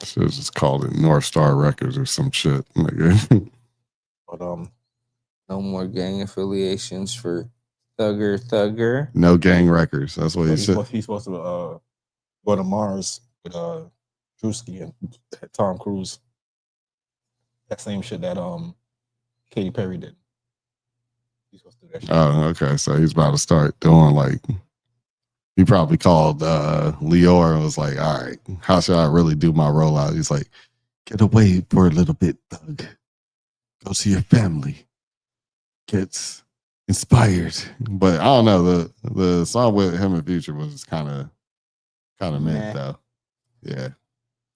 Should have just called it North Star Records or some shit. But no more gang affiliations for Thugger. No gang records. That's what he said. He's supposed to go to Mars with Drewski and Tom Cruise. That same shit that Katy Perry did. He's supposed to do that shit. Oh, okay. So he's about to start doing like. He probably called Lior and was like, "All right, how should I really do my rollout?" He's like, Get away for a little bit, Thug. Go see your family. Gets inspired. But I don't know. The song with him and Future was kind of mid though. Yeah.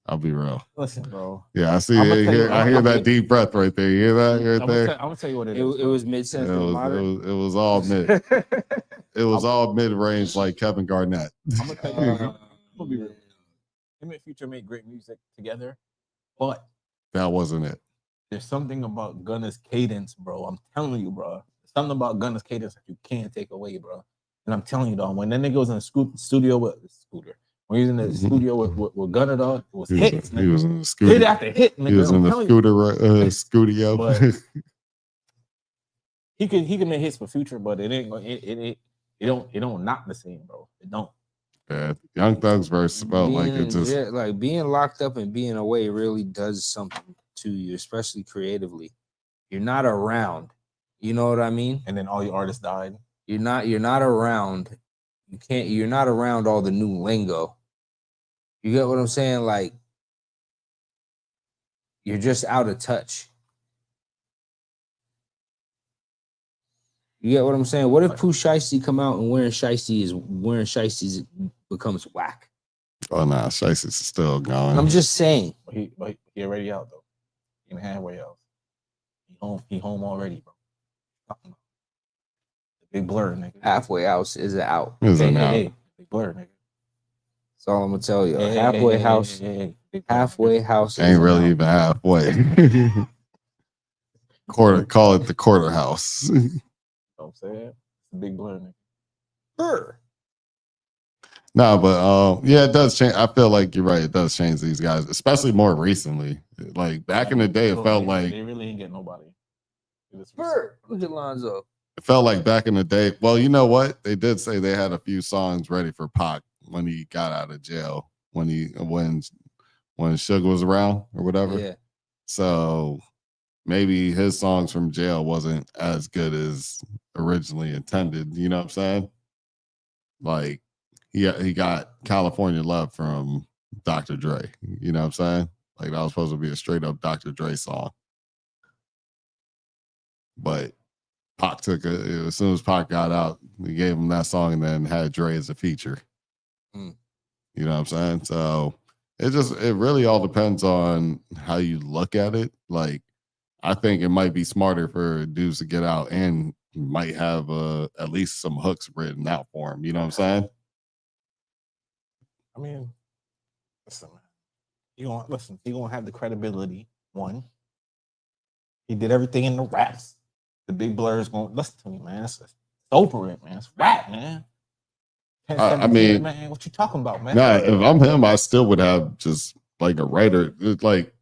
I'll be real. Listen, bro. Yeah, I see. I hear that deep breath right there. You hear that right there? I'm gonna tell you what it is. It was mid-sense. It was all mid. It was all mid-range like Kevin Garnett. I'm gonna tell you. I'm gonna be real. Him and Future made great music together, but that wasn't it. There's something about Gunna's cadence, bro. I'm telling you, bro. There's something about Gunna's cadence that you can't take away, bro. And I'm telling you, dog, when that nigga was in the studio with Scooter, when he was in the studio with Gunna, dog, it was hits. He was in the studio. Hit after hit, nigga. He was in the studio. He can make hits for Future, but it don't knock the same, bro. It don't. Yeah, Young Thug's verse felt like it just like being locked up and being away really does something to you, especially creatively. You're not around. You know what I mean? And then all your artists died. You're not around. You're not around all the new lingo. You get what I'm saying? Like, you're just out of touch. You get what I'm saying? What if Pooh Shiesty come out and wearing Shiesties becomes whack? Oh nah, Shiesty's still going. I'm just saying. He already out though. He ain't halfway out. He home already, bro. The Big Blur, nigga. Halfway out is it out? Hey, Big Blur, nigga. That's all I'm gonna tell you. Halfway house. Halfway house ain't really even halfway. Call it the quarter house. You know what I'm saying? It's a Big Blur, nigga. Sure. No, but yeah, it does change. I feel like you're right. It does change these guys, especially more recently. Like back in the day, it felt like they really ain't getting nobody. Sure. Look at Lonzo. It felt like back in the day. Well, you know what? They did say they had a few songs ready for Pac when he got out of jail. When Suge was around or whatever. Yeah. So maybe his songs from jail wasn't as good as originally intended. You know what I'm saying? Like he got California Love from Dr. Dre. You know what I'm saying? Like that was supposed to be a straight up Dr. Dre song. But Pac took it as soon as Pac got out, we gave him that song and then had Dre as a feature. You know what I'm saying? So it really all depends on how you look at it. Like I think it might be smarter for dudes to get out and might have at least some hooks written out for him. You know what I'm saying? I mean, listen, he gonna have the credibility. One, he did everything in the raps. The Big Blur is going to listen to me, man. It's over it, man. It's rap, man. I mean, man, what you talking about, man? Nah, if I'm him, I still would have just like a writer. It's like,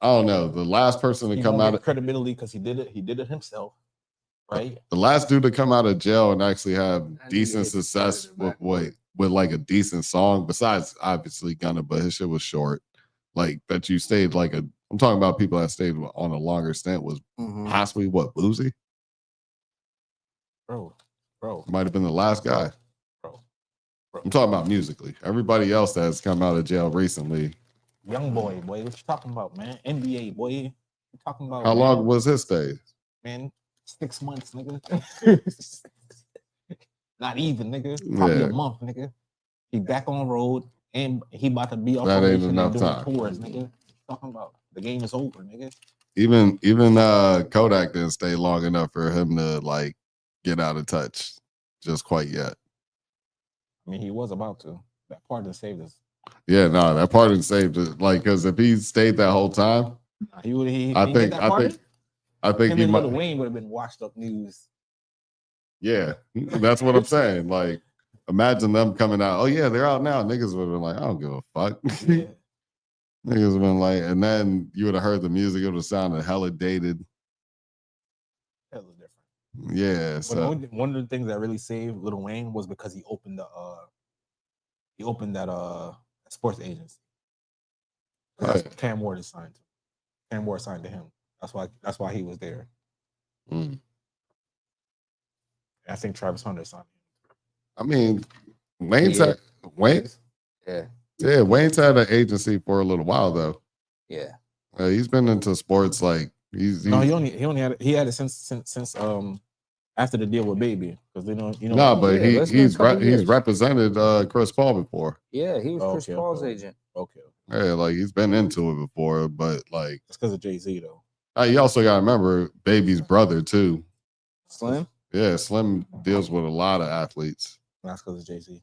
I don't know, the last person to come out of credibility because he did it himself, right? The last dude to come out of jail and actually have decent success with like a decent song, besides obviously Gunna, but his shit was short. Like that you stayed like I'm talking about people that stayed on a longer stint was possibly what, Boozy? Bro. Might have been the last guy. Bro. I'm talking about musically. Everybody else that has come out of jail recently. Young boy, what you talking about, man? NBA, boy. You talking about how long was his stay? Man, 6 months, nigga. Not even, nigga. Probably a month, nigga. He back on the road and he about to be off that ain't and enough doing time. Tours, nigga. Talking about the game is over, nigga. Even Kodak didn't stay long enough for him to like get out of touch just quite yet. I mean, he was about to. That pardon saved us. Yeah, no, that pardon saved it. Like, because if he stayed that whole time, I think he might. Wayne would have been washed up news. Yeah, that's what I'm saying. Like, imagine them coming out. Oh yeah, they're out now. Niggas would have been like, I don't give a fuck. Yeah. Niggas have been like, and then you would have heard the music. It would have sounded hella dated. Hella different. Yeah. So one of the things that really saved Lil Wayne was because he opened that sports agency. Cam Ward is signed to. Cam Ward signed to him. That's why he was there. I think Travis Hunter signed him. I mean, Wayne's had an agency for a little while though. Yeah. He's been into sports like he's no. He had it since after the deal with Baby because No, but he's represented Chris Paul before. Yeah, he was Chris Paul's agent. Okay. Yeah, like he's been into it before, but like it's because of Jay-Z though. You also got to remember Baby's brother too. Slim. Yeah, Slim deals with a lot of athletes. That's because of Jay-Z.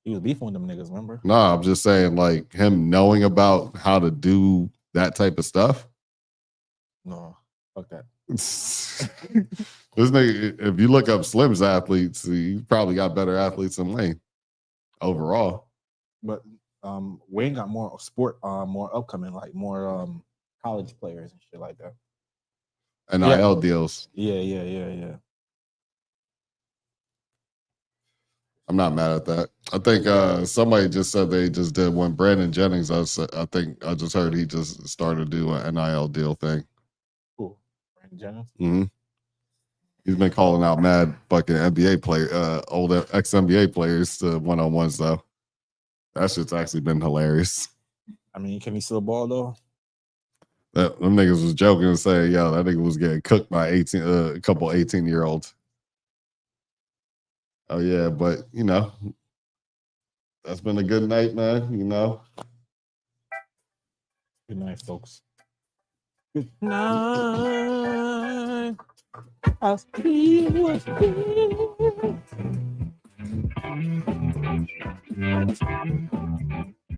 He was beefing with them niggas, remember? No, I'm just saying, like him knowing about how to do that type of stuff. No, fuck that. This nigga, if you look up Slim's athletes, he probably got better athletes than Wayne overall. But Wayne got more sport, more upcoming, like more college players and shit like that. NIL deals. Yeah. I'm not mad at that. I think somebody just said they just did when Brandon Jennings. I think I just heard he just started to do an NIL deal thing. Cool. Brandon Jennings? Mm-hmm. He's been calling out mad fucking NBA player, old ex-NBA players to one-on-ones though. That shit's actually been hilarious. I mean, can he still ball though? Them niggas was joking and saying, yo, that nigga was getting cooked by a couple 18-year-olds. Oh yeah, but that's been a good night, man. Good night, folks. Good night. I'll see what's here.